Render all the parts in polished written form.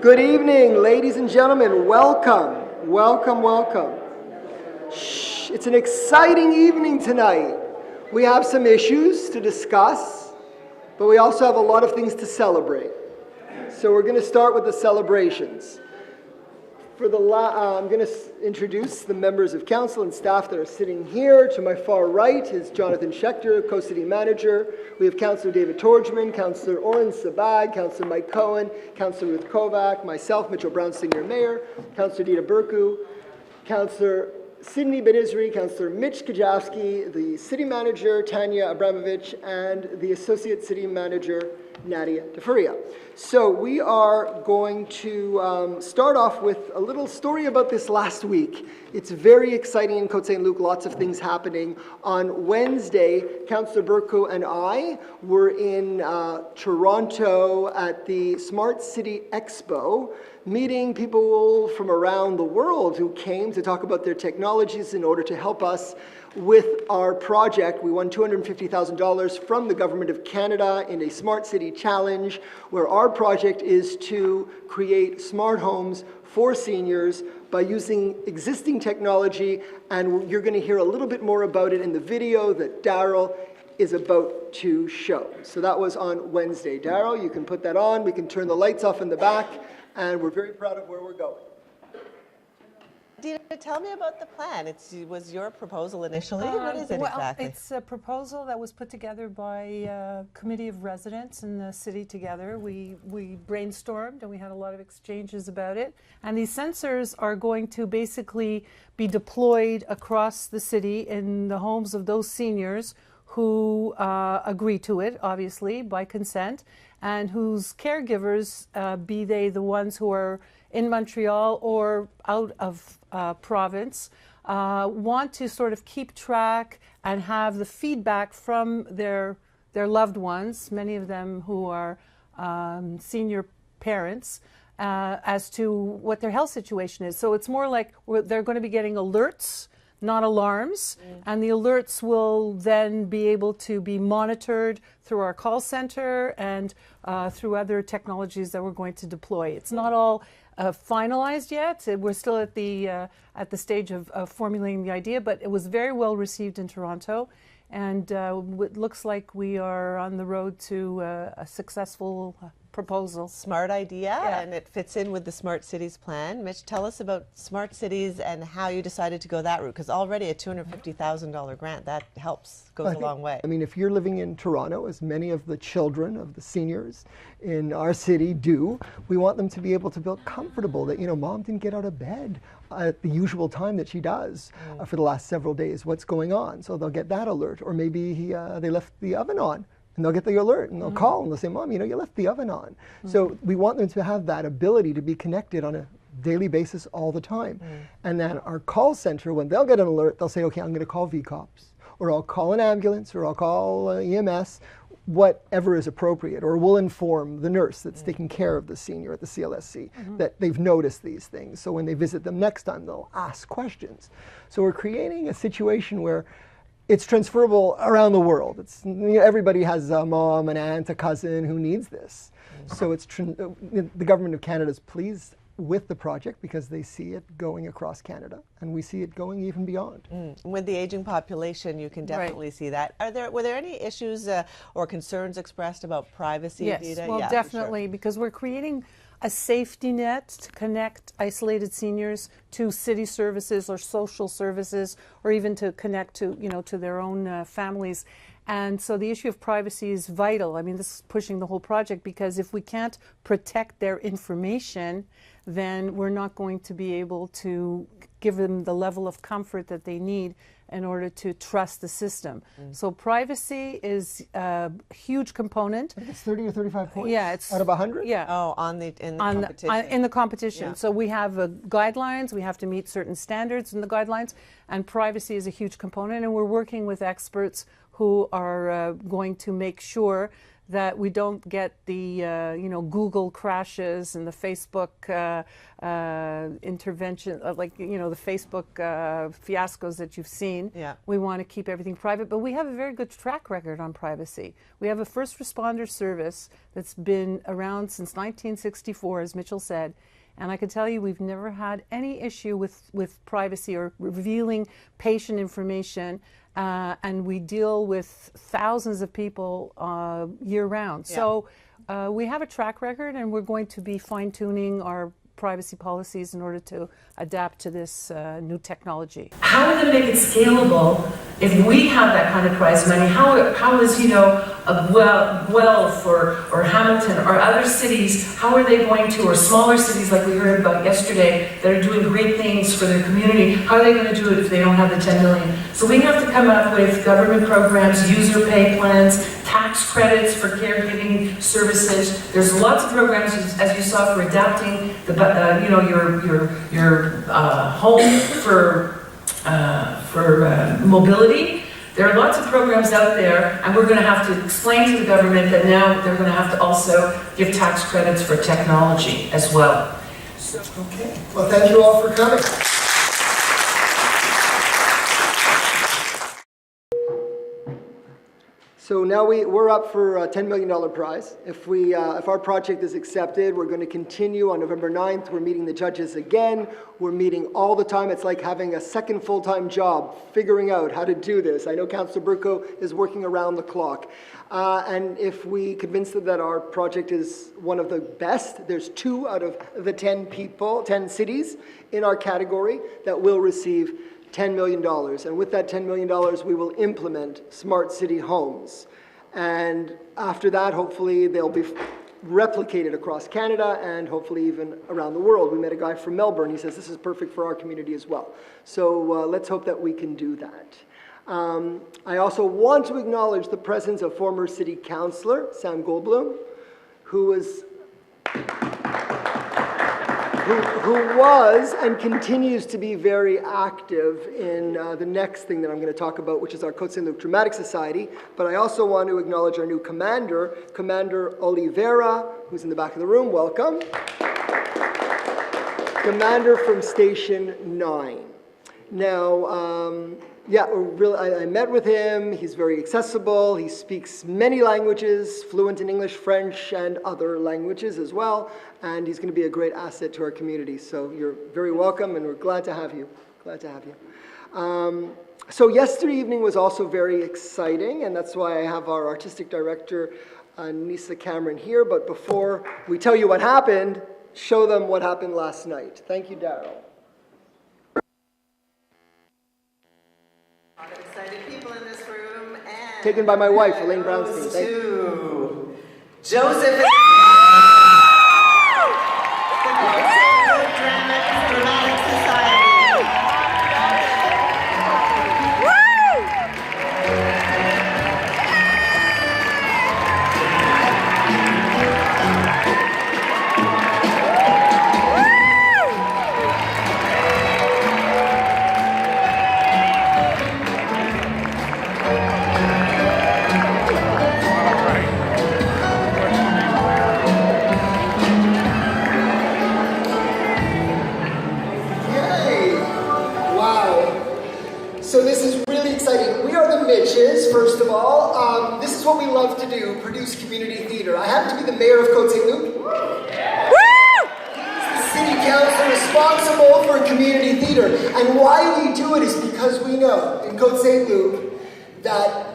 Good evening, ladies and gentlemen. Welcome, welcome, welcome. Shh, it's an exciting evening tonight. We have some issues to discuss, but we also have a lot of things to celebrate. So we're going to start with the celebrations. I'm going to introduce the members of council and staff that are sitting here. To my far right is Jonathan Schechter, co-city manager. We have Councillor David Torgman, Councillor Oren Sabag, Councillor Mike Cohen, Councillor Ruth Kovac, myself, Mitchell Brown, Senior Mayor, Councillor Dita Burku, Councillor Sydney Benizri, Councillor Mitch Kajavsky, the city manager, Tanya Abramovich, and the associate city manager, Nadia DeFuria. So we are going to start off with a little story about this last week. It's very exciting in Côte Saint-Luc, lots of things happening. On Wednesday, Councillor Burku and I were in Toronto at the Smart City Expo, meeting people from around the world who came to talk about their technologies in order to help us with our project. We won $250,000 from the Government of Canada in a Smart City Challenge, where our project is to create smart homes for seniors by using existing technology, and you're going to hear a little bit more about it in the video that Daryl is about to show. So that was on Wednesday. Daryl, you can put that on. We can turn the lights off in the back, and we're very proud of where we're going. Dita, tell me about the plan. It was your proposal initially. What is it exactly? It's a proposal that was put together by a committee of residents in the city together. We brainstormed and we had a lot of exchanges about it. And these sensors are going to basically be deployed across the city in the homes of those seniors who agree to it, obviously, by consent, and whose caregivers, be they the ones who are in Montreal or out of province, want to sort of keep track and have the feedback from their loved ones, many of them who are senior parents, as to what their health situation is. So it's more like they're going to be getting alerts, not alarms, and the alerts will then be able to be monitored through our call center and through other technologies that we're going to deploy. It's not all finalized yet. We're still at the stage of formulating the idea, but it was very well received in Toronto, and it looks like we are on the road to a successful proposal. Smart idea, and it fits in with the Smart Cities plan. Mitch, tell us about Smart Cities and how you decided to go that route, because already a $250,000 grant, that helps, goes a long way. I mean, if you're living in Toronto, as many of the children of the seniors in our city do, we want them to be able to feel comfortable that, you know, mom didn't get out of bed at the usual time that she does for the last several days. What's going on? So they'll get that alert. Or maybe they left the oven on. And they'll get the alert, and they'll call, and they'll say, Mom, you know, you left the oven on. So we want them to have that ability to be connected on a daily basis all the time. And then our call center, when they'll get an alert, they'll say, okay, I'm going to call VCOPS, or I'll call an ambulance, or I'll call EMS, whatever is appropriate, or we'll inform the nurse that's taking care of the senior at the CLSC that they've noticed these things. So when they visit them next time, they'll ask questions. So we're creating a situation where it's transferable around the world. It's, you know, everybody has a mom, an aunt, a cousin who needs this. So it's the Government of Canada is pleased with the project because they see it going across Canada, and we see it going even beyond. With the aging population, you can definitely see that. Were there any issues or concerns expressed about privacy, Yes, Dita? well, Yeah, definitely, because we're creating a safety net to connect isolated seniors to city services or social services, or even to connect to, you know, to their own families. And so the issue of privacy is vital. I mean, this is pushing the whole project, because if we can't protect their information, then we're not going to be able to give them the level of comfort that they need in order to trust the system. So privacy is a huge component. I think it's 30 or 35 points. Yeah, it's out of 100. Yeah. Oh, in the competition. In the competition. Yeah. So we have guidelines. We have to meet certain standards in the guidelines, and privacy is a huge component. And we're working with experts who are going to make sure that we don't get the Google crashes and the Facebook intervention, the Facebook fiascos that you've seen. Yeah. We want to keep everything private, but we have a very good track record on privacy. We have a first responder service that's been around since 1964, as Mitchell said. And I can tell you we've never had any issue with privacy or revealing patient information. And we deal with thousands of people year-round. Yeah. So we have a track record, and we're going to be fine-tuning our privacy policies in order to adapt to this new technology. How are they make it scalable if we have that kind of prize money? How is, a Guelph or Hamilton or other cities, how are they going to, or smaller cities like we heard about yesterday that are doing great things for their community, how are they going to do it if they don't have the 10 million? So we have to come up with government programs, user pay plans, tax credits for caregiving services. There's lots of programs, as you saw, for adapting the, your home for mobility. There are lots of programs out there, and we're going to have to explain to the government that now they're going to have to also give tax credits for technology as well. So, Okay. Well, thank you all for coming. So now we're up for a $10 million prize. If our project is accepted, we're going to continue on November 9th. We're meeting the judges again. We're meeting all the time. It's like having a second full-time job, figuring out how to do this. I know Councillor Burko is working around the clock. And if we convince them that our project is one of the best, there's 2 out of the 10 cities in our category that will receive $10 million. And with that $10 million, we will implement smart city homes. And after that, hopefully, they'll be replicated across Canada and hopefully even around the world. We met a guy from Melbourne. He says this is perfect for our community as well. So let's hope that we can do that. I also want to acknowledge the presence of former city councillor Sam Goldblum, who was and continues to be very active in the next thing that I'm going to talk about, which is our Côte Saint-Luc Dramatic Society. But I also want to acknowledge our new commander, Commander Oliveira, who's in the back of the room. Welcome. Commander from Station 9. Now, I met with him. He's very accessible. He speaks many languages, fluent in English, French, and other languages as well. And he's going to be a great asset to our community. So you're very welcome, and we're glad to have you. Glad to have you. So yesterday evening was also very exciting, and that's why I have our artistic director, Nisa Cameron, here. But before we tell you what happened, show them what happened last night. Thank you, Daryl. Excited people in this room, and Taken by my wife, Elaine Brownstein. Thank you. to Joseph. Dramatic Society. So this is really exciting. We are the Mitches, first of all. This is what we love to do, produce community theater. I happen to be the mayor of Côte Saint-Luc. He's the city council responsible for community theater. And why we do it is because we know in Côte Saint-Luc that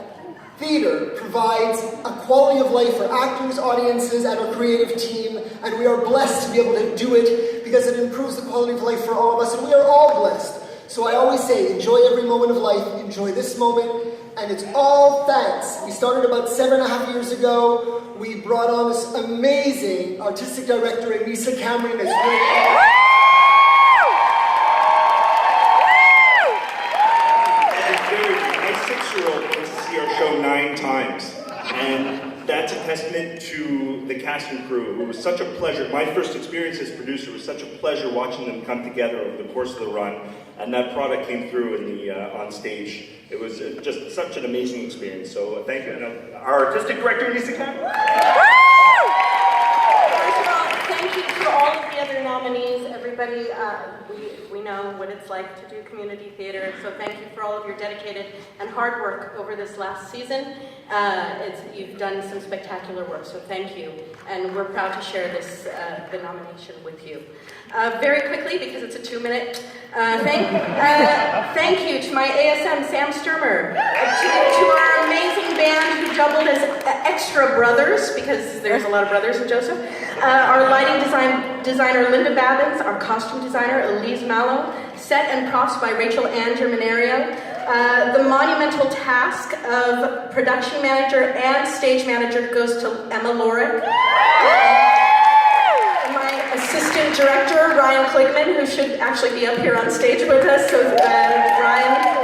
theater provides a quality of life for actors, audiences, and our creative team. And we are blessed to be able to do it because it improves the quality of life for all of us. And we are all blessed. So I always say, enjoy every moment of life, enjoy this moment, and it's all thanks. We started about 7.5 years ago. We brought on this amazing artistic director, Nisa Cameron. As My 6-year-old went to see our show 9 times, and that's a testament to the cast and crew. It was such a pleasure. My first experience as producer was such a pleasure watching them come together over the course of the run, and that product came through in the on stage. It was just such an amazing experience. So thank you. And our artistic director, Lisa Cameron. First of all, thank you to all of the other nominees, everybody. We know what it's like to do community theater, so thank you for all of your dedicated and hard work over this last season. You've done some spectacular work, so thank you. And we're proud to share this, the nomination with you. Very quickly, because it's a 2-minute, thank you to my ASM, Sam Sturmer, to our amazing band who doubled as extra brothers, because there's a lot of brothers in Joseph, our lighting designer, Linda Babbins, our costume designer, Elise Mallow, set and props by Rachel Ann Germinario, the monumental task of production manager and stage manager goes to Emma Lorick. My assistant director, Ryan Kligman, who should actually be up here on stage with us, so Ryan.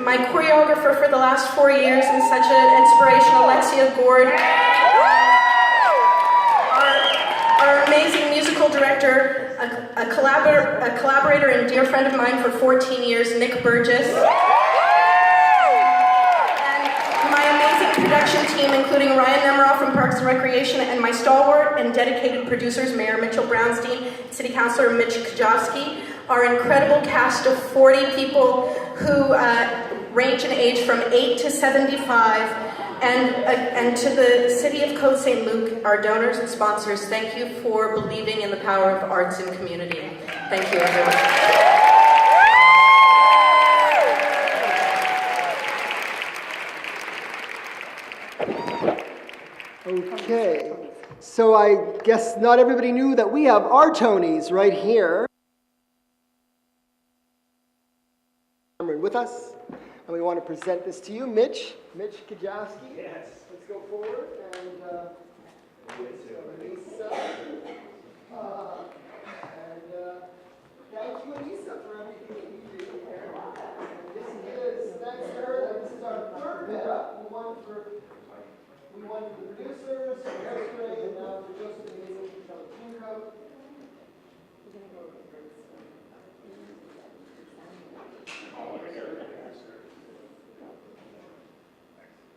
My choreographer for the last 4 years and such an inspiration, Alexia Gord. Our amazing musical director, a collaborator and dear friend of mine for 14 years, Nick Burgess. And my amazing production team, including Ryan Nemiroff from Parks and Recreation, and my stalwart and dedicated producers, Mayor Mitchell Brownstein, City Councilor Mitch Kajowski, our incredible cast of 40 people who range in age from 8 to 75. And to the City of Côte Saint-Luc, our donors and sponsors, thank you for believing in the power of arts and community. Thank you, everyone. Okay, so I guess not everybody knew that we have our Tonys right here with us, and we want to present this to you, Mitch Kajowski. Yes. Let's go forward and Lisa. Thank you, Lisa, for everything that you do. And this is thanks to her. This is our third bid-up. We won for the producers, for hairspray, and now for Joseph Amazing for the team code.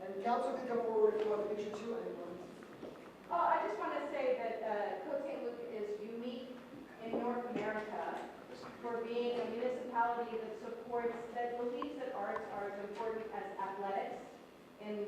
And council can come forward if you want a picture too. I just want to say that Côte Saint-Luc is unique in North America for being a municipality that believes that arts are as important as athletics in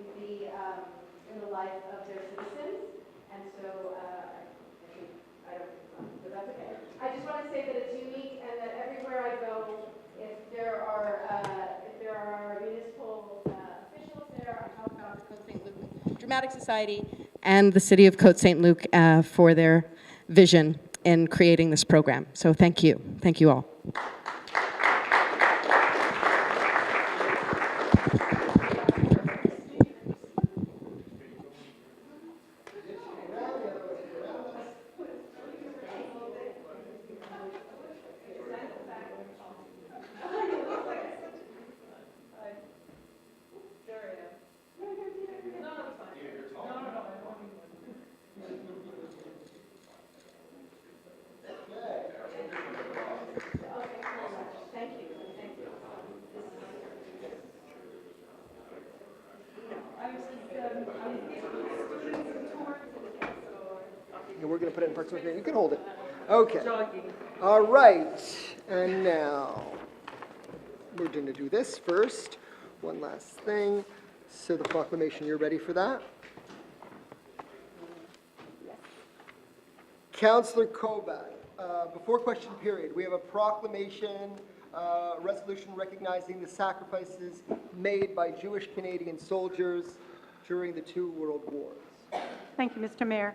the life of their citizens. And so I don't think so, but that's okay. I just want to say that it's unique and that everywhere I go, if there are municipal officials there, I talk about the Côte Saint-Luc Dramatic Society and the City of Côte Saint-Luc for their vision in creating this program. So thank you. Thank you all. We're going to put it in Parks and Recreation. You can hold it. Okay. All right. And now we're going to do this first. One last thing. So the proclamation, you're ready for that? Councillor Kobach, before question period, we have a proclamation, resolution recognizing the sacrifices made by Jewish Canadian soldiers during the 2 world wars. Thank you, Mr. Mayor.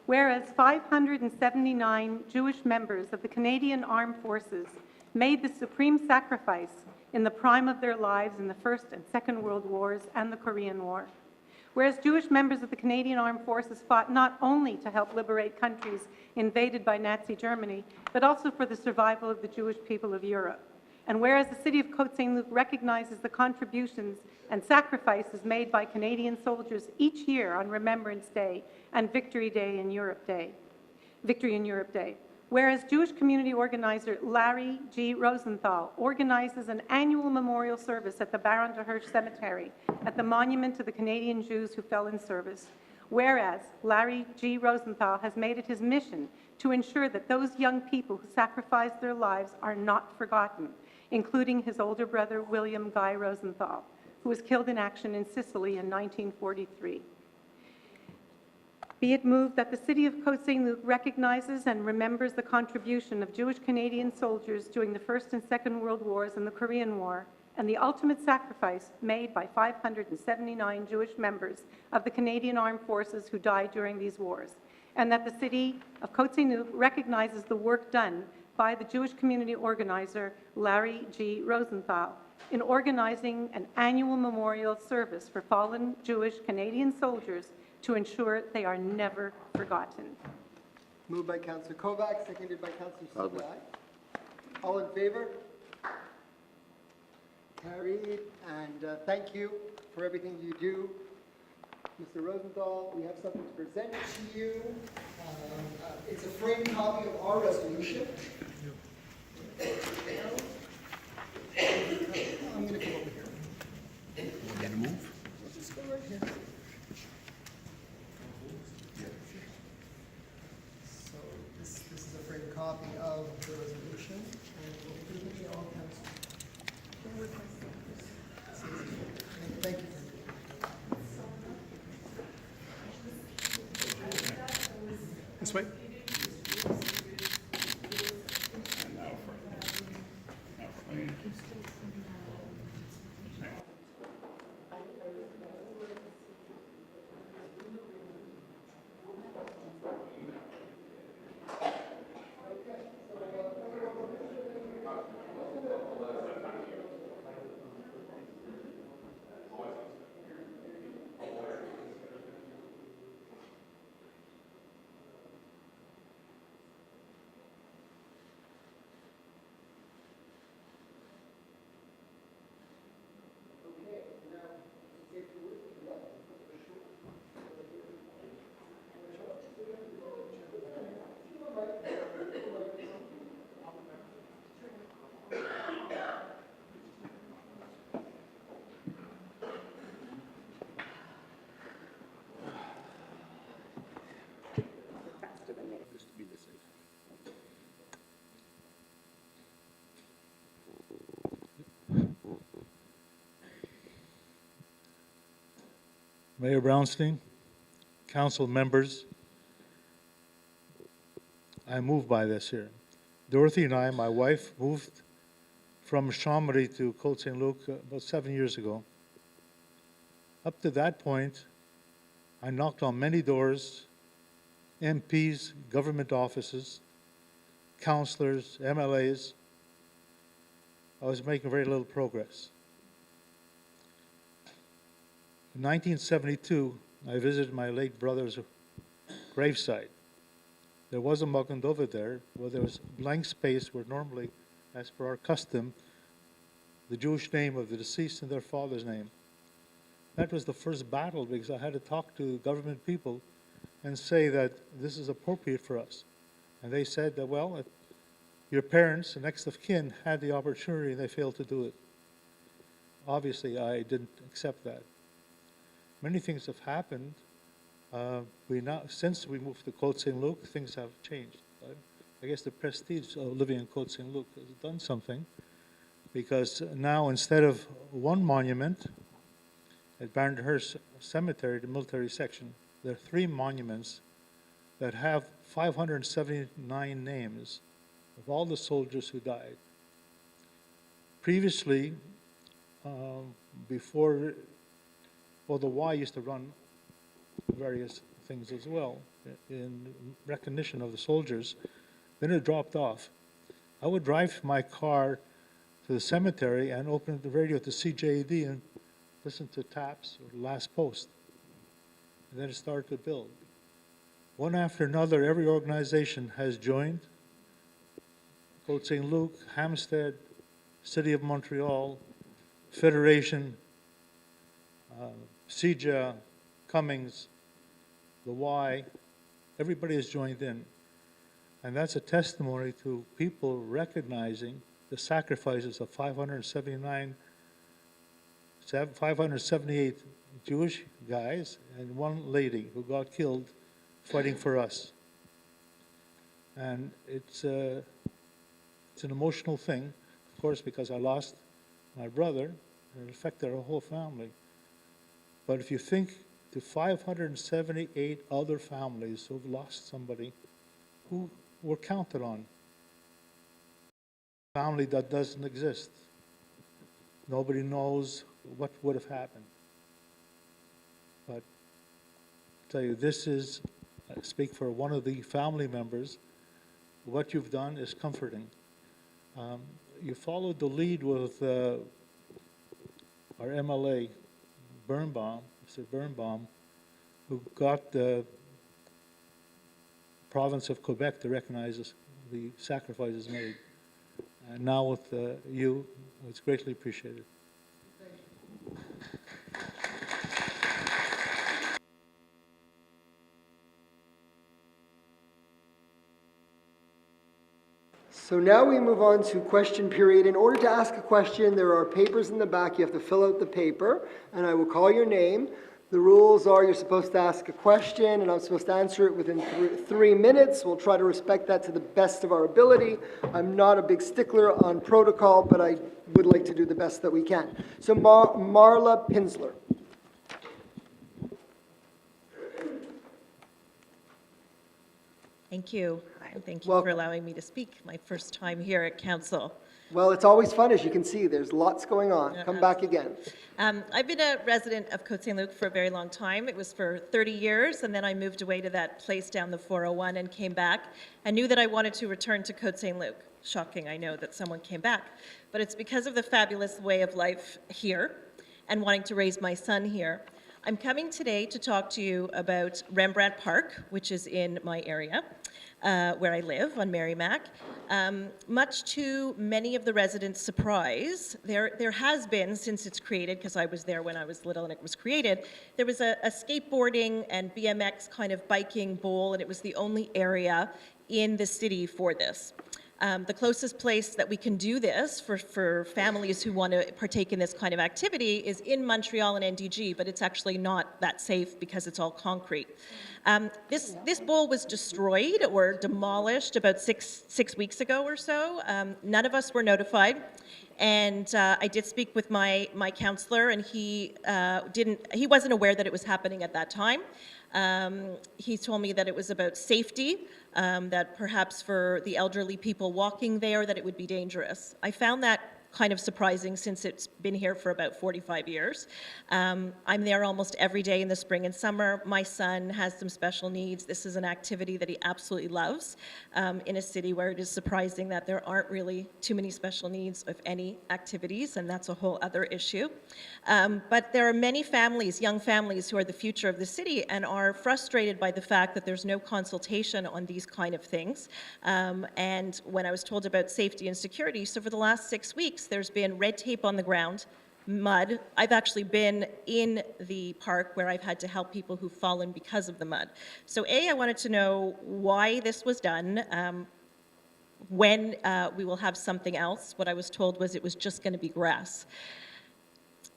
Whereas 579 Jewish members of the Canadian Armed Forces made the supreme sacrifice in the prime of their lives in the First and Second World Wars and the Korean War. Whereas Jewish members of the Canadian Armed Forces fought not only to help liberate countries invaded by Nazi Germany, but also for the survival of the Jewish people of Europe. And whereas the City of Côte Saint-Luc recognizes the contributions and sacrifices made by Canadian soldiers each year on Remembrance Day and Victory in Europe Day. Whereas Jewish community organizer Larry G. Rosenthal organizes an annual memorial service at the Baron de Hirsch Cemetery at the monument to the Canadian Jews who fell in service. Whereas Larry G. Rosenthal has made it his mission to ensure that those young people who sacrificed their lives are not forgotten, including his older brother William Guy Rosenthal, who was killed in action in Sicily in 1943. Be it moved that the City of Côte Saint-Luc recognizes and remembers the contribution of Jewish Canadian soldiers during the First and Second World Wars and the Korean War, and the ultimate sacrifice made by 579 Jewish members of the Canadian Armed Forces who died during these wars, and that the City of Côte Saint-Luc recognizes the work done by the Jewish community organizer Larry G. Rosenthal in organizing an annual memorial service for fallen Jewish Canadian soldiers to ensure they are never forgotten. Moved by Councillor Kovac, seconded by Councillor Sabag. All in favor? Carried, and thank you for everything you do. Mr. Rosenthal, we have something to present to you. It's a framed copy of our resolution. I'm going to come over here. Can you move? Just go right here. So this is a framed copy of the resolution, and we'll give it to all council. Thank you. This way. Mayor Brownstein, council members, I'm moved by this here. Dorothy and I, my wife, moved from Chambéry to Côte Saint-Luc about 7 years ago. Up to that point, I knocked on many doors, MPs, government offices, councillors, MLAs. I was making very little progress. In 1972, I visited my late brother's gravesite. There was a Magen David there, where there was blank space where normally, as per our custom, the Jewish name of the deceased and their father's name. That was the first battle because I had to talk to government people and say that this is appropriate for us. And they said that, well, your parents, the next of kin, had the opportunity and they failed to do it. Obviously, I didn't accept that. Many things have happened. Since we moved to Côte Saint-Luc, things have changed. Right? I guess the prestige of living in Côte Saint-Luc has done something, because now instead of one monument at Baron de Hirsch Cemetery, the military section, there are 3 monuments that have 579 names of all the soldiers who died. Previously, well, the Y used to run various things as well in recognition of the soldiers. Then it dropped off. I would drive my car to the cemetery and open the radio to CJAD and listen to taps or the last post. And then it started to build. One after another, every organization has joined. Côte Saint-Luc, Hampstead, City of Montreal, Federation, CJA, Cummings, the Y, everybody has joined in. And that's a testimony to people recognizing the sacrifices of 578 Jewish guys and one lady who got killed fighting for us. And it's an emotional thing, of course, because I lost my brother, and it affected our whole family. But if you think to 578 other families who've lost somebody who were counted on, a family that doesn't exist, nobody knows what would have happened. But I tell you, this is, I speak for one of the family members, what you've done is comforting. You followed the lead with our MLA, Birnbaum, Mr. Birnbaum, who got the province of Quebec to recognize the sacrifices made. And now with you, it's greatly appreciated. So now we move on to question period. In order to ask a question, there are papers in the back. You have to fill out the paper, and I will call your name. The rules are you're supposed to ask a question, and I'm supposed to answer it within 3 minutes. We'll try to respect that to the best of our ability. I'm not a big stickler on protocol, but I would like to do the best that we can. So Marla Pinsler. Thank you, and thank you Welcome. for allowing me to speak. My first time here at council. Well, it's always fun, as you can see. There's lots going on. Come back again. I've been a resident of Côte Saint-Luc for a very long time. It was for 30 years, and then I moved away to that place down the 401 and came back. I knew that I wanted to return to Côte Saint-Luc. Shocking, I know, that someone came back. But it's because of the fabulous way of life here and wanting to raise my son here. I'm coming today to talk to you about Rembrandt Park, which is in my area, where I live on Merrimack. Much to many of the residents' surprise, there has been, since it's created, because I was there when I was little and it was created, there was a skateboarding and BMX kind of biking bowl, and it was the only area in the city for this. The closest place that we can do this for families who want to partake in this kind of activity is in Montreal and NDG, but it's actually not that safe because it's all concrete. This bowl was destroyed or demolished about six weeks ago or so. None of us were notified. And I did speak with my counselor, and he wasn't aware that it was happening at that time. He told me that it was about safety, that perhaps for the elderly people walking there, that it would be dangerous. I found that kind of surprising since it's been here for about 45 years. I'm there almost every day in the spring and summer. My son has some special needs. This is an activity that he absolutely loves in a city where it is surprising that there aren't really too many special needs of any activities, and that's a whole other issue. But there are many families, young families, who are the future of the city and are frustrated by the fact that there's no consultation on these kind of things. And when I was told about safety and security, so for the last 6 weeks, there's been red tape on the ground, mud. I've actually been in the park where I've had to help people who've fallen because of the mud. So I wanted to know why this was done, when we will have something else. What I was told was it was just going to be grass.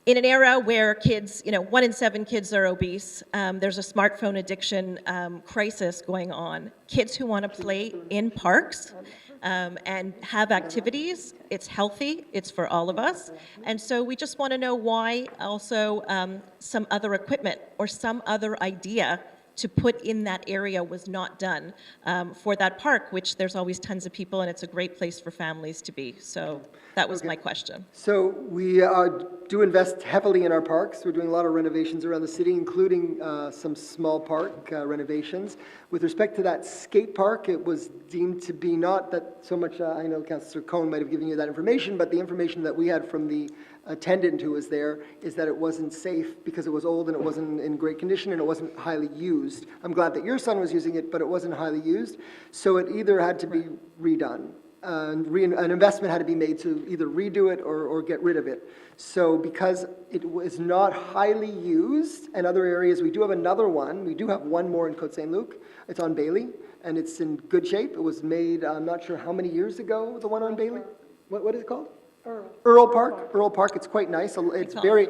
In an era where kids, 1 in 7 kids are obese, there's a smartphone addiction crisis going on. Kids who want to play in parks and have activities, it's healthy, it's for all of us. And so we just want to know why also some other equipment or some other idea to put in that area was not done for that park, which there's always tons of people, and it's a great place for families to be. So that was my question. So we do invest heavily in our parks. We're doing a lot of renovations around the city, including some small park renovations. With respect to that skate park, it was deemed to be not that so much, I know Councillor Cohn might have given you that information, but the information that we had from the attendant who was there is that it wasn't safe because it was old and it wasn't in great condition and it wasn't highly used. I'm glad that your son was using it, but it wasn't highly used. So it either had to be redone. an investment had to be made to either redo it or get rid of it. So because it was not highly used in other areas, we do have another one. We do have one more in Côte Saint-Luc. It's on Bailey, and it's in good shape. It was made, I'm not sure how many years ago, the one on Bailey? What is it called? Earl Park. Earl Park, it's quite nice. It's very...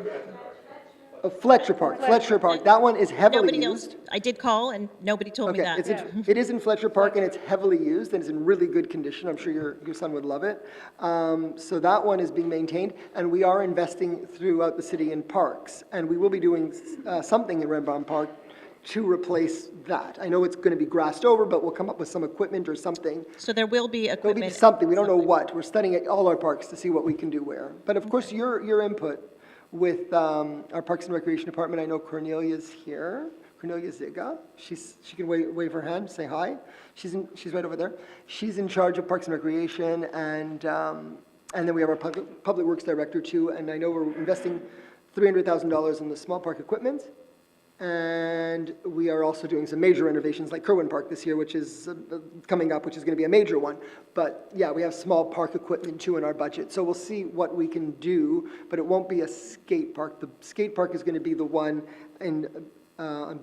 Fletcher Park. That one is heavily Nobody knows. used. I did call and nobody told me that. It is in Fletcher Park and it's heavily used and it's in really good condition. I'm sure your son would love it. So that one is being maintained, and we are investing throughout the city in parks, and we will be doing something in Rembrandt Park to replace that. I know it's going to be grassed over, but we'll come up with some equipment or something. So there will be There'll equipment. be something. We don't know what. We're studying all our parks to see what we can do where. But of course, your input with our Parks and Recreation Department. I know Cornelia's here. Cornelia Ziga. She can wave her hand, say hi. She's right over there. She's in charge of Parks and Recreation, and then we have our Public Works Director too. And I know we're investing $300,000 in the small park equipment. And we are also doing some major renovations like Kerwin Park this year, which is coming up, which is going to be a major one. But yeah, we have small park equipment too in our budget. So we'll see what we can do, but it won't be a skate park. The skate park is going to be the one in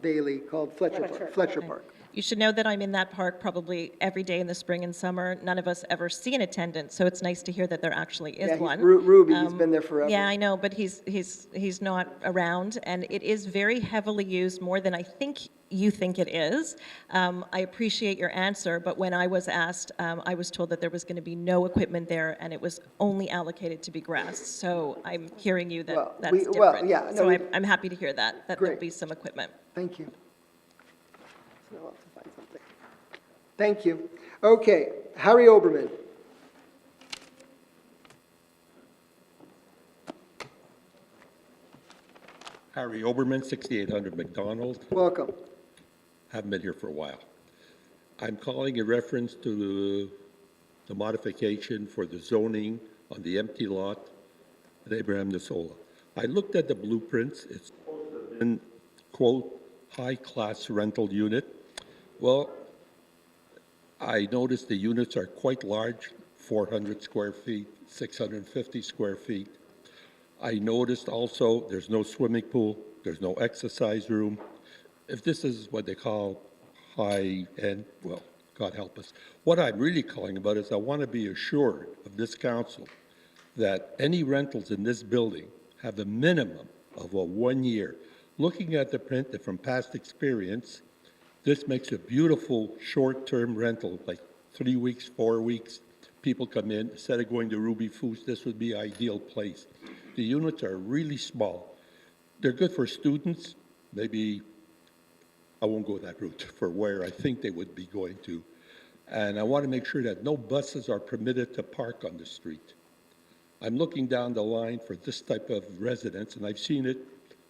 Bailey called Fletcher Park. You should know that I'm in that park probably every day in the spring and summer. None of us ever see an attendant, so it's nice to hear that there actually is one. Ruby, he's been there forever. Yeah, I know, but he's not around, and it is very heavily used, more than I think you think it is. I appreciate your answer, but when I was asked, I was told that there was going to be no equipment there, and it was only allocated to be grass. So I'm hearing you that that's different. Well, yeah, no, so I'm happy to hear that Great. there'll be some equipment. Thank you. So I'll have to find something. Thank you. Okay, Harry Oberman. Harry Oberman, 6800 McDonald. Welcome. Haven't been here for a while. I'm calling in reference to the modification for the zoning on the empty lot at Abraham Nasola. I looked at the blueprints. It's supposed to have been, quote, high-class rental unit. Well, I noticed the units are quite large, 400 square feet, 650 square feet. I noticed also there's no swimming pool, there's no exercise room. If this is what they call high-end, well, God help us. What I'm really calling about is I want to be assured of this council that any rentals in this building have a minimum of a 1 year. Looking at the print and from past experience, this makes a beautiful short-term rental, like 3 weeks, 4 weeks. People come in, instead of going to Ruby Foods, this would be an ideal place. The units are really small. They're good for students, maybe, I won't go that route, for where I think they would be going to. And I want to make sure that no buses are permitted to park on the street. I'm looking down the line for this type of residence, and I've seen it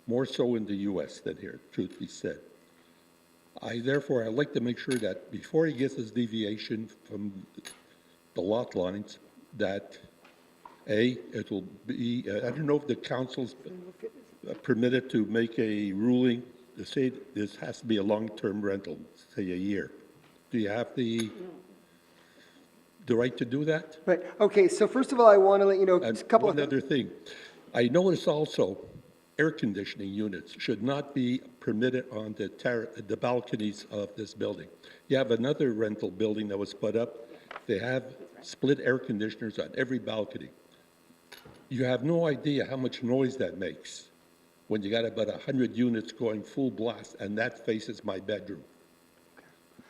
more so in the U.S. than here, truth be said. I'd like to make sure that before he gets his deviation from the lot lines, that it will be, I don't know if the council's permitted to make a ruling to say this has to be a long-term rental, say a year. Do you have the right to do that? Right. Okay, so first of all, I want to let you know a couple of One other thing. I notice also air conditioning units should not be permitted on the balconies of this building. You have another rental building that was put up. They have split air conditioners on every balcony. You have no idea how much noise that makes when you got about 100 units going full blast, and that faces my bedroom.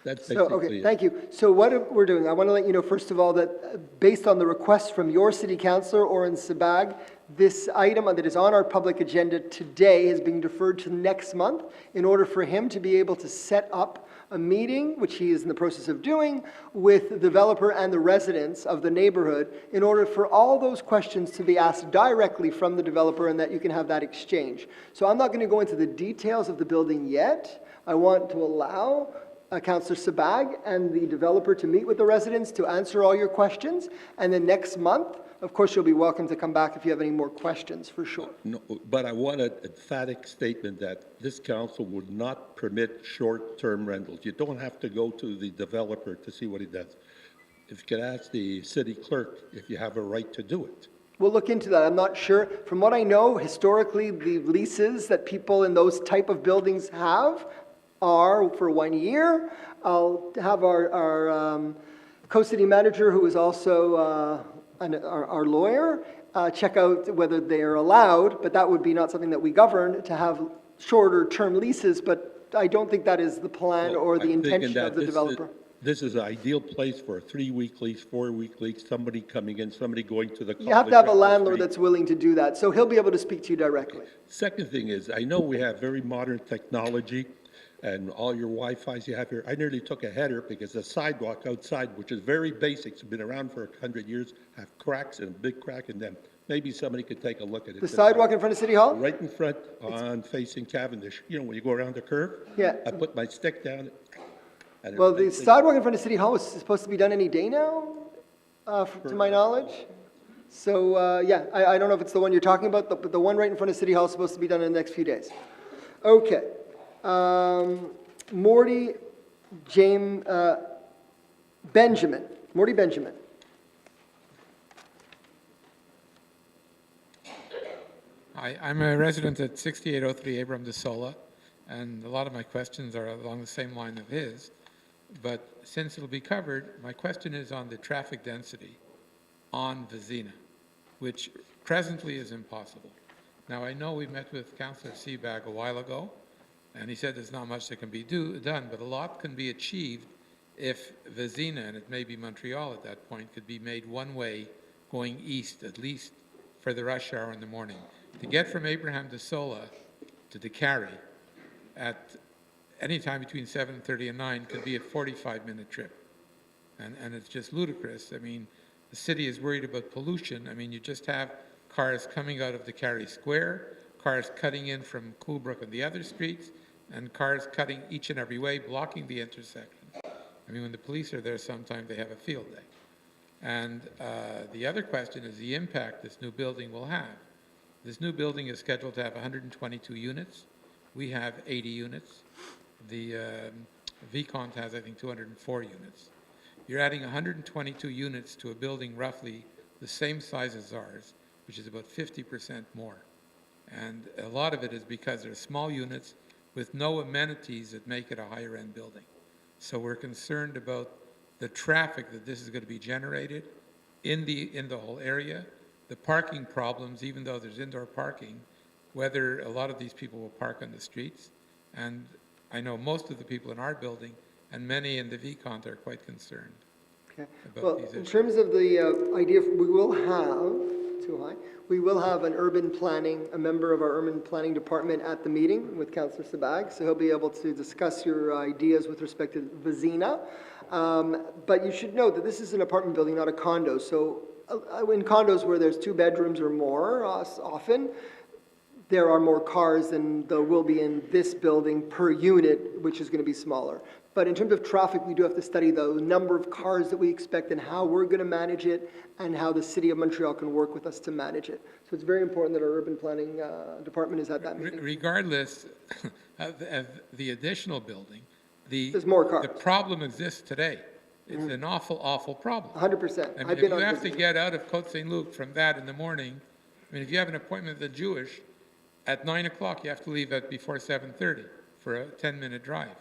That's basically it. Thank you. So what we're doing, I want to let you know, first of all, that based on the request from your city councillor, Oren Sabag, this item that is on our public agenda today is being deferred to next month in order for him to be able to set up a meeting, which he is in the process of doing, with the developer and the residents of the neighborhood in order for all those questions to be asked directly from the developer and that you can have that exchange. So I'm not going to go into the details of the building yet. I want to allow Councillor Sabag and the developer to meet with the residents to answer all your questions. And then next month, of course, you'll be welcome to come back if you have any more questions, for sure. No, but I want an emphatic statement that this council would not permit short-term rentals. You don't have to go to the developer to see what he does. if you could ask the city clerk if you have a right to do it. We'll look into that. I'm not sure. From what I know, historically, the leases that people in those type of buildings have are for 1 year. I'll have our co-city manager, who is also our lawyer, check out whether they are allowed, but that would be not something that we govern, to have shorter term leases, but I don't think that is the plan Well, or the I'm thinking intention that of the developer. This is an ideal place for a 3-week lease, 4-week lease, somebody coming in, somebody going to the college. You have to have a down the landlord street. that's willing to do that, so he'll be able to speak to you directly. Second thing is, I know we have very modern technology and all your Wi-Fis you have here. I nearly took a header because the sidewalk outside, which is very basic, it's been around for 100 years, have cracks and a big crack in them. Maybe somebody could take a look at it. The sidewalk in front of City Hall? Right in front on facing Cavendish. You know, when you go around the curve? Yeah. I put my stick down. And Well, the it- sidewalk in front of City Hall was supposed to be done any day now, to my knowledge. So, yeah, I don't know if it's the one you're talking about, but the one right in front of City Hall is supposed to be done in the next few days. Okay. Morty Benjamin. Morty Benjamin. Hi, I'm a resident at 6803 Abram de Sola, and a lot of my questions are along the same line of his. But since it'll be covered, my question is on the traffic density on Vizina, which presently is impossible. Now, I know we met with Councillor Seabag a while ago, and he said there's not much that can be done, but a lot can be achieved if Vizina, and it may be Montreal at that point, could be made one way going east, at least for the rush hour in the morning. To get from Abraham de Sola to DeCarry at any time between 7:30 and 9 could be a 45-minute trip. And it's just ludicrous. I mean, the city is worried about pollution. I mean, you just have cars coming out of DeCarry Square, cars cutting in from Coolbrook and the other streets, and cars cutting each and every way, blocking the intersection. I mean, when the police are there, sometimes they have a field day. And the other question is the impact this new building will have. This new building is scheduled to have 122 units. We have 80 units. The Vicont has, I think, 204 units. You're adding 122 units to a building roughly the same size as ours, which is about 50% more. And a lot of it is because they're small units with no amenities that make it a higher-end building. So we're concerned about the traffic that this is going to be generated in the whole area, the parking problems, even though there's indoor parking, whether a lot of these people will park on the streets. And I know most of the people in our building and many in the Vicont are quite concerned about Well, these in issues. terms of the idea, we will have an urban planning, a member of our urban planning department at the meeting with Councillor Sabag, so he'll be able to discuss your ideas with respect to Vizina. But you should know that this is an apartment building, not a condo. So in condos where there's 2 bedrooms or more, often, there are more cars than there will be in this building per unit, which is going to be smaller. But in terms of traffic, we do have to study the number of cars that we expect and how we're going to manage it and how the City of Montreal can work with us to manage it. So it's very important that our urban planning department is at that meeting. Regardless of the additional building, There's more cars. the problem exists today. It's an awful, awful problem. 100%. I mean, I've if been you on have to Vizina. get out of Côte Saint-Luc from that in the morning, I mean, if you have an appointment with the Jewish, at 9 o'clock, you have to leave at before 7:30 for a 10-minute drive.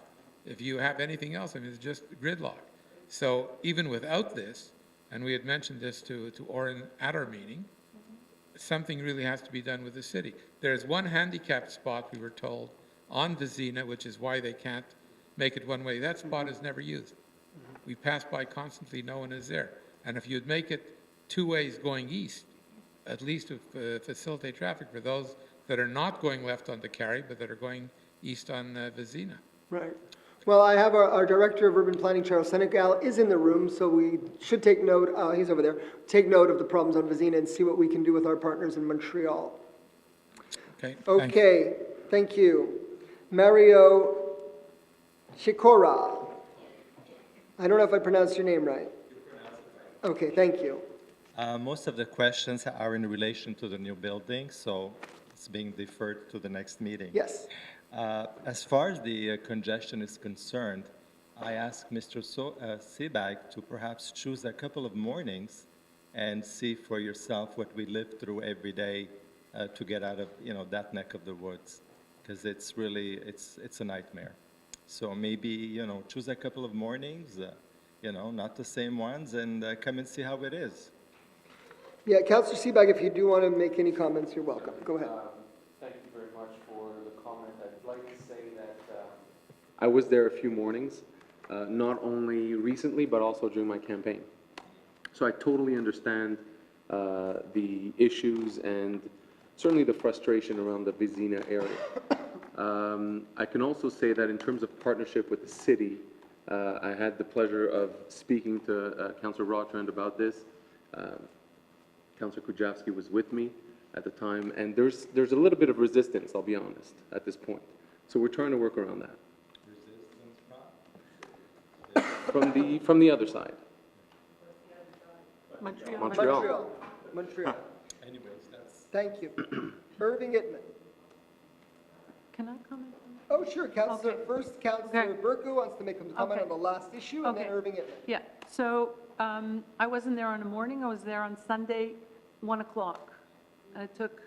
If you have anything else, I mean, it's just gridlock. So even without this, and we had mentioned this to Oren at our meeting, something really has to be done with the city. There's one handicapped spot, we were told, on Vizina, which is why they can't make it one way. That spot is never used. We pass by constantly, no one is there. And if you'd make it 2 ways going east, at least to facilitate traffic for those that are not going left on DeCarry, but that are going east on Vizina. Right. Well, I have our Director of Urban Planning, Charles Senegal, is in the room, so we should take note, he's over there, take note of the problems on Vizina and see what we can do with our partners in Montreal. Okay. Okay, thank you. Mario Shikora. I don't know if I pronounced your name right. Okay, thank you. Most of the questions are in relation to the new building, so it's being deferred to the next meeting. Yes. As far as the congestion is concerned, I asked Mr. Sebag to perhaps choose a couple of mornings and see for yourself what we live through every day to get out of, that neck of the woods, because it's really, it's a nightmare. So maybe, choose a couple of mornings, not the same ones, and come and see how it is. Yeah, Councillor Sebag, if you do want to make any comments, you're welcome. Go ahead. Thank you very much for the comment. I'd like to say that I was there a few mornings, not only recently, but also during my campaign. So I totally understand the issues and certainly the frustration around the Vizina area. I can also say that in terms of partnership with the city, I had the pleasure of speaking to Councillor Rotrand about this. Councillor Kujawski was with me at the time, and there's a little bit of resistance, I'll be honest, at this point. So we're trying to work around that. Resistance from the other side. Montreal. Anyways, that's... Thank you. Irving Ittman. Can I comment? Oh, sure, Councillor. Okay. First, Councillor Burku wants to make a comment Okay. on the last issue, and then Okay. Irving Ittman. Yeah, so I wasn't there on the morning, I was there on Sunday, 1 o'clock. And it took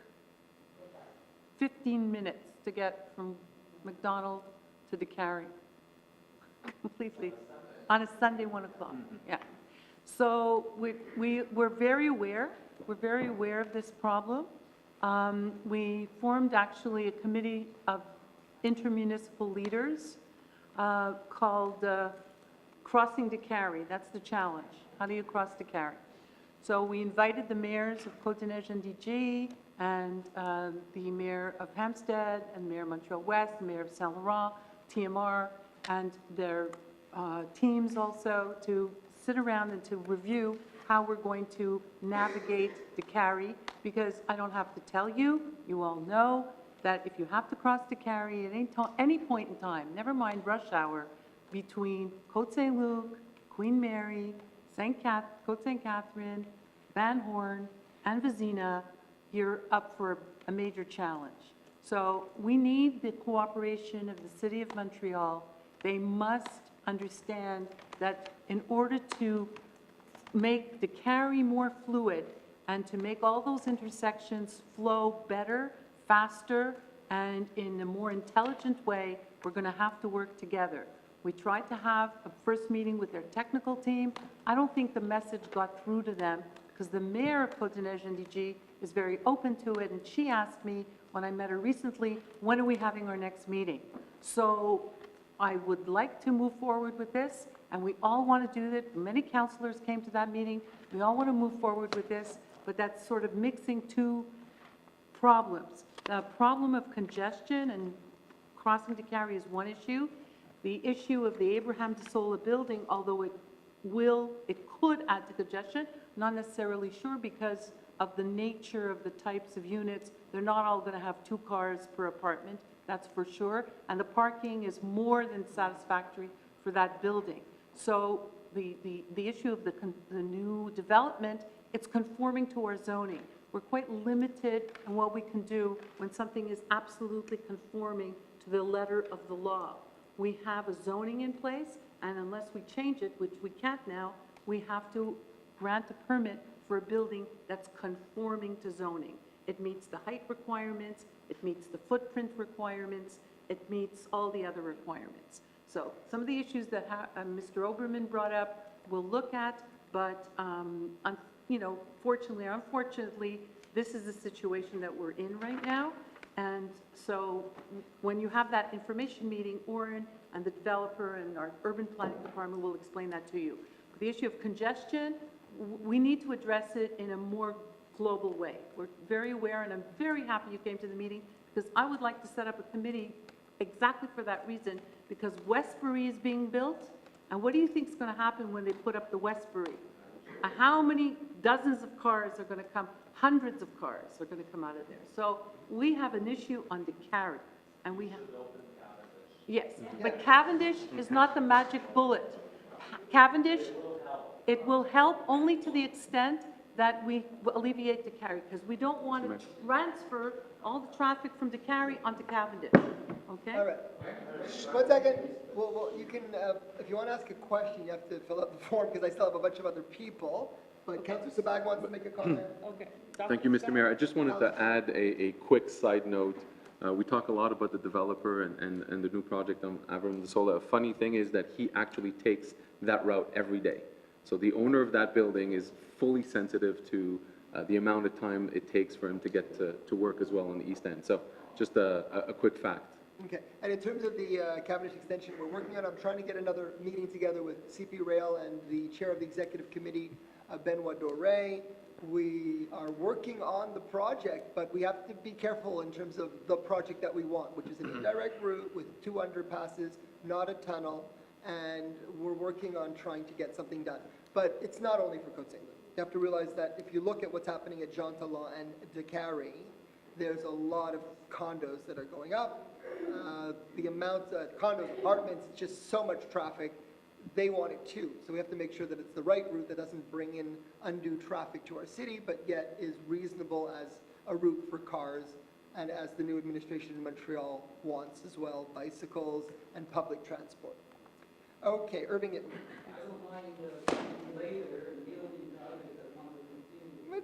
15 minutes to get from McDonald to DeCarry. Completely. On a Sunday, 1 o'clock, yeah. So we're very aware of this problem. We formed actually a committee of intermunicipal leaders called Crossing DeCarry. That's the challenge. How do you cross DeCarry? So we invited the mayors of Côte-Neige and DG, and the mayor of Hampstead, and Mayor of Montreal West, the mayor of Saint Laurent, TMR, and their teams also, to sit around and to review how we're going to navigate DeCarry, because I don't have to tell you, you all know that if you have to cross DeCarry at any point in time, never mind rush hour, between Côte Saint-Luc, Queen Mary, Côte St. Catherine, Van Horn, and Vizina, you're up for a major challenge. So we need the cooperation of the City of Montreal. They must understand that in order to make DeCarry more fluid and to make all those intersections flow better, faster, and in a more intelligent way, we're going to have to work together. We tried to have a first meeting with their technical team. I don't think the message got through to them, because the mayor of Côte-Neige and DG is very open to it, and she asked me when I met her recently, when are we having our next meeting? So I would like to move forward with this, and we all want to do that. Many councillors came to that meeting. We all want to move forward with this, but that's sort of mixing two problems. The problem of congestion and crossing DeCarry is one issue. The issue of the Abraham de Sola building, although it could add to congestion, not necessarily sure, because of the nature of the types of units. They're not all going to have 2 cars per apartment, that's for sure, and the parking is more than satisfactory for that building. So the issue of the new development, it's conforming to our zoning. We're quite limited in what we can do when something is absolutely conforming to the letter of the law. We have a zoning in place, and unless we change it, which we can't now, we have to grant a permit for a building that's conforming to zoning. It meets the height requirements, it meets the footprint requirements, it meets all the other requirements. So some of the issues that Mr. Oberman brought up, we'll look at, but fortunately or unfortunately, this is the situation that we're in right now. And so when you have that information meeting, Oren and the developer and our urban planning department will explain that to you. The issue of congestion, we need to address it in a more global way. We're very aware, and I'm very happy you came to the meeting, because I would like to set up a committee exactly for that reason, because Westbury is being built, and what do you think is going to happen when they put up the Westbury? How many dozens of cars are going to come? Hundreds of cars are going to come out of there. So we have an issue on DeCarry, and we have... Yes, but Cavendish is not the magic bullet. Cavendish, it will help only to the extent that we alleviate DeCarry, because we don't want to transfer all the traffic from DeCarry onto Cavendish. okay? All right. 1 second. Well, you can, if you want to ask a question, you have to fill out the form because I still have a bunch of other people. But Councillor Sabag wants to make a comment. Okay. Thank you, Mr. Mayor. I just wanted to add a quick side note. We talk a lot about the developer and the new project on Abraham de Sola. A funny thing is that he actually takes that route every day. So the owner of that building is fully sensitive to the amount of time it takes for him to get to work as well on the East End. So just a quick fact. Okay, and in terms of the cabinet extension we're working on, I'm trying to get another meeting together with CP Rail and the chair of the executive committee, Benoit Doré. We are working on the project, but we have to be careful in terms of the project that we want, which is an indirect route with 2 underpasses, not a tunnel, and we're working on trying to get something done. But it's not only for Côte Saint-Luc. You have to realize that if you look at what's happening at Jean Talon and De Carry, there's a lot of condos that are going up. The amount of condos, apartments, just so much traffic. They want it too. So we have to make sure that it's the right route that doesn't bring in undue traffic to our city, but yet is reasonable as a route for cars and as the new administration in Montreal wants as well, bicycles and public transport. Okay, Irving. It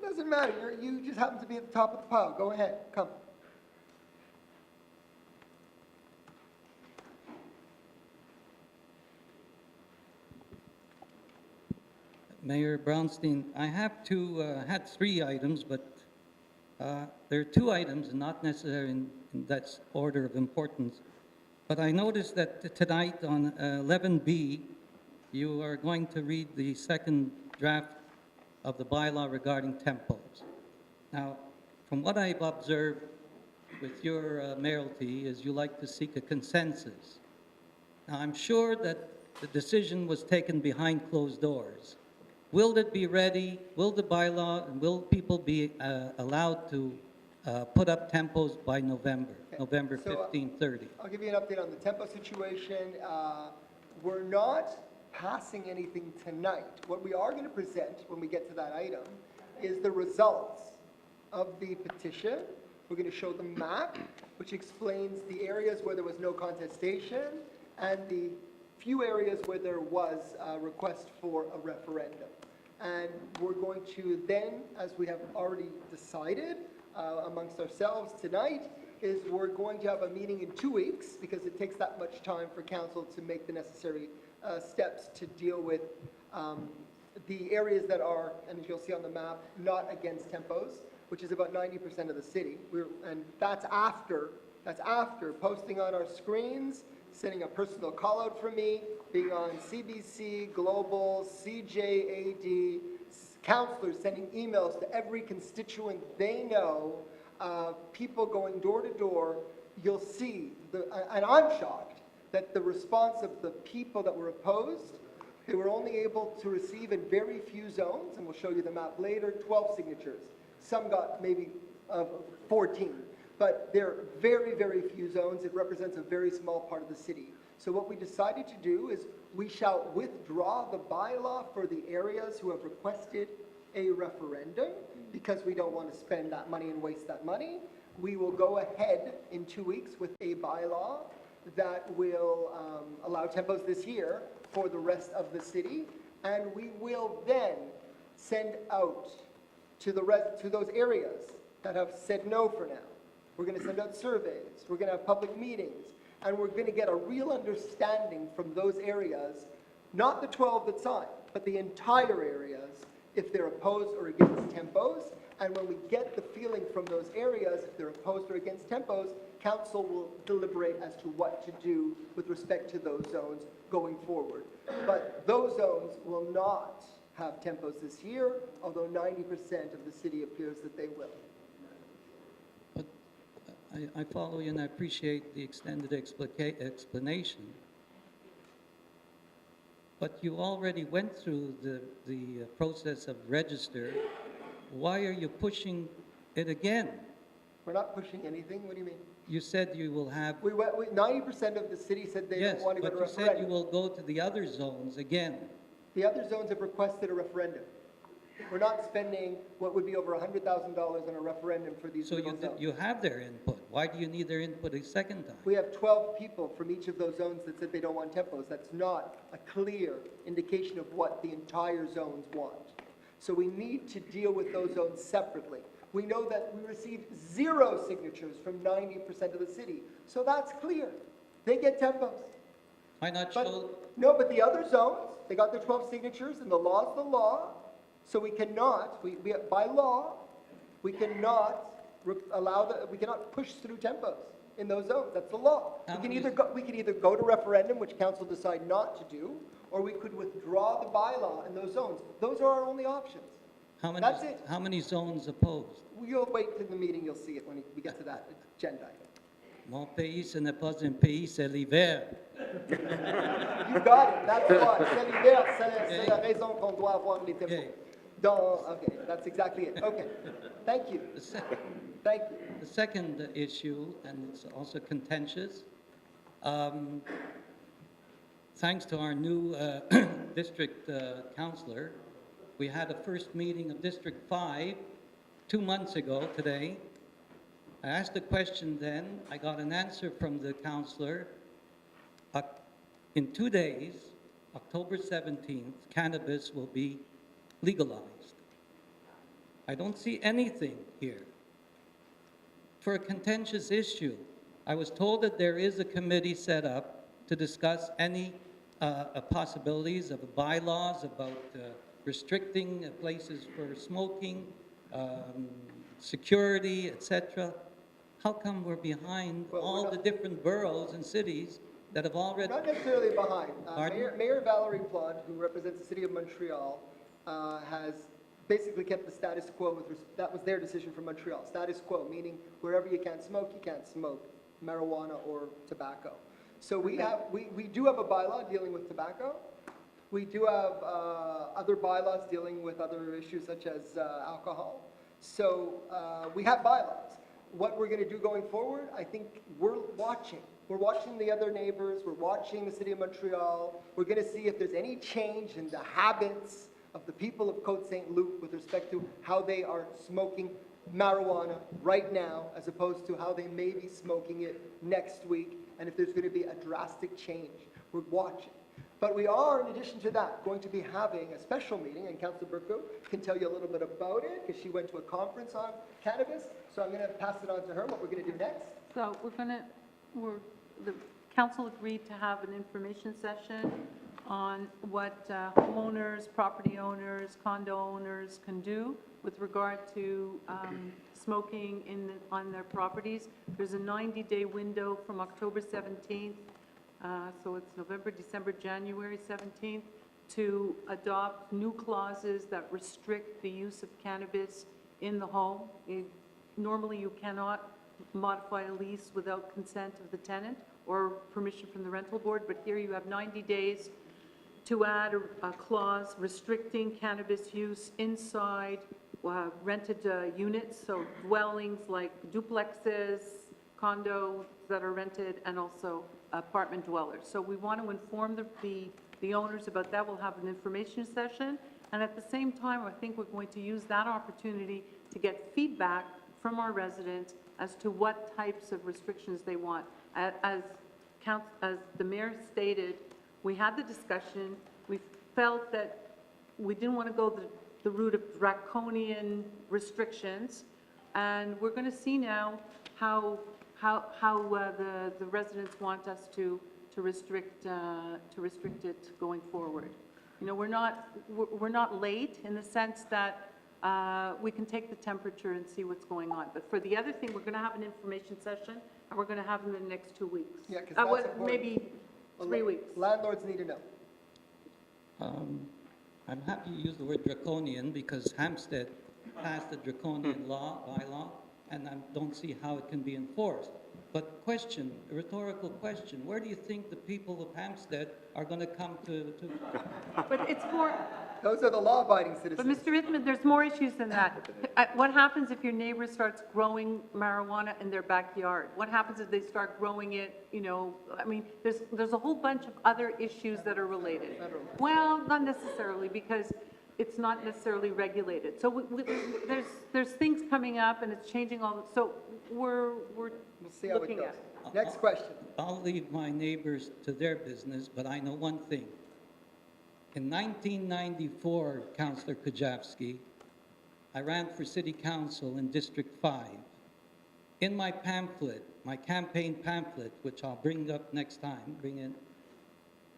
doesn't matter. You just happen to be at the top of the pile. Go ahead. Come. Mayor Brownstein, I have had 3 items, but there are 2 items, not necessarily in that order of importance. But I noticed that tonight on 11B, you are going to read the second draft of the bylaw regarding tempos. Now, from what I've observed with your mayoralty is you like to seek a consensus. Now, I'm sure that the decision was taken behind closed doors. Will it be ready? Will the bylaw, and will people be allowed to put up tempos by November 15, 30? I'll give you an update on the tempo situation. We're not passing anything tonight. What we are going to present when we get to that item is the results of the petition. We're going to show the map, which explains the areas where there was no contestation and the few areas where there was a request for a referendum. And we're going to then, as we have already decided amongst ourselves tonight, is we're going to have a meeting in 2 weeks because it takes that much time for council to make the necessary steps to deal with the areas that are, and as you'll see on the map, not against tempos, which is about 90% of the city. And that's after posting on our screens, sending a personal call out from me, being on CBC, Global, CJAD, councillors sending emails to every constituent they know, people going door to door. You'll see, and I'm shocked that the response of the people that were opposed, they were only able to receive in very few zones, and we'll show you the map later, 12 signatures. Some got maybe 14. But there are very, very few zones. It represents a very small part of the city. So what we decided to do is we shall withdraw the bylaw for the areas who have requested a referendum because we don't want to spend that money and waste that money. We will go ahead in 2 weeks with a bylaw that will allow tempos this year for the rest of the city. And we will then send out to those areas that have said no for now. We're going to send out surveys, we're going to have public meetings, and we're going to get a real understanding from those areas, not the 12 that signed, but the entire areas, if they're opposed or against tempos. And when we get the feeling from those areas, if they're opposed or against tempos, council will deliberate as to what to do with respect to those zones going forward. But those zones will not have tempos this year, although 90% of the city appears that they will. I follow you and I appreciate the extended explanation. But you already went through the process of register. Why are you pushing it again? We're not pushing anything. What do you mean? You said you will have... 90% of the city said they don't want to go to a referendum. Yes, but you said you will go to the other zones again. The other zones have requested a referendum. We're not spending what would be over $100,000 on a referendum for these So little zones. you have their input. Why do you need their input a second time? We have 12 people from each of those zones that said they don't want tempos. That's not a clear indication of what the entire zones want. So we need to deal with those zones separately. We know that we received 0 signatures from 90% of the city. So that's clear. They get tempos. Why not But, show, no, but the other zones, they got their 12 signatures, and the law is the law. So we cannot, by law, we cannot we cannot push through tempos in those zones. That's the law. We can either go to referendum, which council decide not to do, or we could withdraw the bylaw in those zones. Those are our only options. That's it. how many zones opposed? You'll wait till the meeting, you'll see it when we get to that agenda item. Mon pays, ce n'est pas un pays, c'est l'hiver. You got it, that's why. C'est l'hiver, c'est la raison qu'on doit avoir les tempos. Okay, that's exactly it. Okay, thank you. Thank you. The second issue, and it's also contentious, thanks to our new district councillor, we had a first meeting of District 5 2 months ago today. I asked a question then, I got an answer from the councillor. In 2 days, October 17th, cannabis will be legalized. I don't see anything here. For a contentious issue, I was told that there is a committee set up to discuss any possibilities of bylaws about restricting places for smoking, security, etc. How come we're behind all the different boroughs and cities that have already... Not necessarily behind. Mayor Valerie Plante, who represents the city of Montreal, has basically kept the status quo. That was their decision for Montreal. Status quo, meaning wherever you can't smoke marijuana or tobacco. So we do have a bylaw dealing with tobacco. We do have other bylaws dealing with other issues such as alcohol. So we have bylaws. What we're going to do going forward, I think we're watching. We're watching the other neighbors. We're watching the city of Montreal. We're going to see if there's any change in the habits of the people of Côte Saint-Luc with respect to how they are smoking marijuana right now as opposed to how they may be smoking it next week, and if there's going to be a drastic change. We're watching. But we are, in addition to that, going to be having a special meeting, and Councillor Burko can tell you a little bit about it, because she went to a conference on cannabis. So I'm going to pass it on to her, what we're going to do next. So the council agreed to have an information session on what homeowners, property owners, condo owners can do with regard to smoking on their properties. There's a 90-day window from October 17th, so it's November, December, January 17th, to adopt new clauses that restrict the use of cannabis in the home. Normally, you cannot modify a lease without consent of the tenant or permission from the rental board, but here you have 90 days to add a clause restricting cannabis use inside rented units, so dwellings like duplexes, condos that are rented, and also apartment dwellers. So we want to inform the owners about that. We'll have an information session, and at the same time, I think we're going to use that opportunity to get feedback from our residents as to what types of restrictions they want. As the mayor stated, we had the discussion. We felt that we didn't want to go the route of draconian restrictions, and we're going to see now how the residents want us to restrict it going forward. You know, we're not late in the sense that we can take the temperature and see what's going on. But for the other thing, we're going to have an information session, and we're going to have them in the next 2 weeks. Yeah, because that's important. Maybe 3 weeks. Landlords need to know. I'm happy you use the word draconian because Hampstead passed a draconian bylaw, and I don't see how it can be enforced. But question, a rhetorical question, where do you think the people of Hampstead are going to come to? But it's more... Those are the law-abiding citizens. But Mr. Ithman, there's more issues than that. What happens if your neighbor starts growing marijuana in their backyard? What happens if they start growing it, you know, I mean, there's a whole bunch of other issues that are related. Well, not necessarily, because it's not necessarily regulated. So there's things coming up and it's changing all, so we're We'll see how it looking goes. at it. Next question. I'll leave my neighbors to their business, but I know one thing. In 1994, Councillor Kujawski, I ran for city council in District 5. In my pamphlet, my campaign pamphlet, which I'll bring up next time,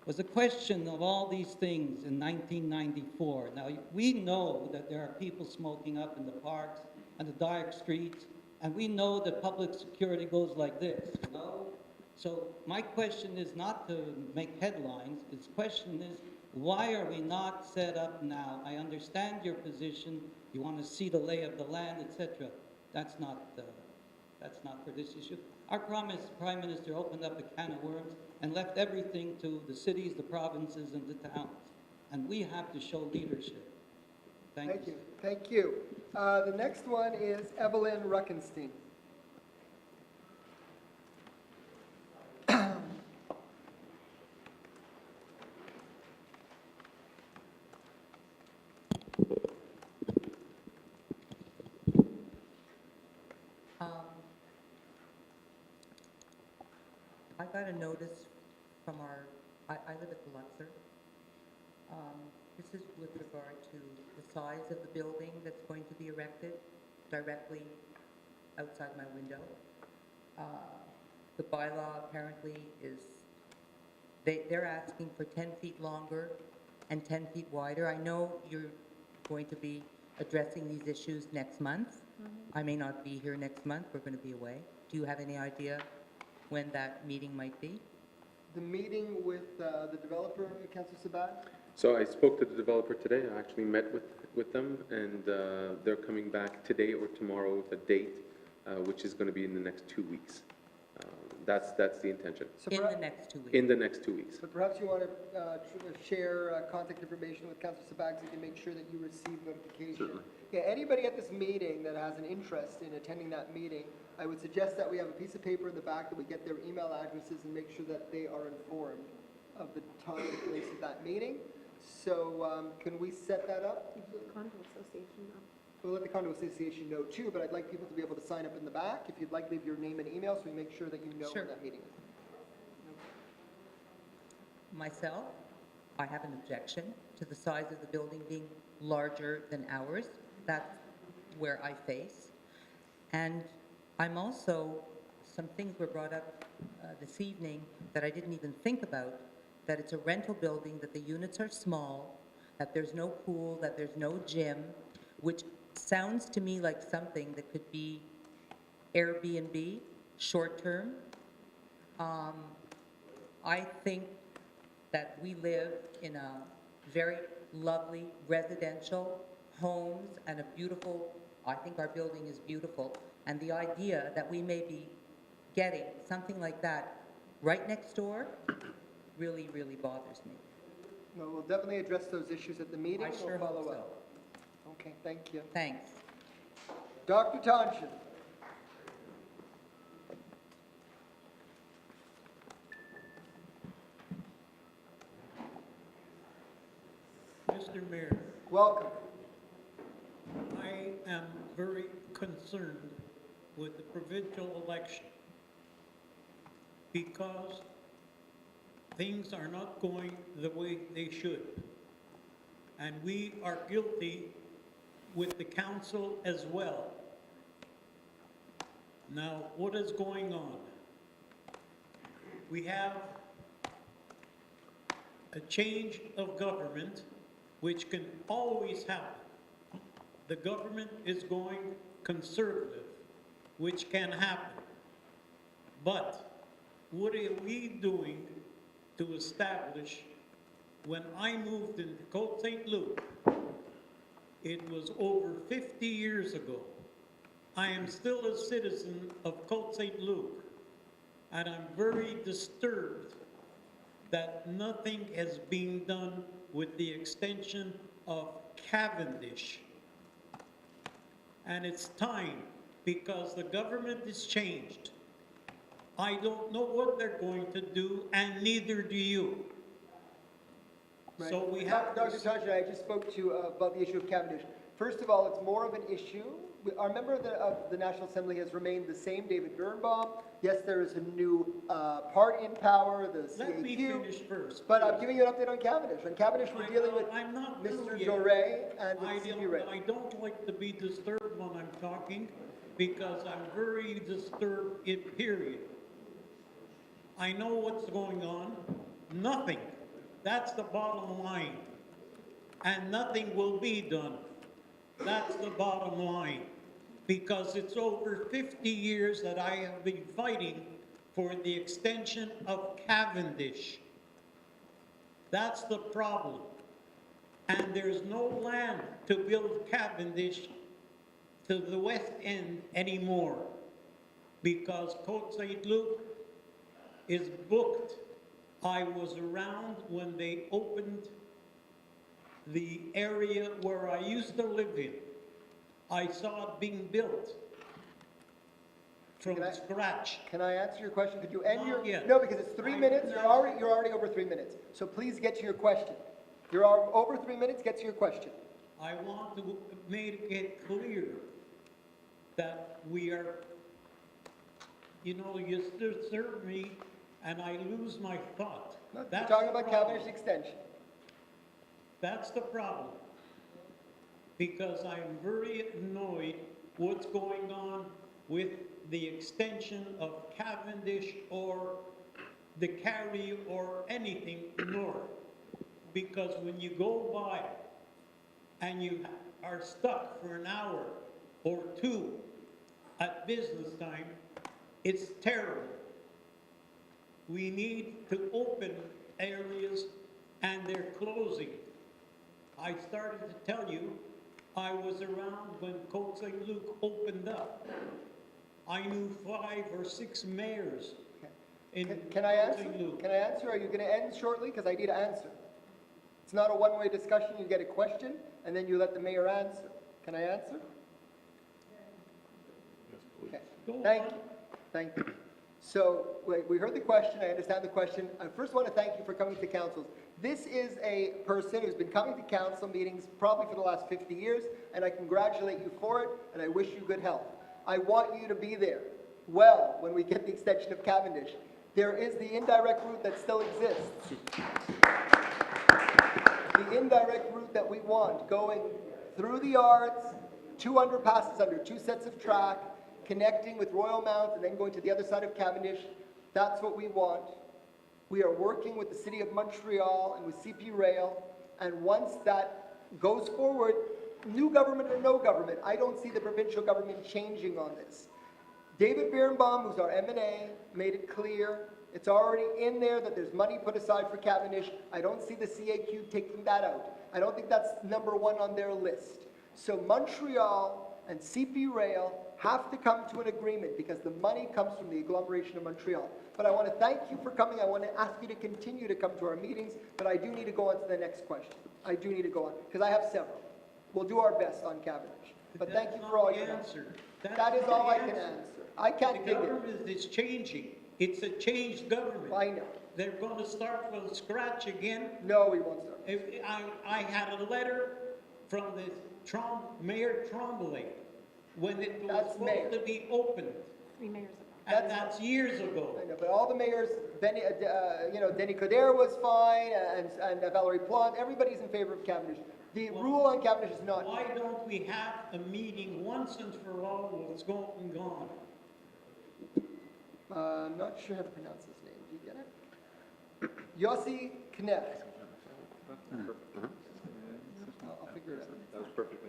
was a question of all these things in 1994. Now, we know that there are people smoking up in the parks and the dark streets, and we know that public security goes like this, you know? So my question is not to make headlines, the question is, why are we not set up now? I understand your position, you want to see the lay of the land, etc. That's not for this issue. Our Prime Minister opened up a can of worms and left everything to the cities, the provinces, and the towns. And we have to show leadership. Thank you. Thank you. The next one is Evelyn Ruckenstein. I got a notice from I live at the Luxor. This is with regard to the size of the building that's going to be erected directly outside my window. The bylaw apparently is, they're asking for 10 feet longer and 10 feet wider. I know you're going to be addressing these issues next month. I may not be here next month, we're going to be away. Do you have any idea when that meeting might be? The meeting with the developer, Councillor Sabat? So I spoke to the developer today. I actually met with them, and they're coming back today or tomorrow with a date, which is going to be in the next 2 weeks. That's the intention. So in the next 2 weeks? In the next 2 weeks. So perhaps you want to share contact information with Councillor Sabat so you can make sure that you receive notification. Certainly. Yeah, anybody at this meeting that has an interest in attending that meeting, I would suggest that we have a piece of paper in the back that we get their email addresses and make sure that they are informed of the time and place of that meeting. So can we set that up? Condo Association, though. We'll let the condo association know too, but I'd like people to be able to sign up in the back. If you'd like, leave your name and email so we make sure that you know Sure. when that meeting is. Myself, I have an objection to the size of the building being larger than ours. That's where I face. And I'm also, some things were brought up this evening that I didn't even think about, that it's a rental building, that the units are small, that there's no pool, that there's no gym, which sounds to me like something that could be Airbnb, short-term. I think that we live in a very lovely residential homes and a beautiful, I think our building is beautiful, and the idea that we may be getting something like that right next door really, really bothers me. No, we'll definitely address those issues at the meeting. I sure We'll follow hope up. Okay, thank you. Thanks. Dr. Tonchin. Mr. Mayor, Welcome. I am very concerned with the provincial election because things are not going the way they should. And we are guilty with the council as well. Now, what is going on? We have a change of government, which can always happen. The government is going conservative, which can happen. But what are we doing to establish? When I moved into Côte Saint-Luc, it was over 50 years ago. I am still a citizen of Côte Saint-Luc, and I'm very disturbed that nothing has been done with the extension of Cavendish. And it's time, because the government has changed. I don't know what they're going to do, and neither do you. So we have. Dr. Tajay, I just spoke to about the issue of Cavendish. First of all, it's more of an issue. Our member of the National Assembly has remained the same, David Birnbaum. Yes, there is a new party in power, the CAQ. Let me finish first. But I'm giving you an update on Cavendish. On Cavendish, we're dealing with I'm not Mr. yet. Doré and with CP Ray. I don't like to be disturbed when I'm talking because I'm very disturbed in period. I know what's going on. Nothing. That's the bottom line. And nothing will be done. That's the bottom line. Because it's over 50 years that I have been fighting for the extension of Cavendish. That's the problem. And there's no land to build Cavendish to the west end anymore because Côte Saint-Luc is booked. I was around when they opened the area where I used to live in. I saw it being built from scratch. Can I answer your question? Could you end Not your? yet. No, because it's 3 minutes. You're already over 3 minutes. So please get to your question. You're over 3 minutes. Get to your question. I want to make it clear that we are, you know, you disturb me and I lose my thought. You're That's talking the about problem. Cavendish extension. That's the problem. Because I'm very annoyed what's going on with the extension of Cavendish or the Carry or anything north. Because when you go by and you are stuck for an hour or two at business time, it's terrible. We need to open areas and they're closing. I started to tell you, I was around when Côte Saint-Luc opened up. I knew 5 or 6 mayors in Can I answer? Saint-Luc. Can I answer? Are you going to end shortly? Because I need to answer. It's not a one-way discussion. You get a question, and then you let the mayor answer. Can I answer? Okay. Thank you. Thank you. So we heard the question. I understand the question. I first want to thank you for coming to council. This is a person who's been coming to council meetings probably for the last 50 years, and I congratulate you for it, and I wish you good health. I want you to be there well when we get the extension of Cavendish. There is the indirect route that still exists. The indirect route that we want, going through the arts, 2 underpasses under 2 sets of track, connecting with Royal Mount and then going to the other side of Cavendish. That's what we want. We are working with the City of Montreal and with CP Rail, and once that goes forward, new government or no government, I don't see the provincial government changing on this. David Birnbaum, who's our M&A, made it clear. It's already in there that there's money put aside for Cavendish. I don't see the CAQ taking that out. I don't think that's #1 on their list. So Montreal and CP Rail have to come to an agreement because the money comes from the agglomeration of Montreal. But I want to thank you for coming. I want to ask you to continue to come to our meetings, but I do need to go on to the next question. I do need to go on, because I have several. We'll do our best on Cavendish. But thank you for all your help. That is all I can answer. I can't The dig it. government is changing. It's a changed government. I know. They're going to start from scratch again. No, we won't start. I had a letter from the Mayor Tremblay when it was supposed to be opened. 3 mayors ago. And that's years ago. I know, but all the mayors, Denis Coderre was fine, and Valerie Plante, everybody's in favor of Cavendish. The rule on Cavendish is not. Why don't we have a meeting once and for all what's going on? I'm not sure how to pronounce his name. Do you get it? Yossi Knecht. I'll figure it out. That was perfect.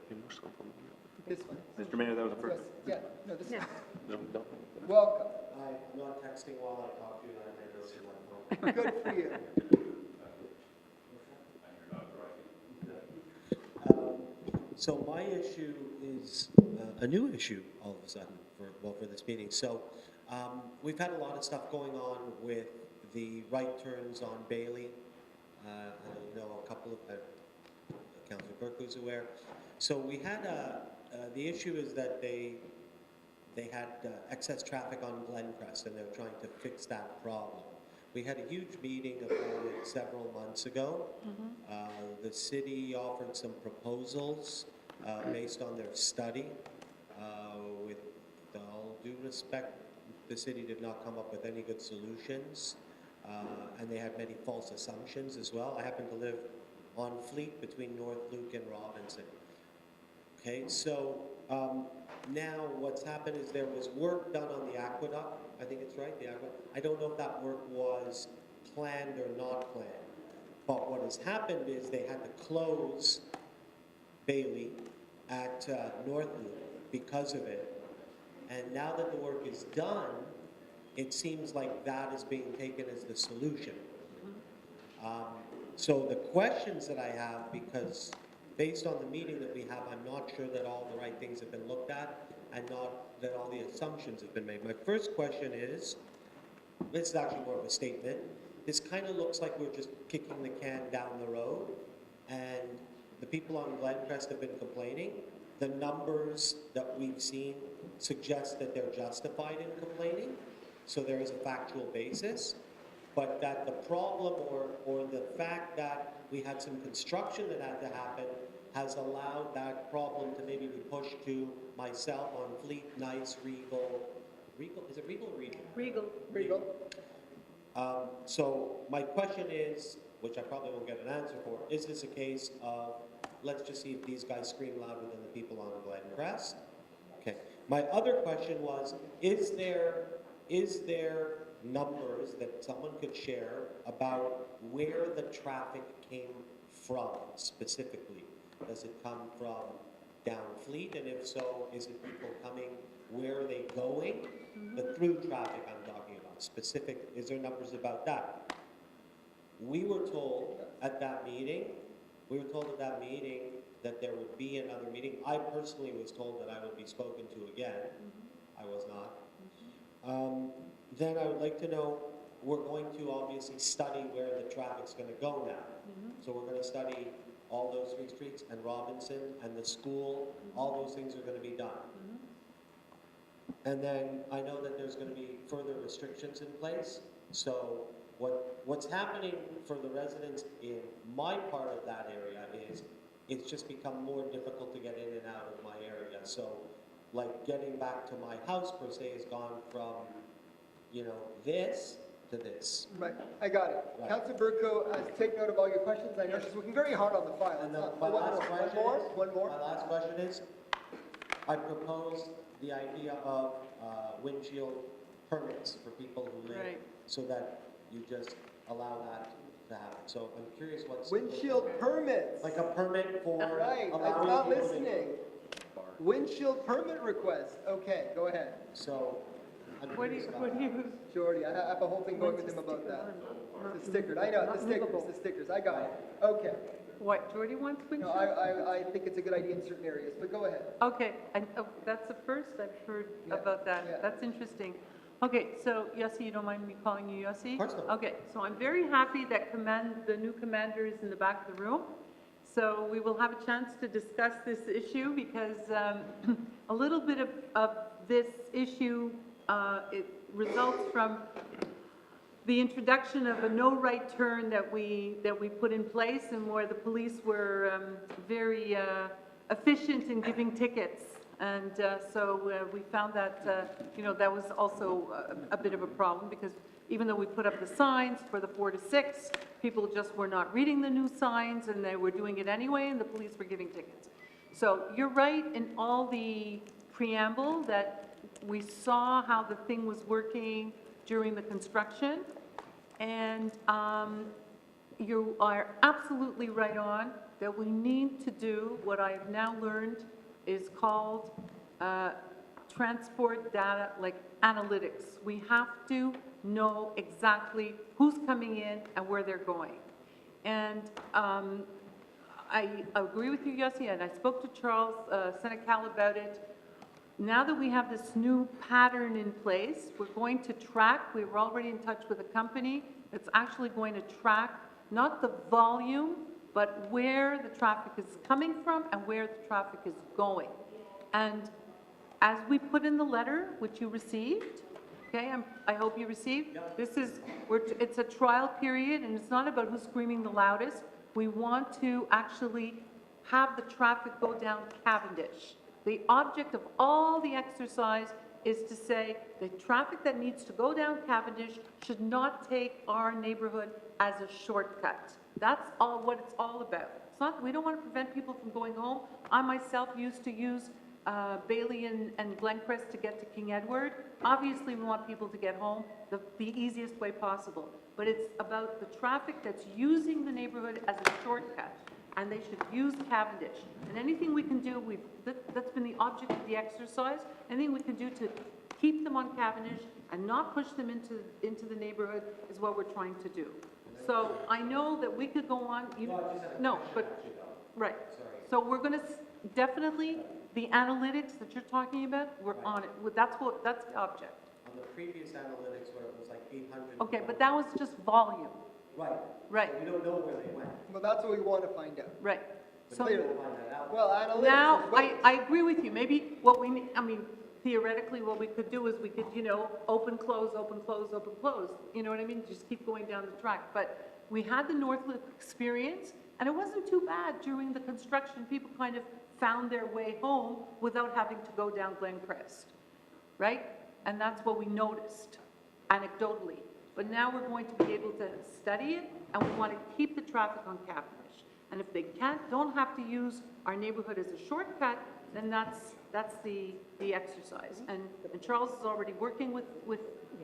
This one. Mr. Mayor, that was perfect. Yeah, no, this one. No, don't. Welcome. I'm not texting while I talk to you, and I may go see my phone. Good for you. So my issue is a new issue all of a sudden for this meeting. So we've had a lot of stuff going on with the right turns on Bailey. I know a couple of, Councillor Burke was aware. So we had, the issue is that they had excess traffic on Glencrest and they're trying to fix that problem, we had a huge meeting about it several months ago. The city offered some proposals based on their study. With all due respect, the city did not come up with any good solutions, and they had many false assumptions as well. I happen to live on Fleet between North Luke and Robinson. Okay, so now what's happened is there was work done on the aqueduct. I think it's right, the aqueduct. I don't know if that work was planned or not planned. But what has happened is they had to close Bailey at North Loop because of it. And now that the work is done, it seems like that is being taken as the solution. So the questions that I have, because based on the meeting that we have, I'm not sure that all the right things have been looked at and not that all the assumptions have been made. My first question is, this is actually more of a statement. This kind of looks like we're just kicking the can down the road, and the people on Glencrest have been complaining. The numbers that we've seen suggest that they're justified in complaining, so there is a factual basis, but that the problem or the fact that we had some construction that had to happen has allowed that problem to maybe be pushed to myself on Fleet, Nice, Regal, is it Regal or Regal? Regal. So my question is, which I probably won't get an answer for, is this a case of, let's just see if these guys scream louder than the people on Glencrest? Okay. My other question was, is there numbers that someone could share about where the traffic came from specifically? Does it come from down Fleet? And if so, is it people coming, where are they going? The through traffic I'm talking about, specific, is there numbers about that? We were told at that meeting that there would be another meeting. I personally was told that I would be spoken to again. I was not. Then I would like to know, we're going to obviously study where the traffic's going to go now. So we're going to study all those three streets and Robinson and the school, all those things are going to be done. And then I know that there's going to be further restrictions in place. So what's happening for the residents in my part of that area is it's just become more difficult to get in and out of my area. So like getting back to my house per se has gone from, you know, this to this. Right, I got it. Right. Councilor Burko, take note of all your questions. I know she's working very hard on the file. And One more. My last question is, I proposed the idea of windshield permits for people who live, so that you just allow that to happen. So I'm curious what's... Windshield permits. Like a permit for... Right, I'm allowing not people listening. Windshield permit request. Okay, go ahead. So... What do you... Jordy, I have a whole thing going with him about that. The stickers, I know, the stickers, I got it. Okay. What, Jordy wants windshield? No, I think it's a good idea in certain areas, but go ahead. Okay, and that's the first I've heard about that. Yeah. That's interesting. Okay, so Yossi, you don't mind me calling you Yossi? Of course not. Okay, so I'm very happy that the new commander is in the back of the room. So we will have a chance to discuss this issue because a little bit of this issue, it results from the introduction of a no right turn that we put in place, and where the police were very efficient in giving tickets, and so we found that that was also a bit of a problem, because even though we put up the signs for the 4 to 6, people just were not reading the new signs, and they were doing it anyway, and the police were giving tickets. So you're right in all the preamble that we saw how the thing was working during the construction, and you are absolutely right on that we need to do what I've now learned is called transport data, like analytics. We have to know exactly who's coming in and where they're going. And I agree with you, Yossi, and I spoke to Charles Senecal about it. Now that we have this new pattern in place, we're going to track, we were already in touch with a company that's actually going to track not the volume, but where the traffic is coming from and where the traffic is going. And as we put in the letter, which you received, Okay, I hope you received. This is, it's a trial period, and it's not about who's screaming the loudest. We want to actually have the traffic go down Cavendish. The object of all the exercise is to say the traffic that needs to go down Cavendish should not take our neighborhood as a shortcut. That's all what it's all about. It's not, we don't want to prevent people from going home. I myself used to use Bailey and Glencrest to get to King Edward. Obviously, we want people to get home the easiest way possible. But it's about the traffic that's using the neighborhood as a shortcut, and they should use Cavendish. And anything we can do, that's been the object of the exercise, anything we can do to keep them on Cavendish and not push them into the neighborhood is what we're trying to do. So I know that we could go on, right. So we're gonna, definitely, the analytics that you're talking about, we're on it. That's the object. On the previous analytics, where it was like 800. Okay, but that was just volume. Right. Right. So we don't know where they went. Well, that's what we want to find out. Right. But So we will find that out. Well, analytics now, is ways. I agree with you. Maybe what we need, I mean, theoretically, what we could do is we could, open, close, open, close, open, close. You know what I mean? Just keep going down the track. But we had the Northwood experience, and it wasn't too bad during the construction. People kind of found their way home without having to go down Glencrest, right? And that's what we noticed, anecdotally. But now we're going to be able to study it, and we want to keep the traffic on Cavendish. And if they don't have to use our neighborhood as a shortcut, then that's the exercise. And Charles is already working with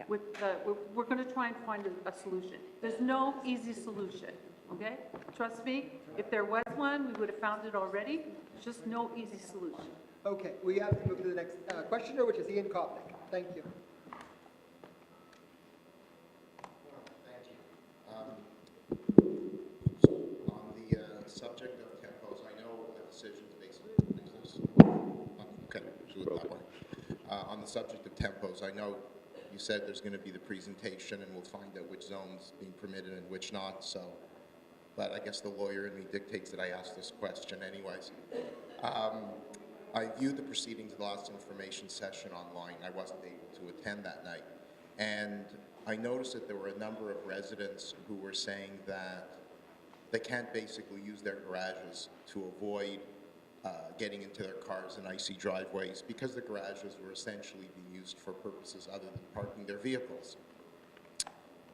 we're going to try and find a solution. There's no easy solution, okay? Trust me, if there was one, we would have found it already. There's just no easy solution. Okay, we have to move to the next questioner, which is Ian Kopnick. Thank you. On the subject of tempos, I know the decisions basically. Okay, should look that way. On the subject of tempos, I know you said there's going to be the presentation, and we'll find out which zones being permitted and which not. So, but I guess the lawyer in me dictates that I ask this question, anyways. I viewed the proceedings of the last information session online. I wasn't able to attend that night, and I noticed that there were a number of residents who were saying that they can't basically use their garages to avoid getting into their cars in icy driveways because the garages were essentially being used for purposes other than parking their vehicles.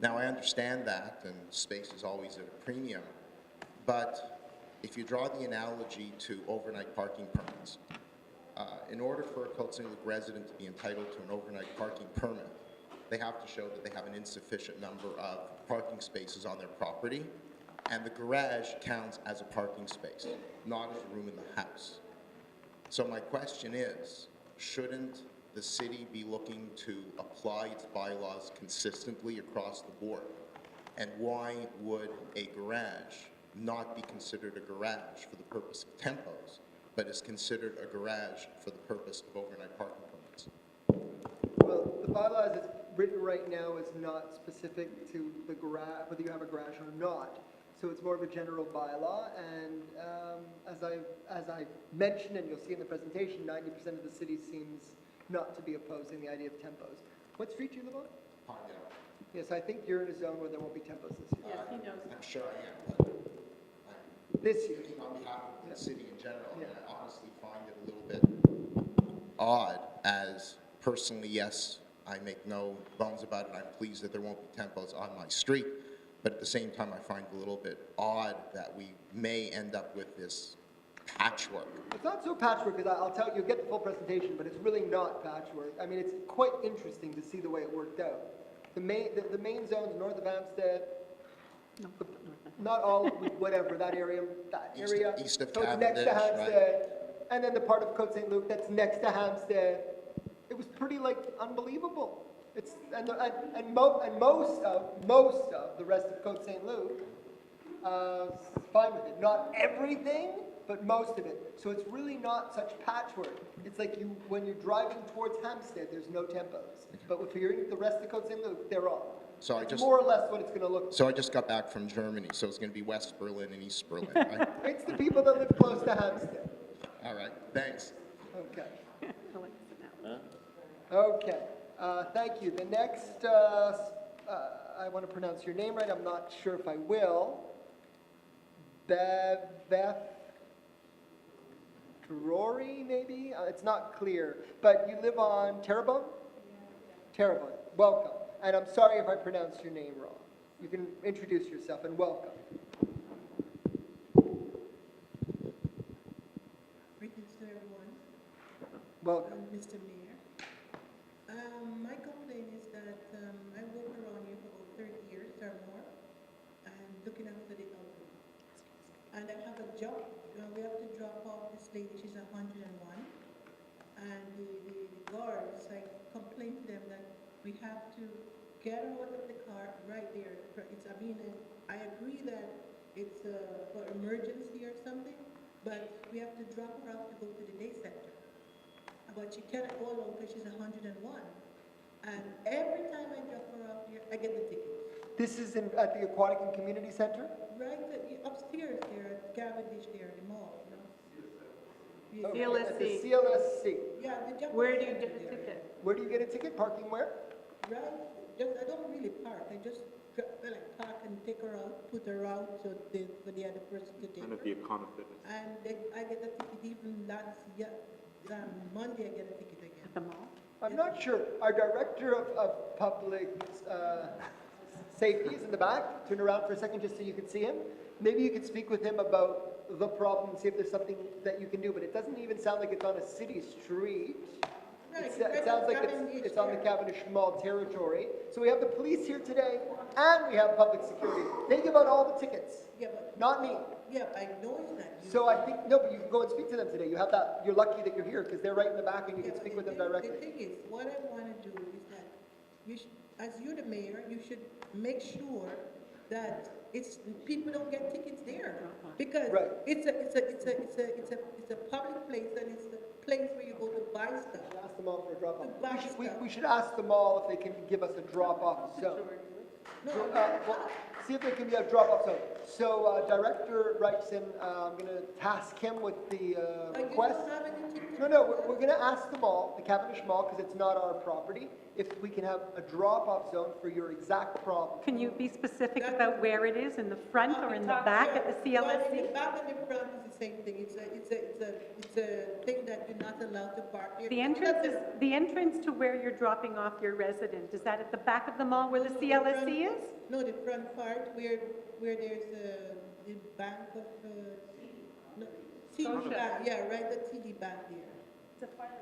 Now, I understand that, and space is always at a premium, but if you draw the analogy to overnight parking permits, in order for a Côte Saint-Luc resident to be entitled to an overnight parking permit, they have to show that they have an insufficient number of parking spaces on their property, and the garage counts as a parking space, not as a room in the house. So my question is, shouldn't the city be looking to apply its bylaws consistently across the board? And why would a garage not be considered a garage for the purpose of tempos, but is considered a garage for the purpose of overnight parking permits? Well, the bylaw as it's written right now is not specific to the garage, whether you have a garage or not. So it's more of a general bylaw, and as I mentioned, and you'll see in the presentation, 90% of the city seems not to be opposing the idea of tempos. What street do you live on? Pinedale. Yes, I think you're in a zone where there won't be tempos this year. Yes, he knows. I'm sure I am, but This year. speaking on behalf of the city in general, Yeah. I honestly find it a little bit odd, as personally, yes, I make no bones about it. I'm pleased that there won't be tempos on my street, but at the same time, I find it a little bit odd that we may end up with this patchwork. It's not so patchwork, because I'll tell you, you'll get the full presentation, but it's really not patchwork. I mean, it's quite interesting to see the way it worked out. The main zones north of Hampstead, not all, whatever, that area. East of So it's next to Cavendish, Hampstead, and then the part of Côte Saint-Luc that's next to Hampstead. It was pretty, unbelievable. It's, most of the rest of Côte Saint-Luc, fine with it. Not everything, but most of it. So it's really not such patchwork. It's like when you're driving towards Hampstead, there's no tempos. But if you're in the rest of Côte Saint-Luc, they're all. So It's more or less what it's going to look like. So I just got back from Germany, so it's going to be West Berlin and East Berlin, right? It's the people that live close to Hampstead. All right, thanks. Okay. Okay. Thank you. The next, I want to pronounce your name right. I'm not sure if I will. Beth Rory, maybe? It's not clear. But you live on Terrebonne? Terrebonne. Welcome. And I'm sorry if I pronounced your name wrong. You can introduce yourself and welcome. Greetings to everyone. Welcome. Mr. Mayor. My complaint is that I work around here for about 30 years or more and looking after the elderly. And I have a job. We have to drop off this lady, she's 101. And the guards, I complained to them that we have to get her out of the car right there. I agree that it's for emergency or something, but we have to drop her off to go to the day center. But she cannot go alone because she's 101. And every time I drop her off here, I get the ticket. This is at the Aquatic and Community Center? Right upstairs there at Cavendish there, the mall, you know? Okay, at the CLSC. Yeah, Where do you get a ticket? Where do you get a ticket? Parking where? Right, I don't really park, I just park and take her out, put her out for the other person to take And her. at the Econo Fitness. And I get a ticket even Monday, I get a ticket again. At the mall? I'm not sure. Our Director of Public Safety is in the back. Turn around for a second just so you can see him. Maybe you could speak with him about the problem and see if there's something that you can do, but it doesn't even sound like it's on a city street. Right, It sounds like it's on the Cavendish Mall territory. So we have the police here today, and we have public security. They give out all the tickets, Yeah, but, not me. yeah, I know it's not you. So I think, no, but you can go and speak to them today. You have that, you're lucky that you're here, because they're right in the back and you can speak with them directly. The thing is, what I want to do is that you should, as you're the mayor, you should make sure that people don't get tickets there, because Right. it's a public place and it's a place where you go to buy stuff. Ask them all for a drop-off. To buy We should ask them all if they can give us a drop-off zone. No, Well, see if there can be a drop-off zone. So Director Wrightson, I'm going to task him with the request. You don't have any tickets? No, we're going to ask the mall, the Cavendish Mall, because it's not our property, if we can have a drop-off zone for your exact problem. Can you be specific about where it is, in the front or in the back at the Well, in CLSC? the back and the front is the same thing. It's a thing that you're not allowed to park here. The entrance to where you're dropping off your resident, is that at the back of the mall where the CLSC is? No, the front part where there's the bank of, no, TD Bank, yeah, right, the TD Bank there.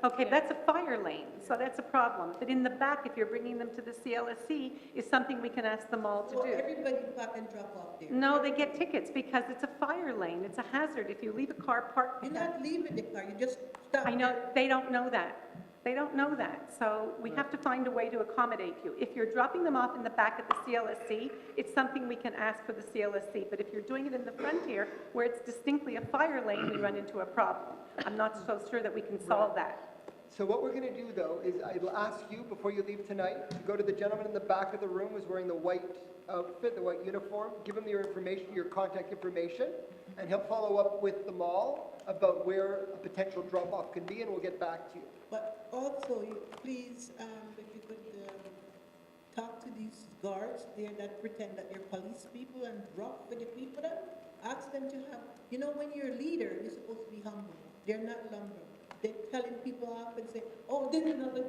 Okay, that's a fire lane, so that's a problem. But in the back, if you're bringing them to the CLSC, is something we can ask them all to So do. everybody park and drop off there. No, they get tickets because it's a fire lane. It's a hazard if you leave a car parked. You're not leaving the car, you just stop. I know, they don't know that. They don't know that, so we have to find a way to accommodate you. If you're dropping them off in the back at the CLSC, it's something we can ask for the CLSC, but if you're doing it in the front here, where it's distinctly a fire lane, we run into a problem. I'm not so sure that we can solve that. So what we're going to do, though, is I will ask you, before you leave tonight, to go to the gentleman in the back of the room who's wearing the white outfit, the white uniform, give him your information, your contact information, and he'll follow up with the mall about where a potential drop-off can be, and we'll get back to you. But also, please, if you could talk to these guards there that pretend that they're police people and drop for the people, ask them to have, when you're a leader, you're supposed to be humble. They're not longer. They're telling people off and say, oh, this is another,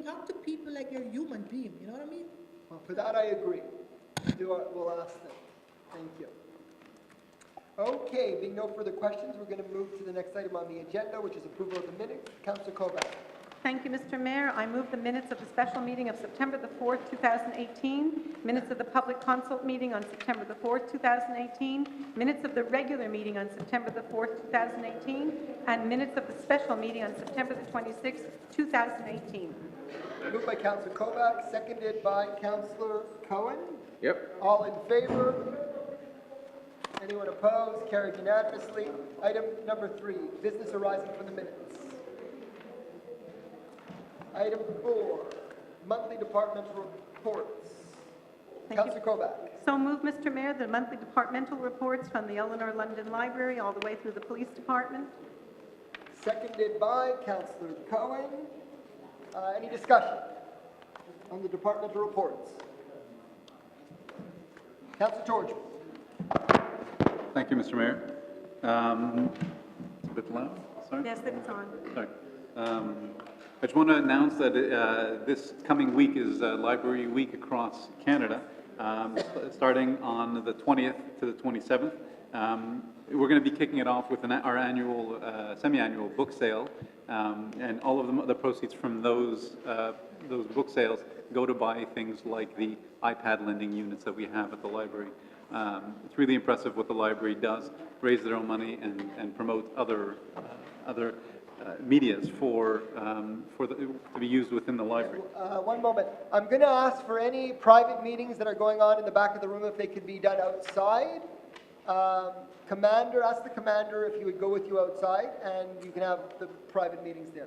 talk to people like you're a human being, you know what I mean? Well, for that, I agree. We'll ask them. Thank you. Okay, being no further questions, we're going to move to the next item on the agenda, which is approval of the minutes. Councillor Kovac. Thank you, Mr. Mayor. I move the minutes of the special meeting of September the 4th, 2018, minutes of the public consult meeting on September the 4th, 2018, minutes of the regular meeting on September the 4th, 2018, and minutes of the special meeting on September the 26th, 2018. Moved by Councillor Kovac, seconded by Councillor Cohen. Yep. All in favor? Anyone opposed? Carried unanimously. Item number 3, business arising from the minutes. Item 4, monthly departmental reports. Councillor Kovac. So move, Mr. Mayor, the monthly departmental reports from the Eleanor London Library all the way through the police department. Seconded by Councillor Cohen. Any discussion? on the departmental reports. Councillor George. Thank you, Mr. Mayor. It's a bit loud, sorry. Yes, it's on. Sorry. I just want to announce that this coming week is Library Week across Canada, starting on the 20th to the 27th. We're going to be kicking it off with our annual, semi-annual book sale, and all of the proceeds from those book sales go to buy things like the iPad lending units that we have at the library. It's really impressive what the library does, raise their own money and promote other medias to be used within the library. One moment. I'm going to ask for any private meetings that are going on in the back of the room if they could be done outside. Commander, ask the commander if he would go with you outside, and you can have the private meetings there.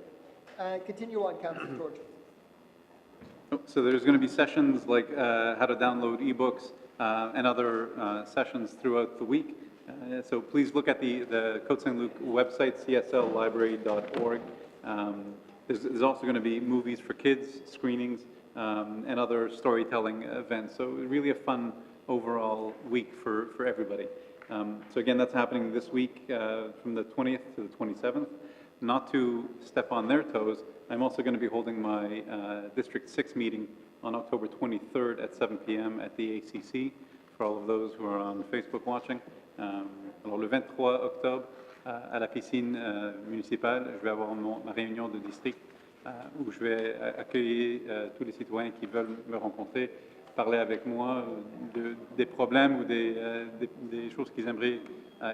Continue on, Councillor George. So there's going to be sessions like how to download ebooks and other sessions throughout the week. So please look at the Côte Saint-Luc website, csllibrary.org. There's also going to be movies for kids, screenings, and other storytelling events. So really a fun overall week for everybody. So again, that's happening this week from the 20th to the 27th. Not to step on their toes, I'm also going to be holding my District 6 meeting on October 23rd at 7 p.m. at the ACC, for all of those who are on Facebook watching. Alors le 23 octobre, à la piscine municipale, je vais avoir ma réunion de district où je vais accueillir tous les citoyens qui veulent me rencontrer, parler avec moi des problèmes ou des choses qu'ils aimeraient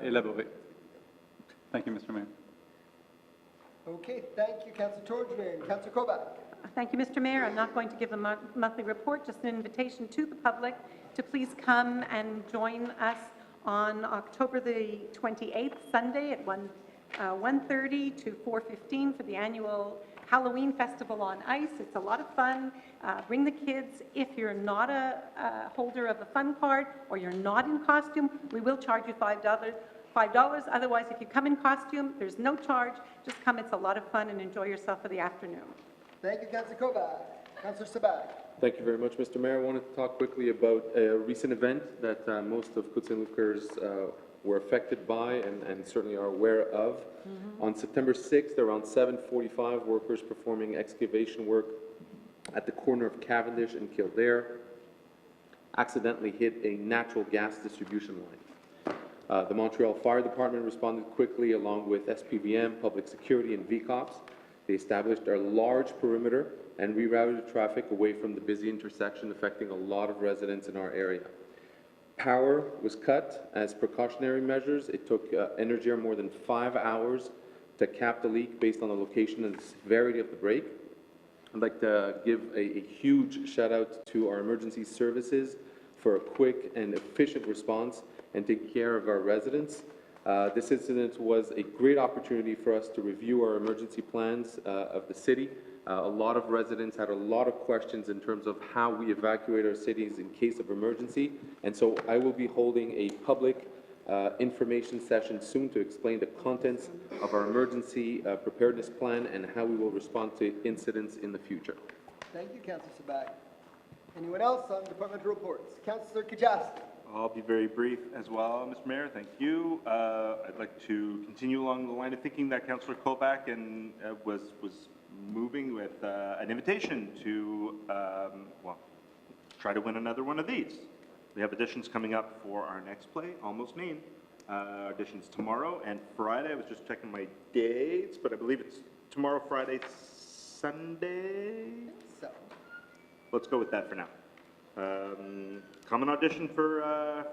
élaborer. Thank you, Mr. Mayor. Okay, thank you, Councillor Torjman. Councillor Kobach. Thank you, Mr. Mayor. I'm not going to give a monthly report, just an invitation to the public to please come and join us on October the 28th, Sunday at 1:30 to 4:15 for the annual Halloween Festival on Ice. It's a lot of fun. Bring the kids. If you're not a holder of a fun card or you're not in costume, we will charge you $5. Otherwise, if you come in costume, there's no charge. Just come. It's a lot of fun and enjoy yourself for the afternoon. Thank you, Councillor Kobach. Councillor Sabag. Thank you very much, Mr. Mayor. I wanted to talk quickly about a recent event that most of Côte Saint-Lucers were affected by and certainly are aware of. On September 6th, around 7:45, workers performing excavation work at the corner of Cavendish and Kildare accidentally hit a natural gas distribution line. The Montreal Fire Department responded quickly along with SPVM, Public Security, and VCOPS. They established a large perimeter and rerouted traffic away from the busy intersection, affecting a lot of residents in our area. Power was cut as precautionary measures. It took Energir more than 5 hours to cap the leak based on the location and the severity of the break. I'd like to give a huge shout out to our emergency services for a quick and efficient response and take care of our residents. This incident was a great opportunity for us to review our emergency plans of the city. A lot of residents had a lot of questions in terms of how we evacuate our cities in case of emergency, and so I will be holding a public information session soon to explain the contents of our emergency preparedness plan and how we will respond to incidents in the future. Thank you, Councillor Sabag. Anyone else on departmental reports? Councillor Kajaski. I'll be very brief as well, Mr. Mayor. Thank you. I'd like to continue along the line of thinking that Councillor Kobach was moving with an invitation to, try to win another one of these. We have auditions coming up for our next play, Almost Maine. Auditions tomorrow and Friday. I was just checking my dates, but I believe it's tomorrow, Friday, Sunday. So. Let's go with that for now. Come and audition for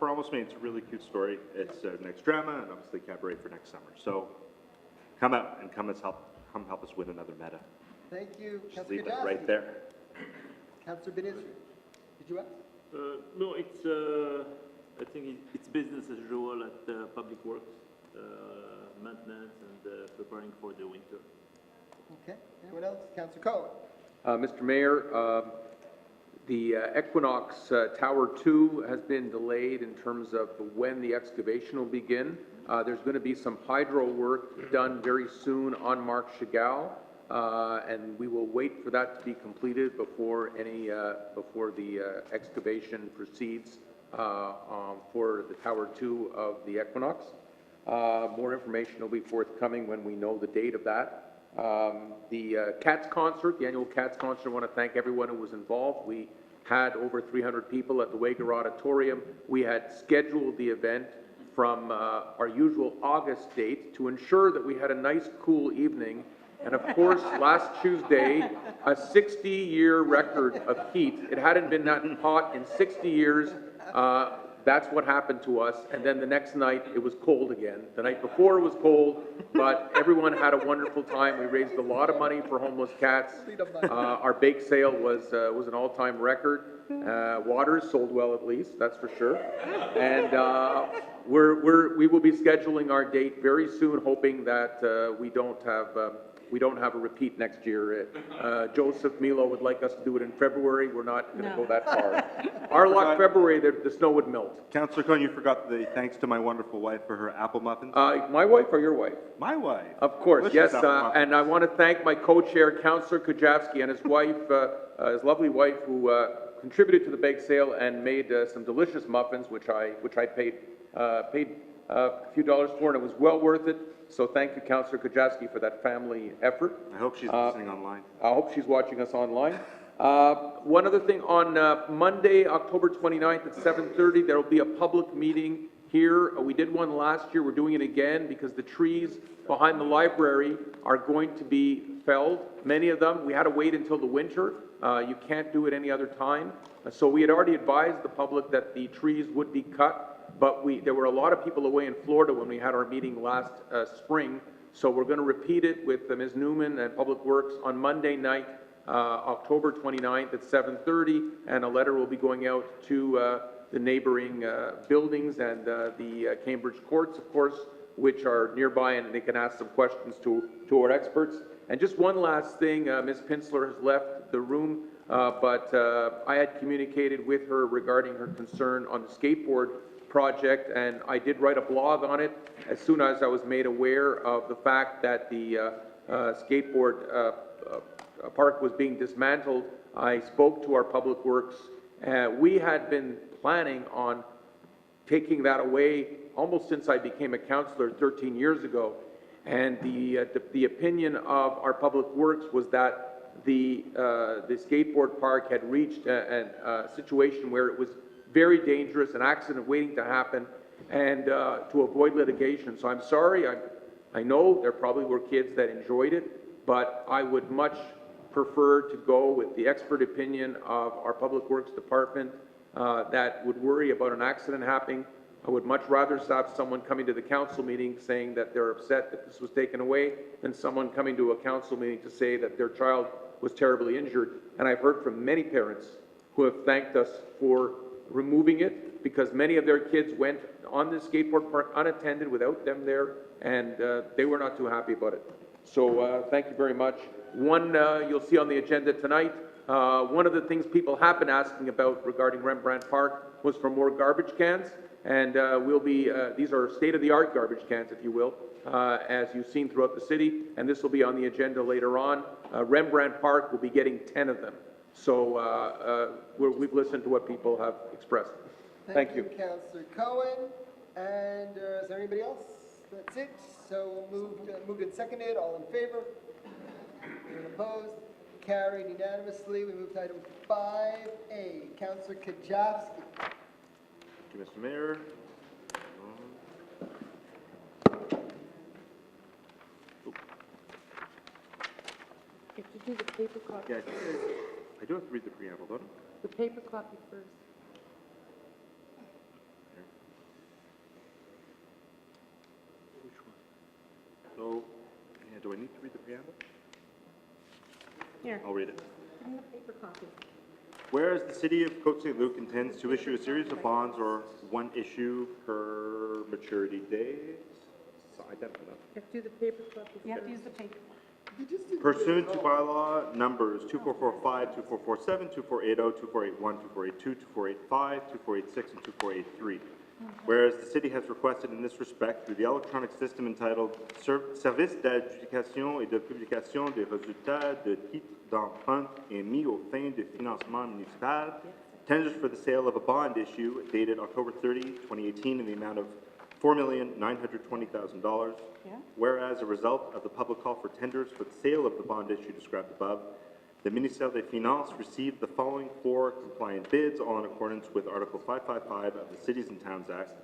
Almost Maine. It's a really cute story. It's next drama and obviously cabaret for next summer. So come out and come help us win another meta. Thank you, Just Councillor leave it Kajaski. right there. Councillor Benizri. Did you ask? No, it's, I think it's business as usual at Public Works, maintenance and preparing for the winter. Okay. Anyone else? Councillor Cohen. Mr. Mayor, the Equinox Tower 2 has been delayed in terms of when the excavation will begin. There's going to be some hydro work done very soon on Marc Chagall, and we will wait for that to be completed before before the excavation proceeds for the Tower 2 of the Equinox. More information will be forthcoming when we know the date of that. The Cats concert, the annual Cats concert, I want to thank everyone who was involved. We had over 300 people at the Wager Auditorium. We had scheduled the event from our usual August date to ensure that we had a nice, cool evening. And of course, last Tuesday, a 60-year record of heat. It hadn't been that hot in 60 years. That's what happened to us. And then the next night, it was cold again. The night before, it was cold, but everyone had a wonderful time. We raised a lot of money for homeless cats. Our bake sale was an all-time record. Waters sold well, at least, that's for sure. And we will be scheduling our date very soon, hoping that we don't have a repeat next year. Joseph Milo would like us to do it in February. We're not going to go that far. Our luck, February, the snow would melt. Councillor Cohen, you forgot the thanks to my wonderful wife for her apple muffins. My wife or your wife? My wife. Of course, Delicious yes. apple muffins. And I want to thank my co-chair, Councillor Kujavsky, and his wife, his lovely wife, who contributed to the bake sale and made some delicious muffins, which I paid a few dollars for, and it was well worth it. So thank you, Councillor Kujavsky, for that family effort. I hope she's listening online. I hope she's watching us online. One other thing, on Monday, October 29th at 7:30, there will be a public meeting here. We did one last year. We're doing it again because the trees behind the library are going to be felled. Many of them, we had to wait until the winter. You can't do it any other time. So we had already advised the public that the trees would be cut. But there were a lot of people away in Florida when we had our meeting last spring, so we're going to repeat it with Ms. Newman and Public Works on Monday night, October 29th at 7:30, and a letter will be going out to the neighboring buildings and the Cambridge courts, of course, which are nearby, and they can ask some questions to our experts. And just one last thing, Ms. Pinsler has left the room, but I had communicated with her regarding her concern on the skateboard project, and I did write a blog on it as soon as I was made aware of the fact that the skateboard park was being dismantled. I spoke to our Public Works. We had been planning on taking that away almost since I became a councillor 13 years ago, and the opinion of our Public Works was that the skateboard park had reached a situation where it was very dangerous, an accident waiting to happen, and to avoid litigation. So I'm sorry, I know there probably were kids that enjoyed it, but I would much prefer to go with the expert opinion of our Public Works Department that would worry about an accident happening. I would much rather have someone coming to the council meeting saying that they're upset that this was taken away than someone coming to a council meeting to say that their child was terribly injured. And I've heard from many parents who have thanked us for removing it because many of their kids went on the skateboard park unattended without them there, and they were not too happy about it. So thank you very much. One you'll see on the agenda tonight, one of the things people have been asking about regarding Rembrandt Park was for more garbage cans, and these are state-of-the-art garbage cans, if you will, as you've seen throughout the city, and this will be on the agenda later on. Rembrandt Park will be getting 10 of them. So we've listened to what people have expressed. Thank you. Councillor Cohen. And is there anybody else? That's it. So moved and seconded. All in favor? Anyone opposed? Carried unanimously. We move to item 5A. Councillor Kujavsky. Thank you, Mr. Mayor. If you do the paper copy Yeah, first. I do have to read the preamble, don't I? The paper copy first. Which one? So, yeah, do I need to read the preamble? Here. I'll read it. Give me the paper copy. Whereas the City of Côte Saint-Luc intends to issue a series of bonds or one issue per maturity date. So identify that. You have to do the paper copy first. You have to use the paper. Pursuant to bylaw numbers 2445, 2447, 2480, 2481, 2482, 2485, 2486, and 2483. Whereas the city has requested in this respect through the electronic system entitled Service d'adjudication et de publication des résultats de titres d'emprunt émis aux fins de financement municipal, tenders for the sale of a bond issue dated October 30, 2018 in the amount of $4,920,000. Whereas a result of the public call for tenders for the sale of the bond issue described above, the Ministère des Finances received the following 4 compliant bids, all in accordance with Article 555 of the Cities and Towns Act,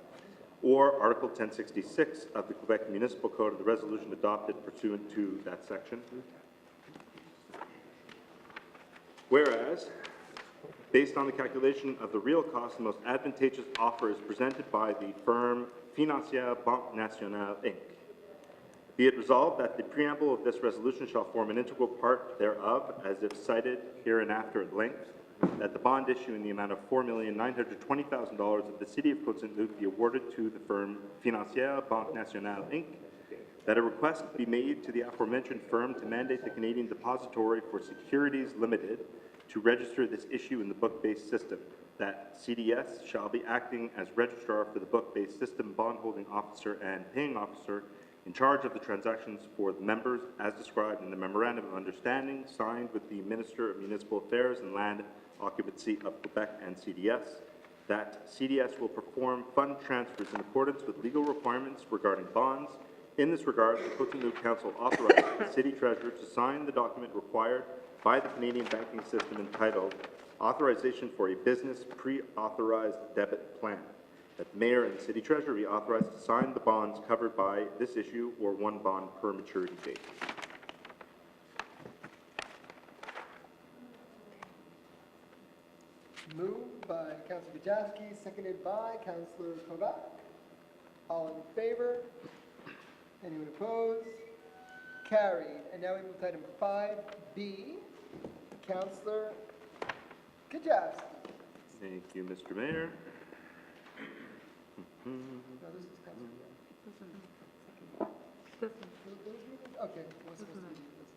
or Article 1066 of the Quebec Municipal Code of the resolution adopted pursuant to that section. Whereas, based on the calculation of the real cost, the most advantageous offer is presented by the firm Financière Banque Nationale, Inc. Be it resolved that the preamble of this resolution shall form an integral part thereof, as if cited hereinafter at length, that the bond issue in the amount of $4,920,000 of the City of Côte Saint-Luc be awarded to the firm Financière Banque Nationale, Inc., that a request be made to the aforementioned firm to mandate the Canadian Depository for Securities Limited to register this issue in the book-based system, that CDS shall be acting as registrar for the book-based system, bond-holding officer, and paying officer in charge of the transactions for the members as described in the Memorandum of Understanding signed with the Minister of Municipal Affairs and Land Occupancy of Quebec and CDS, that CDS will perform fund transfers in accordance with legal requirements regarding bonds. In this regard, the Côte Saint-Luc Council authorized the City Treasurer to sign the document required by the Canadian banking system entitled Authorization for a Business Pre-Authorized Debit Plan. That the Mayor and the City Treasurer be authorized to sign the bonds covered by this issue or one bond per maturity date. Moved by Councillor Gajowski, seconded by Councillor Kovac. All in favor? Anyone opposed? Carried. And now we move to item 5B. Councillor Gajowski. Thank you, Mr. Mayor. No, this is Councillor Young. Okay. What's supposed to be this?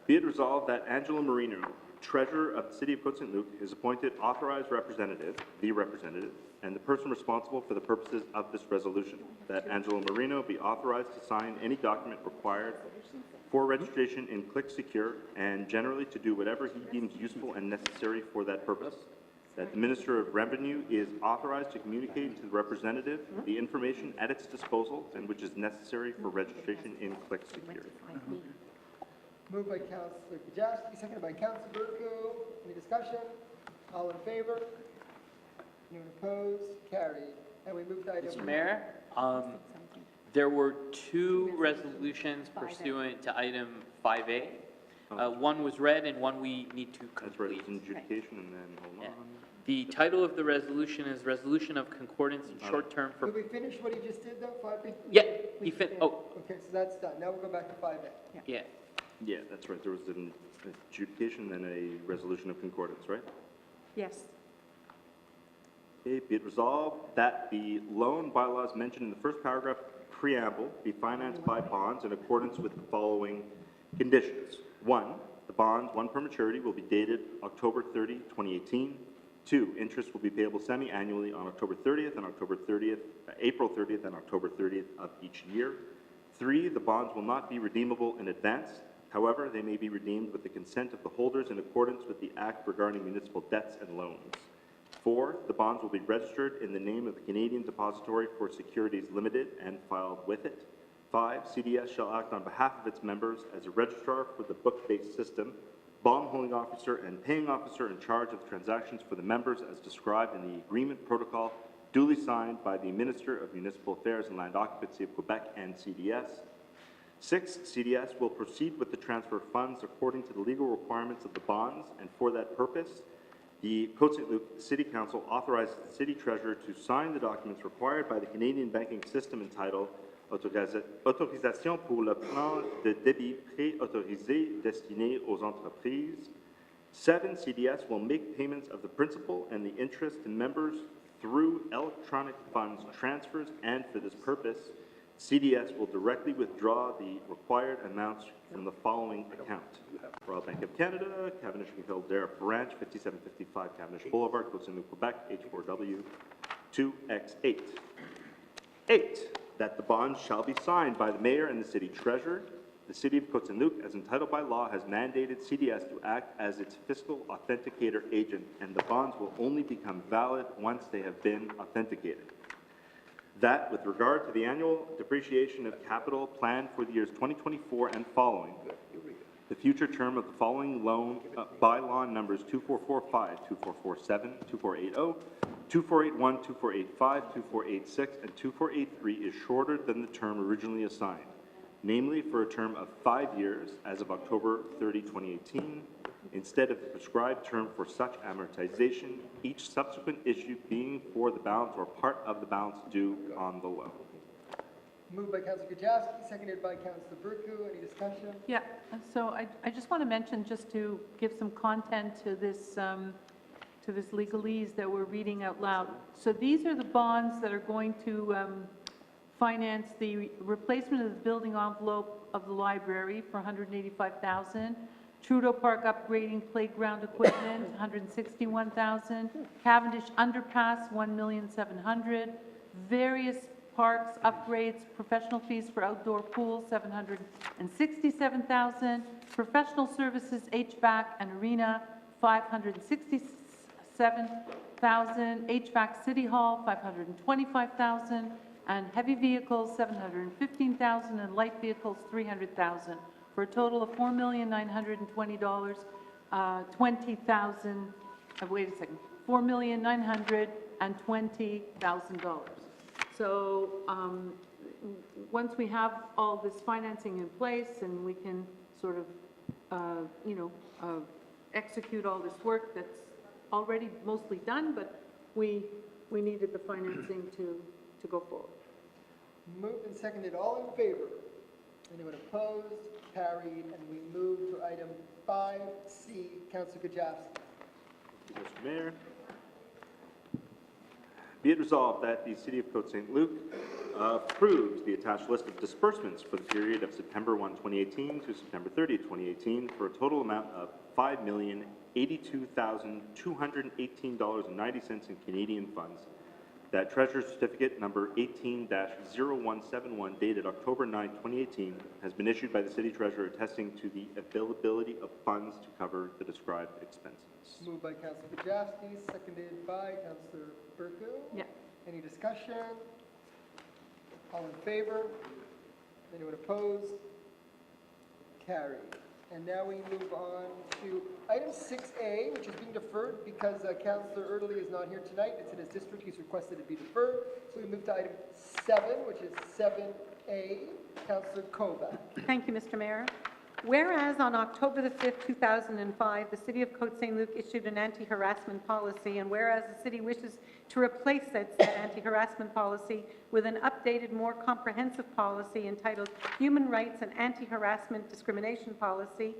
Be it resolved that Angela Marino, Treasurer of the City of Côte Saint-Luc, is appointed authorized representative, the representative, and the person responsible for the purposes of this resolution. That Angela Marino be authorized to sign any document required for registration in Click Secure and generally to do whatever he deems useful and necessary for that purpose. That the Minister of Revenue is authorized to communicate to the representative the information at its disposal and which is necessary for registration in Click Secure. Moved by Councillor Gajowski, seconded by Councillor Burko. Any discussion? All in favor? Anyone opposed? Carried. And we move to item... Mr. Mayor, there were 2 resolutions pursuant to item 5A. One was read and one we need to complete. That's right, it's an adjudication and then, hold on. The title of the resolution is Resolution of Concordance in Short-Term for... Did we finish what he just did, though? 5B? Yeah, Oh. Okay, so that's done. Now we'll go back to 5A. Yeah. Yeah, that's right. There was an adjudication and a resolution of concordance, right? Yes. Okay, be it resolved that the loan bylaws mentioned in the first paragraph preamble be financed by bonds in accordance with the following conditions. 1, the bonds, one per maturity, will be dated October 30, 2018. 2, interest will be payable semi-annually on October 30th and April 30th and October 30th of each year. 3, the bonds will not be redeemable in advance. However, they may be redeemed with the consent of the holders in accordance with the Act regarding municipal debts and loans. 4, the bonds will be registered in the name of the Canadian Depository for Securities Limited and filed with it. 5, CDS shall act on behalf of its members as a registrar for the book-based system, bond holding officer and paying officer in charge of transactions for the members as described in the agreement protocol duly signed by the Minister of Municipal Affairs and Land Occupancy of Quebec and CDS. 6, CDS will proceed with the transfer of funds according to the legal requirements of the bonds, and for that purpose, the Côte Saint-Luc City Council authorizes the City Treasurer to sign the documents required by the Canadian banking system entitled Autorisation pour le plan de débit pré-autorisé destiné aux entreprises. 7, CDS will make payments of the principal and the interest to members through electronic funds transfers, and for this purpose, CDS will directly withdraw the required amounts from the following account: Royal Bank of Canada, Cavendish Kildare Branch, 5755 Cavendish Boulevard, Côte Saint-Luc, Quebec, H4W 2X8. 8, that the bonds shall be signed by the mayor and the city treasurer. The city of Côte Saint-Luc, as entitled by law, has mandated CDS to act as its fiscal authenticator agent, and the bonds will only become valid once they have been authenticated. That, with regard to the annual depreciation of capital planned for the years 2024 and following, the future term of the following loan by law numbers 2445, 2447, 2480, 2481, 2485, 2486, and 2483 is shorter than the term originally assigned, namely for a term of 5 years as of October 30, 2018, instead of the prescribed term for such amortization, each subsequent issue being for the balance or part of the balance due on the loan. Moved by Councillor Kajewski, seconded by Councillor Burku. Any discussion? Yeah, so I just want to mention, just to give some content to this legalese that we're reading out loud. So these are the bonds that are going to finance the replacement of the building envelope of the library for $185,000, Trudeau Park upgrading playground equipment, $161,000, Cavendish underpass, $1,700,000, various parks upgrades, professional fees for outdoor pools, $767,000, professional services, HVAC and arena, $567,000, HVAC City Hall, $525,000, and heavy vehicles, $715,000, and light vehicles, $300,000, for a total of $4,920,000, $4,920,000. So once we have all this financing in place and we can sort of, execute all this work that's already mostly done, but we needed the financing to go forward. Moved and seconded. All in favor? Anyone opposed? Carried. And we move to item 5C. Councillor Kajewski. Mr. Mayor. Be it resolved that the City of Côte Saint-Luc approves the attached list of disbursements for the period of September 1, 2018 to September 30, 2018 for a total amount of $5,082,218.90 in Canadian funds. That Treasurer's Certificate number 18-0171 dated October 9, 2018 has been issued by the City Treasurer attesting to the availability of funds to cover the described expenses. Moved by Councillor Kajewski, seconded by Councillor Burku. Yeah. Any discussion? All in favor? Anyone opposed? Carried. And now we move on to item 6A, which is being deferred because Councillor Erdely is not here tonight. It's in his district. He's requested it be deferred. So we move to item 7, which is 7A. Councillor Kovac. Thank you, Mr. Mayor. Whereas on October the 5th, 2005, the City of Côte Saint-Luc issued an anti-harassment policy, and whereas the city wishes to replace that anti-harassment policy with an updated, more comprehensive policy entitled Human Rights and Anti-Harassment Discrimination Policy,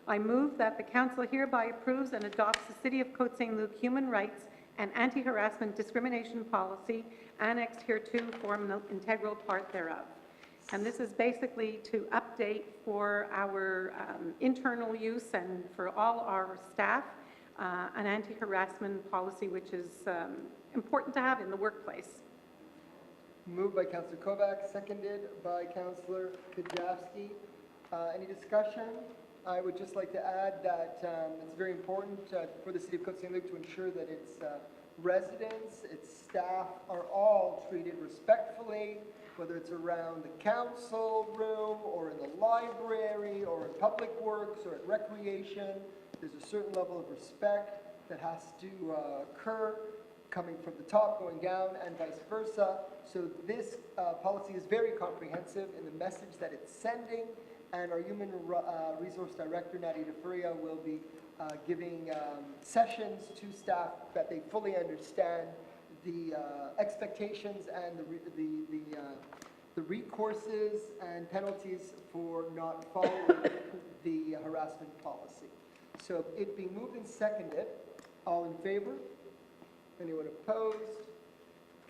I move that the Council hereby approves and adopts the City of Côte Saint-Luc Human Rights and Anti-Harassment Discrimination Policy, annexed hereto, form an integral part thereof. And this is basically to update for our internal use and for all our staff an anti-harassment policy, which is important to have in the workplace. Moved by Councillor Kovac, seconded by Councillor Kajewski. Any discussion? I would just like to add that it's very important for the City of Côte Saint-Luc to ensure that its residents, its staff are all treated respectfully, whether it's around the council room or in the library or in public works or at recreation. There's a certain level of respect that has to occur coming from the top, going down, and vice versa. So this policy is very comprehensive in the message that it's sending, and our Human Resource Director, Nadia DeFuria, will be giving sessions to staff that they fully understand the expectations and the recourses and penalties for not following the harassment policy. So it being moved and seconded, all in favor? Anyone opposed?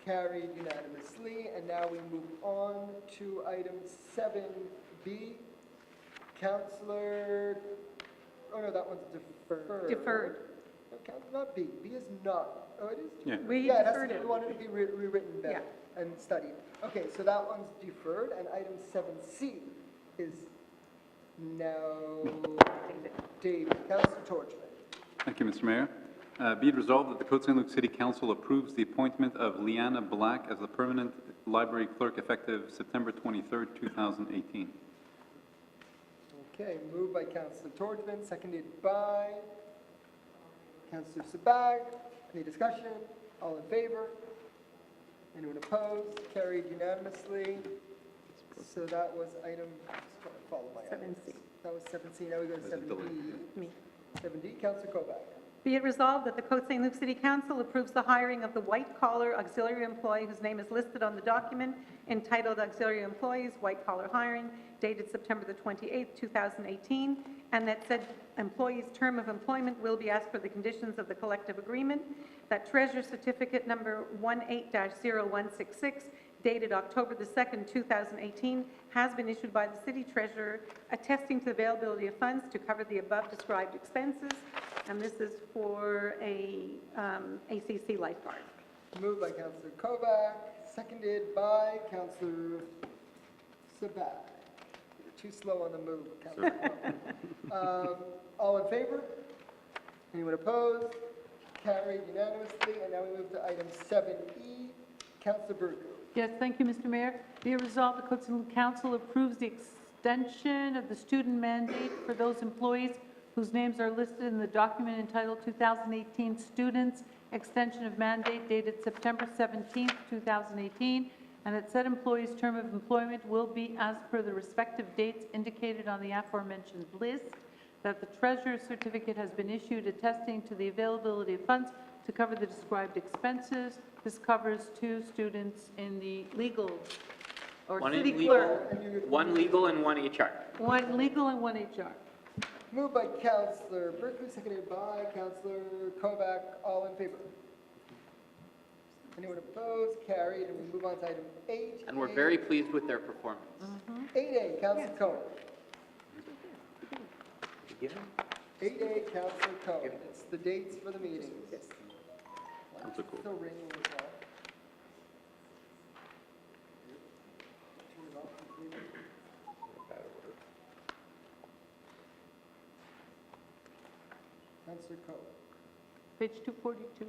Carried unanimously, and now we move on to item 7B. Counselor, oh no, that one's deferred. Deferred. No, not B. B is not. Oh, it is? Yeah. We Yeah, it has to deferred be, it. we wanted it to be rewritten better and studied. Okay, so that one's deferred, and item 7C is now David. Counselor Torchman. Thank you, Mr. Mayor. Be it resolved that the Côte Saint-Luc City Council approves the appointment of Leanna Black as the permanent library clerk effective September 23rd, 2018. Okay, moved by Counselor Torchman, seconded by Counselor Sabag. Any discussion? All in favor? Anyone opposed? Carried unanimously. So that was item, just trying to follow my items. 7C. That was 7C, now we go to 7D. Me. 7D, Counselor Kovac. Be it resolved that the Côte Saint-Luc City Council approves the hiring of the white-collar auxiliary employee whose name is listed on the document entitled Auxiliary Employees, White Collar Hiring, dated September the 28th, 2018, and that said employee's term of employment will be as per the conditions of the collective agreement, that Treasurer Certificate number 18-0166, dated October the 2nd, 2018, has been issued by the City Treasurer attesting to the availability of funds to cover the above described expenses, and this is for a ACC lifeguard. Moved by Counselor Kovac, seconded by Counselor Sabat. You're too slow on the move, Counselor Kovac. All in favor? Anyone opposed? Carried unanimously, and now we move to item 7E. Counselor Burgu. Yes, thank you, Mr. Mayor. Be it resolved, the Côte Saint-Luc Council approves the extension of the student mandate for those employees whose names are listed in the document entitled 2018 Students Extension of Mandate dated September 17th, 2018, and that said employee's term of employment will be as per the respective dates indicated on the aforementioned list, that the treasurer's certificate has been issued attesting to the availability of funds to cover the described expenses. This covers 2 students in the legal or One city in legal, clerk. one legal and one HR. One legal and one HR. Moved by Counselor Burgu, seconded by Counselor Kovac. All in favor? Anyone opposed? Carried, and we move on to item 8. And we're very pleased with their performance. 8A, Counselor Cohen. 8A, Counselor Cohen. It's the dates for the meetings. Counselor Cohen. Still ringing as well. Turn it off completely. Counselor Cohen. Page 242.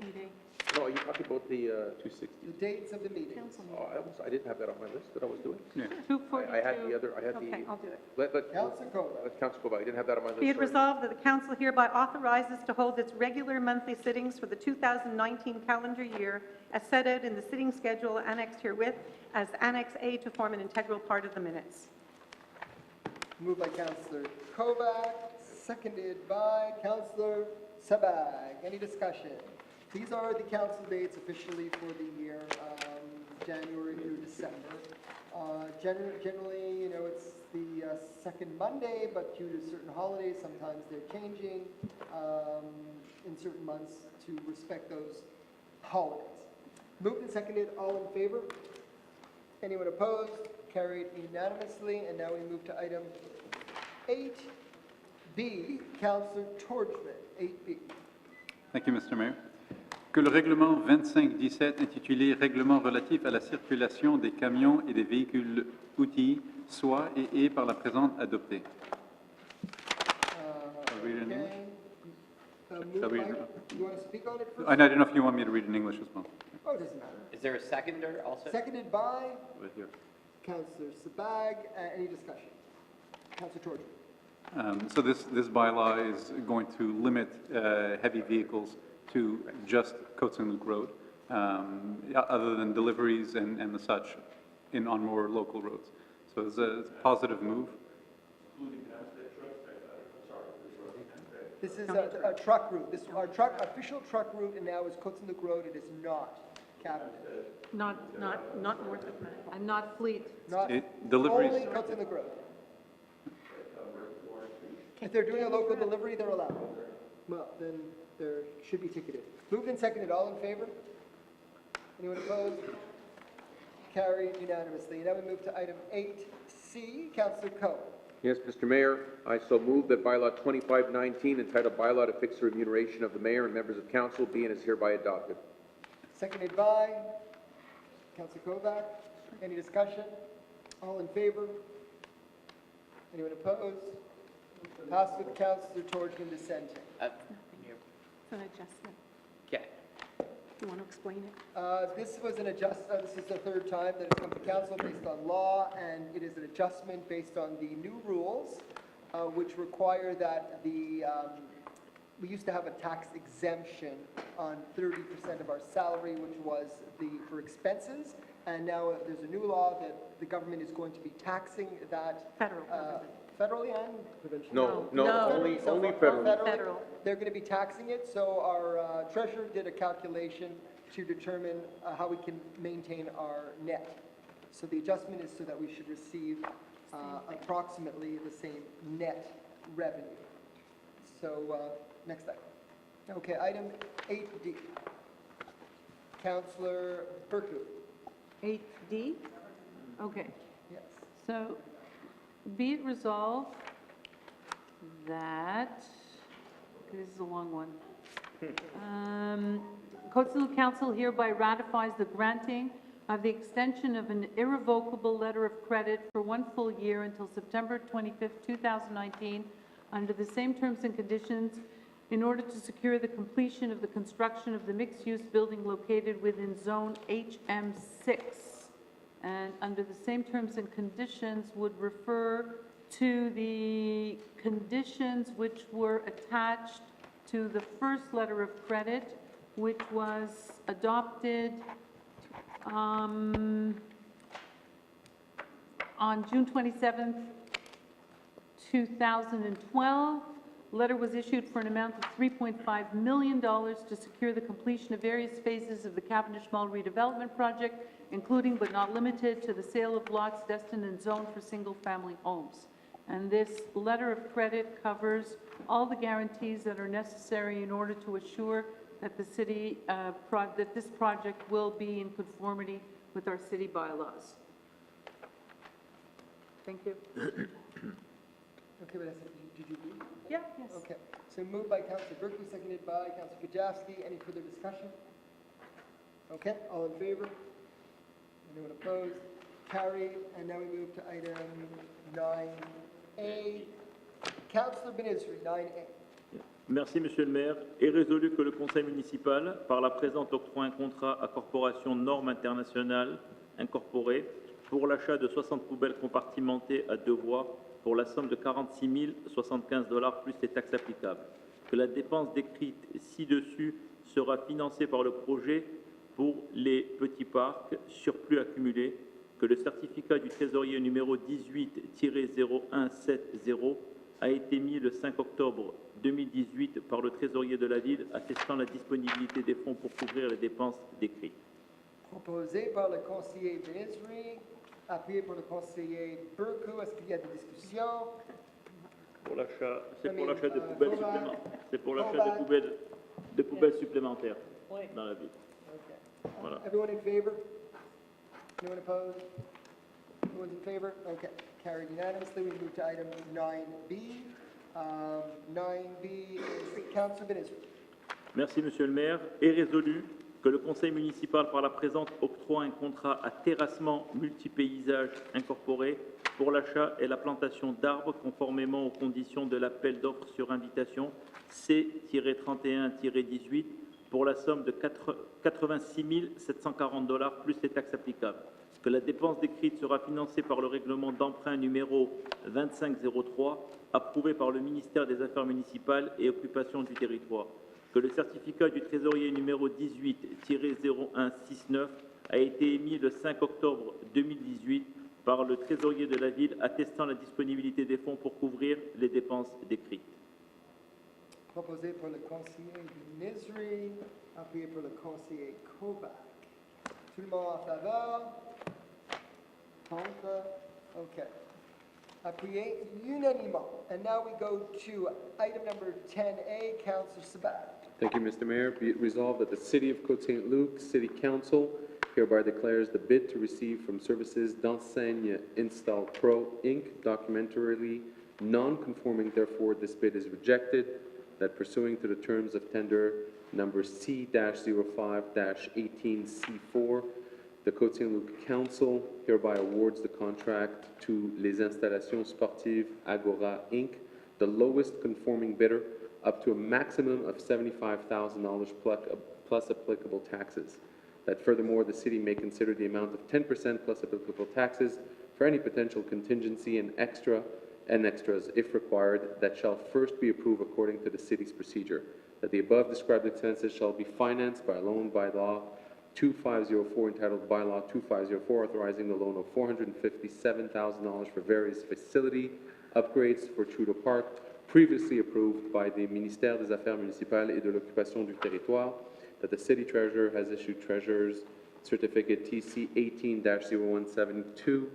No, are you talking about the 260? The dates of the meetings. Oh, I didn't have that on my list that I was doing. Yeah. 242. I had the other, I had the. Okay, I'll do it. Let Counselor Kovac. Council Kovac, I didn't have that on my list. Be it sorry. resolved that the council hereby authorizes to hold its regular monthly sittings for the 2019 calendar year as set out in the sitting schedule annexed herewith as Annex A to form an integral part of the minutes. Moved by Counselor Kovac, seconded by Counselor Sabag. Any discussion? These are the council dates officially for the year, January through December. Generally, you know, it's the second Monday, but due to certain holidays, sometimes they're changing in certain months to respect those holidays. Moved and seconded, all in favor? Anyone opposed? Carried unanimously, and now we move to item 8B, Counselor Torchman, 8B. Thank you, Mr. Mayor. Que le règlement 2517 intitulé Règlement relatif à la circulation des camions et des véhicules outils soit et est par la présente adopté. Read it in English? Shall we read it? You want to speak on it first? I don't know if you want me to read in English as well. Oh, it doesn't matter. Is there a seconder also? Seconded by Right here. Counselor Sabag. Any discussion? Counselor Torchman. So this bylaw is going to limit heavy vehicles to just Côte Saint-Luc Road, other than deliveries and the such on more local roads. So it's a positive move. This is a truck route. This our official truck route, and now is Côte Saint-Luc Road. It is not cabinet. Not north of that. And not fleet. Not Deliveries. only Côte Saint-Luc Road. If they're doing a local delivery, they're allowed. Well, then there should be ticketed. Moved and seconded. All in favor? Anyone opposed? Carried unanimously. Now we move to item 8C. Councillor Coe. Yes, Mr. Mayor, I so move that bylaw 2519, entitled Bylaw to Fix the Remuneration of the Mayor and Members of Council, be and is hereby adopted. Seconded by Councillor Kovac. Any discussion? All in favor? Anyone opposed? Passed with Councillor Torchman dissenting. It's an adjustment. Okay. You want to explain it? This was an this is the third time that it's come to council based on law, and it is an adjustment based on the new rules, which require that we used to have a tax exemption on 30% of our salary, which was for expenses, and now there's a new law that the government is going to be taxing that. Federally and provincially? No, only Federally. federal. They're going to be taxing it, so our treasurer did a calculation to determine how we can maintain our net. So the adjustment is so that we should receive approximately the same net revenue. So next item. Okay, item 8D. Councillor Burku. 8D? Okay. Yes. So be it resolved that, this is a long one. Côte Saint-Luc Council hereby ratifies the granting of the extension of an irrevocable letter of credit for 1 full year until September 25th, 2019, under the same terms and conditions in order to secure the completion of the construction of the mixed-use building located within Zone HM6. And under the same terms and conditions would refer to the conditions which were attached to the first letter of credit, which was adopted on June 27th, 2012. Letter was issued for an amount of $3.5 million to secure the completion of various phases of the Cavendish Mall redevelopment project, including but not limited to the sale of lots destined and zoned for single-family homes. And this letter of credit covers all the guarantees that are necessary in order to assure that the city, that this project will be in conformity with our city bylaws. Thank you. Okay, Vanessa, did you read? Yeah, yes. Okay, so moved by Councillor Berkeley, seconded by Councillor Kajewski. Any further discussion? Okay, all in favor? Anyone opposed? Carried. And now we move to item 9A. Councillor Benizri, 9A. Merci, Monsieur le maire. Est résolu que le conseil municipal, par la présente, octroie un contrat à Corporation Normes Internationales Incorporée pour l'achat de 60 poubelles compartimentées à 2 voies pour la somme de 46 075 $ plus les taxes applicables. Que la dépense décrite ci-dessus sera financée par le projet pour les petits parcs surplus accumulés. Que le certificat du trésorier numéro 18-0170 a été mis le 5 octobre 2018 par le trésorier de la ville, attestant la disponibilité des fonds pour couvrir les dépenses décrites. Proposé par le conseiller Benizri, appuyé par le conseiller Burku. Est-ce qu'il y a des discussions? Pour l'achat, c'est pour l'achat de poubelles supplémentaires. C'est pour l'achat de poubelles supplémentaires dans la ville. Okay. Voilà. Everyone in favor? Anyone opposed? Everyone's in favor? Okay. Carried unanimously. We move to item 9B. 9B is Councillor Benizri. Merci, Monsieur le maire. Est résolu que le conseil municipal, par la présente, octroie un contrat à Terrassement Multipaysage Incorporé pour l'achat et la plantation d'arbres conformément aux conditions de l'appel d'offres sur invitation C-31-18 pour la somme de 86 740 $ plus les taxes applicables. Que la dépense décrite sera financée par le règlement d'emprunt numéro 2503 approuvé par le ministère des Affaires municipales et occupation du territoire. Que le certificat du trésorier numéro 18-0169 a été émis le 5 octobre 2018 par le trésorier de la ville, attestant la disponibilité des fonds pour couvrir les dépenses décrites. Proposé par le conseiller Benizri, appuyé par le conseiller Kovac. Tout le monde en faveur? Contre? Okay. Appuyé unanimement. And now we go to item number 10A, Councillor Sabat. Thank you, Mr. Mayor. Be it resolved that the City of Côte Saint-Luc City Council hereby declares the bid to receive from Services d'Enseigne Install Pro, Inc., documentarily non-conforming, therefore this bid is rejected, that pursuing to the terms of tender number C-05-18C4, the Côte Saint-Luc Council hereby awards the contract to Les Installations Sportives Agora, Inc., the lowest conforming bidder, up to a maximum of $75,000 plus applicable taxes. That furthermore, the city may consider the amount of 10% plus applicable taxes for any potential contingency and extras, if required, that shall first be approved according to the city's procedure. That the above described expenses shall be financed by a loan by law 2504, entitled by law 2504, authorizing the loan of $457,000 for various facility upgrades for Trudeau Park, previously approved by the Ministère des Affaires municipales et de l'occupation du territoire, that the city treasurer has issued treasurer's certificate TC 18-0172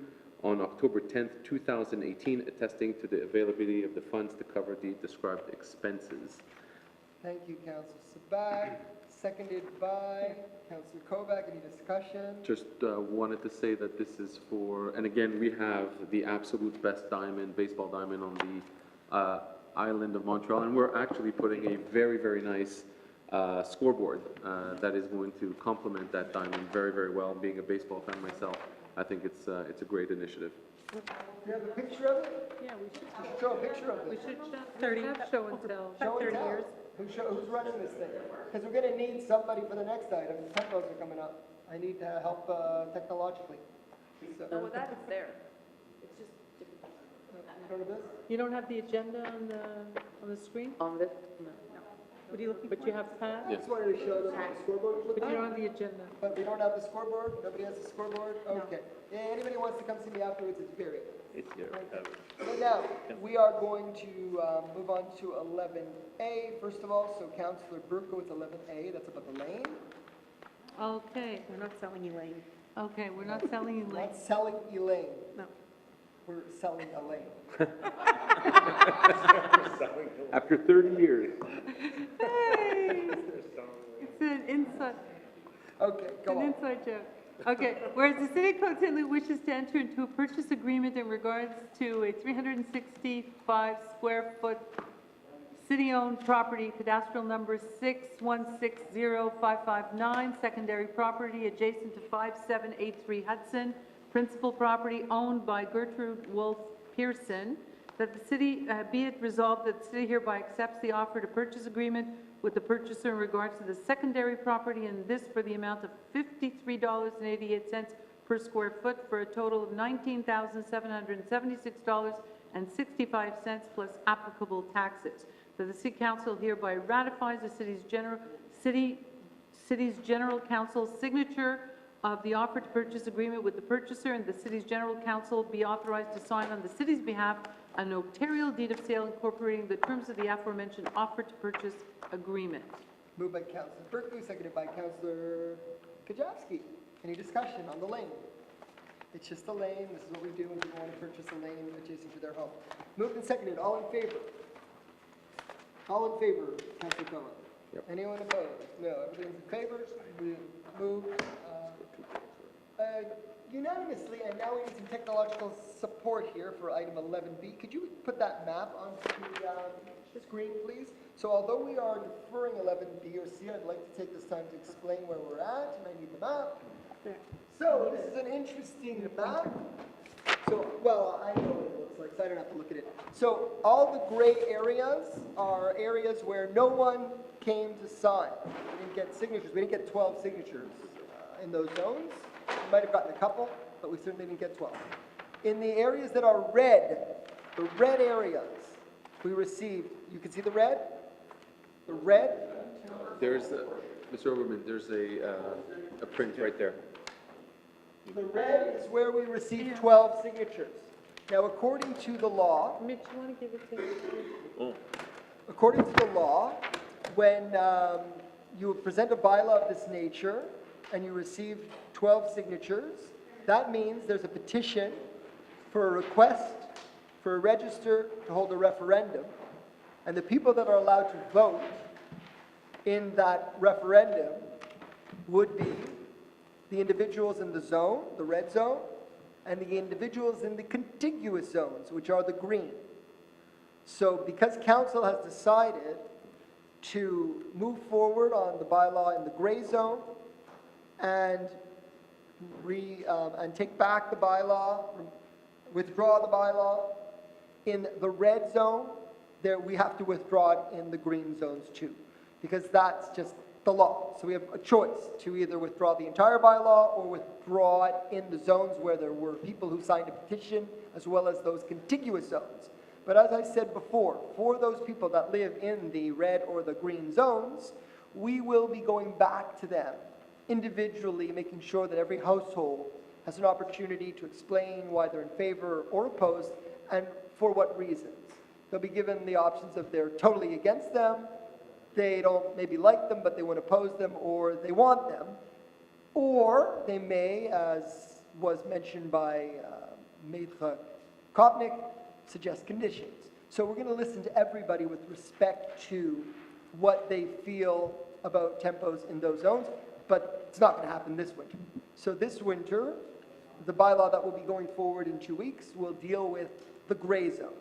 on October 10th, 2018, attesting to the availability of the funds to cover the described expenses. Thank you, Councillor Sabag. Seconded by Councillor Kovac. Any discussion? Just wanted to say that this is for, and again, we have the absolute best diamond, baseball diamond on the island of Montreal, and we're actually putting a very, very nice scoreboard that is going to complement that diamond very, very well. Being a baseball fan myself, I think it's a great initiative. Do you have a picture of it? Yeah, we should. Show a picture of it. We should have show and tell. Show and tell. Who's running this thing? Because we're going to need somebody for the next item. Tempos are coming up. I need to help technologically. So, No, well, that is there. It's just different. Sort of this? You don't have the agenda on the screen? On this? No. What are you looking for? But you have pad? I just wanted to show them what the scoreboard looks But you don't like. have the agenda. But we don't have the scoreboard? Nobody has the scoreboard? Okay. Yeah, anybody wants to come see me afterwards, it's very. It's here. So now, we are going to move on to 11A, first of all. So Councillor Burko with 11A, that's about the lane. Okay. We're not selling Elaine. Okay, we're not selling you late. Not selling Elaine. No. We're selling Elaine. After 30 years. Hey! It's an inside. Okay, go on. An inside joke. Okay, whereas the City of Côte Saint-Luc wishes to enter into a purchase agreement in regards to a 365 square foot city-owned property, cadastral number 6160559, secondary property adjacent to 5783 Hudson, principal property owned by Gertrude Wolf Pearson, that the city, be it resolved that the city hereby accepts the offer to purchase agreement with the purchaser in regards to the secondary property, and this for the amount of $53.88 per square foot, for a total of $19,776.65 plus applicable taxes. That the City Council hereby ratifies the city's general council's signature of the offer to purchase agreement with the purchaser, and the city's general council be authorized to sign on the city's behalf a notarial deed of sale incorporating the terms of the aforementioned offer to purchase agreement. Moved by Councillor Berkeley, seconded by Councillor Kajowski. Any discussion on the lane? It's just a lane. This is what we do when people want to purchase a lane adjacent to their home. Moved and seconded. All in favor? All in favor, Councillor Cohen? Yep. Anyone opposed? No. Everything's in favor. We moved unanimously, and now we need some technological support here for item 11B. Could you put that map onto the screen, please? So although we are deferring 11B or C, I'd like to take this time to explain where we're at, and I need the map. So this is an interesting map. So, well, I know what it looks like, so I don't have to look at it. So all the gray areas are areas where no one came to sign. We didn't get signatures. We didn't get 12 signatures in those zones. We might have gotten a couple, but we certainly didn't get 12. In the areas that are red, the red areas, we received, you can see the red? The red? There's, Mr. Overman, there's a print right there. The red is where we received 12 signatures. Now, according to the law, Mitch, you want to give it to according to the law, when you present a bylaw of this nature and you receive 12 signatures, that means there's a petition for a request for a register to hold a referendum, and the people that are allowed to vote in that referendum would be the individuals in the zone, the red zone, and the individuals in the contiguous zones, which are the green. So because council has decided to move forward on the bylaw in the gray zone and take back the bylaw, withdraw the bylaw in the red zone, there we have to withdraw it in the green zones too, because that's just the law. So we have a choice to either withdraw the entire bylaw or withdraw it in the zones where there were people who signed a petition, as well as those contiguous zones. But as I said before, for those people that live in the red or the green zones, we will be going back to them individually, making sure that every household has an opportunity to explain why they're in favor or opposed and for what reasons. They'll be given the options of they're totally against them, they don't maybe like them, but they won't oppose them, or they want them. Or they may, as was mentioned by Maître Kopnik, suggest conditions. So we're going to listen to everybody with respect to what they feel about tempos in those zones, but it's not going to happen this winter. So this winter, the bylaw that will be going forward in 2 weeks will deal with the gray zones.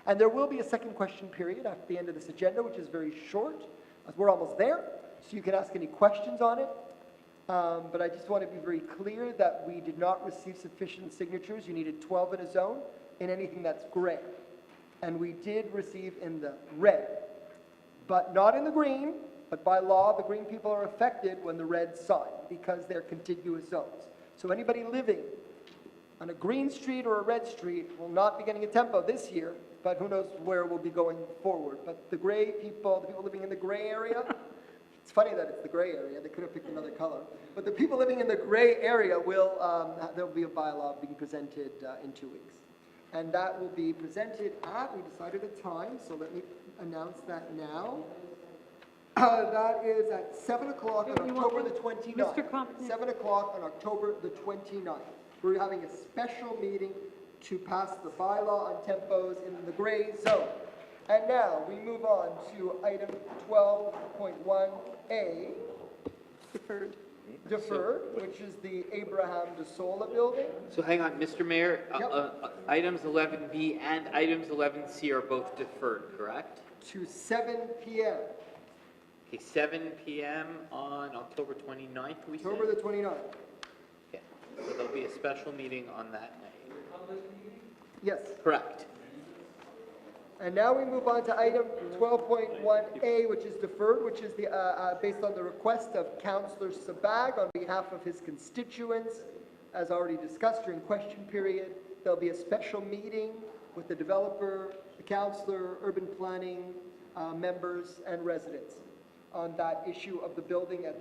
And there will be a second question period after the end of this agenda, which is very short, as we're almost there, so you can ask any questions on it. But I just want to be very clear that we did not receive sufficient signatures. You needed 12 in a zone in anything that's gray. And we did receive in the red, but not in the green. But by law, the green people are affected when the red sign because they're contiguous zones. So anybody living on a green street or a red street will not be getting a tempo this year, but who knows where we'll be going forward. But the gray people, the people living in the gray area, it's funny that it's the gray area, they could have picked another color. But the people living in the gray area will, there'll be a bylaw being presented in 2 weeks. And that will be presented at, we decided a time, so let me announce that now. That is at 7 o'clock on October the 29th. Mr. Compton. 7 o'clock on October the 29th. We're having a special meeting to pass the bylaw on tempos in the gray zone. And now we move on to item 12.1A. Deferred, which is the Abraham de Sola building. So hang on, Mr. Mayor, items 11B and items 11C are both deferred, correct? To 7 p.m. Okay, 7 p.m. on October 29th, we said? October the 29th. Okay, so there'll be a special meeting on that night. Yes. Correct. And now we move on to item 12.1A, which is deferred, which is the based on the request of Councillor Sabag on behalf of his constituents. As already discussed during question period, there'll be a special meeting with the developer, the councillor, urban planning members, and residents on that issue of the building at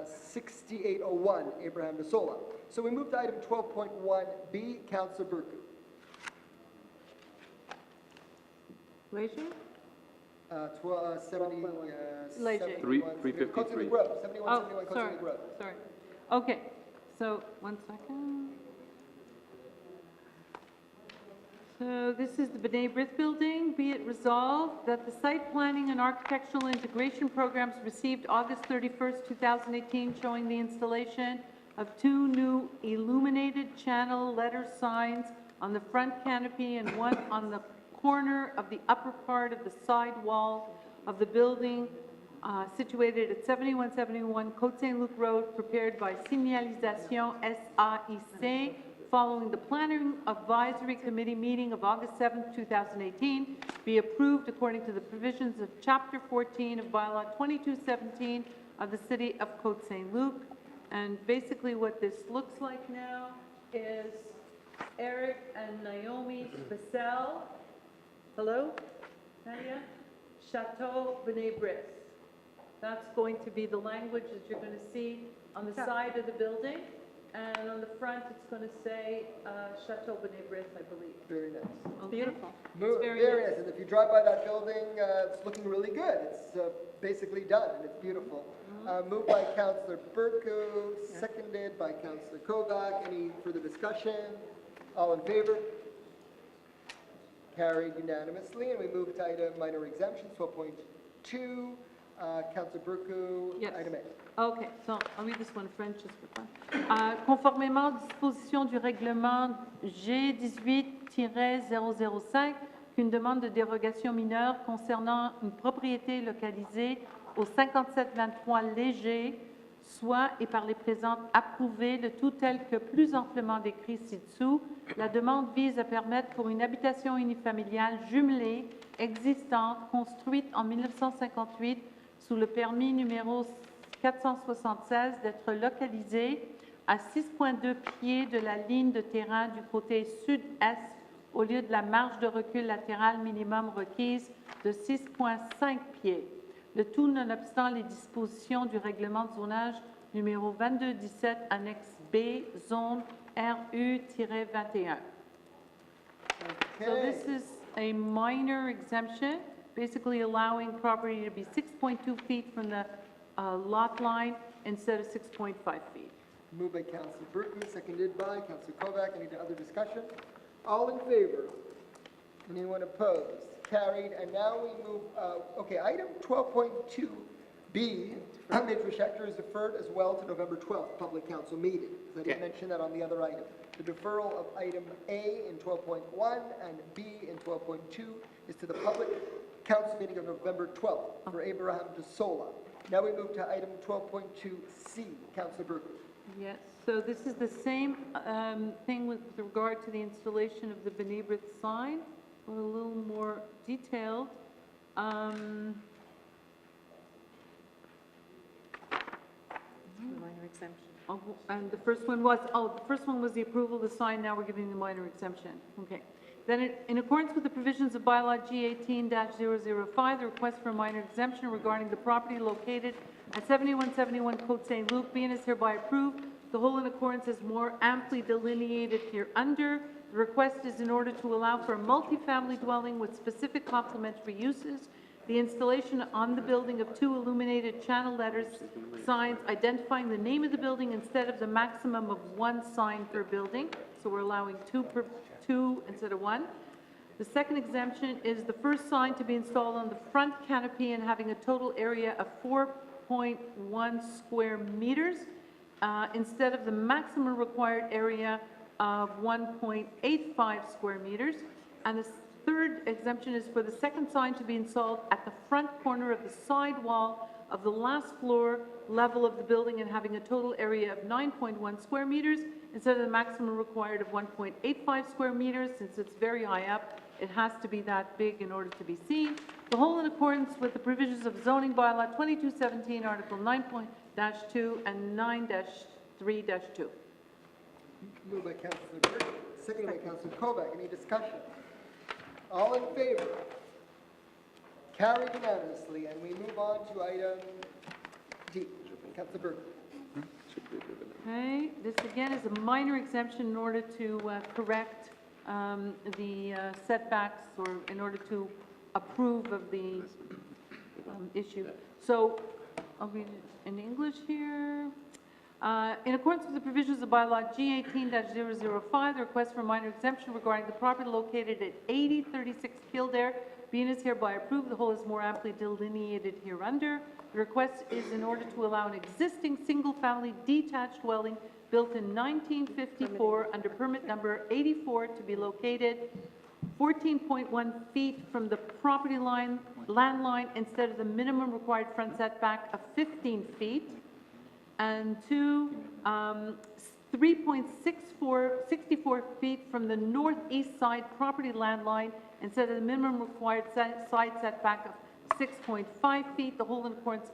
6801 Abraham de Sola. So we move to item 12.1B, Councillor Burku. Leger? 70, Leger. 353. Côte Saint-Luc Road, 7171 Oh, Côte sorry, Saint-Luc Road. sorry. Okay, so 1 second. So this is the B'nai B'rith building. Be it resolved that the site planning and architectural integration programs received August 31st, 2018, showing the installation of 2 new illuminated channel letter signs on the front canopy and one on the corner of the upper part of the side wall of the building situated at 7171 Côte Saint-Luc Road, prepared by Signalisation SAIC, following the Planning Advisory Committee meeting of August 7, 2018, be approved according to the provisions of Chapter 14 of Bylaw 2217 of the City of Côte Saint-Luc. And basically what this looks like now is Eric and Naomi Bissell. Hello, Nadia? Chateau B'nai B'rith. That's going to be the language that you're going to see on the side of the building. And on the front, it's going to say Chateau B'nai B'rith, I believe. Very nice. Okay. Beautiful. It's very nice. And if you drive by that building, it's looking really good. It's basically done, and it's beautiful. Moved by Councillor Burku, seconded by Councillor Kovac. Any further discussion? All in favor? Carried unanimously. And we move to item minor exemptions, 12.2. Councillor Burku, Yes. item A. Okay, so I'll read this one French just for fun. Conformément aux dispositions du règlement G18-005, qu'une demande de dérogation mineure concernant une propriété localisée au 5723 Léger soit et par les présentes approuvée, le tout tel que plus amplement décrit ci-dessous. La demande vise à permettre pour une habitation unifamiliale jumelée existante construite en 1958 sous le permis numéro 476 d'être localisée à 6,2 pieds de la ligne de terrain du côté sud-est au lieu de la marge de recul latérale minimum requise de 6,5 pieds. Le tout nonobstant les dispositions du règlement de zonage numéro 2217 annexe B, zone RU-21. So this is a minor exemption, basically allowing property to be 6.2 feet from the lot line instead of 6.5 feet. Moved by Councillor Burku, seconded by Councillor Kovac. Any other discussion? All in favor? Anyone opposed? Carried. And now we move, item 12.2B, Major Schechter, is deferred as well to November 12th, public council meeting. I didn't mention that on the other item. The deferral of item A in 12.1 and B in 12.2 is to the public council meeting of November 12th for Abraham de Sola. Now we move to item 12.2C. Councillor Burku. Yes, so this is the same thing with regard to the installation of the Benebrith sign, but a little more detailed. Minor exemption. And the first one was the approval of the sign, now we're giving the minor exemption. Okay. Then in accordance with the provisions of bylaw G18-005, the request for a minor exemption regarding the property located at 7171 Côte Saint-Luc being is hereby approved. The whole in accordance is more amply delineated hereunder. The request is in order to allow for a multifamily dwelling with specific complementary uses. The installation on the building of 2 illuminated channel letters signs identifying the name of the building instead of the maximum of 1 sign per building. So we're allowing 2 instead of 1. The second exemption is the first sign to be installed on the front canopy and having a total area of 4.1 square meters instead of the maximum required area of 1.85 square meters. And the third exemption is for the second sign to be installed at the front corner of the side wall of the last floor level of the building and having a total area of 9.1 square meters instead of the maximum required of 1.85 square meters. Since it's very high up, it has to be that big in order to be seen. The whole in accordance with the provisions of zoning bylaw 2217, article 9.-2 and 9-3-2. Moved by Councillor Burke, seconded by Councillor Kovac. Any discussion? All in favor? Carried unanimously, and we move on to item D. Councillor Burke. Okay, this again is a minor exemption in order to correct the setbacks or in order to approve of the issue. So I'll read it in English here. In accordance with the provisions of bylaw G18-005, the request for minor exemption regarding the property located at 8036 Kildare being is hereby approved. The whole is more amply delineated hereunder. The request is in order to allow an existing single-family detached dwelling built in 1954 under permit number 84 to be located 14.1 feet from the property line, land line, instead of the minimum required front setback of 15 feet. And 3.64 feet from the northeast side property land line instead of the minimum required side setback of 6.5 feet, the whole in accordance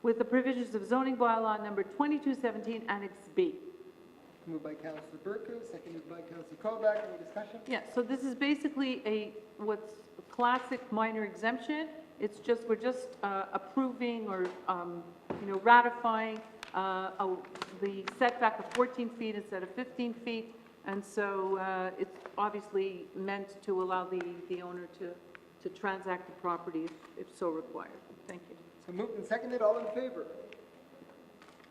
with the provisions of zoning bylaw number 2217, Annex B. Moved by Councillor Burku, seconded by Councillor Kovac. Any discussion? Yeah, so this is basically what's a classic minor exemption. It's just, we're just approving or, ratifying the setback of 14 feet instead of 15 feet. And so it's obviously meant to allow the owner to transact the property if so required. Thank you. So moved and seconded. All in favor?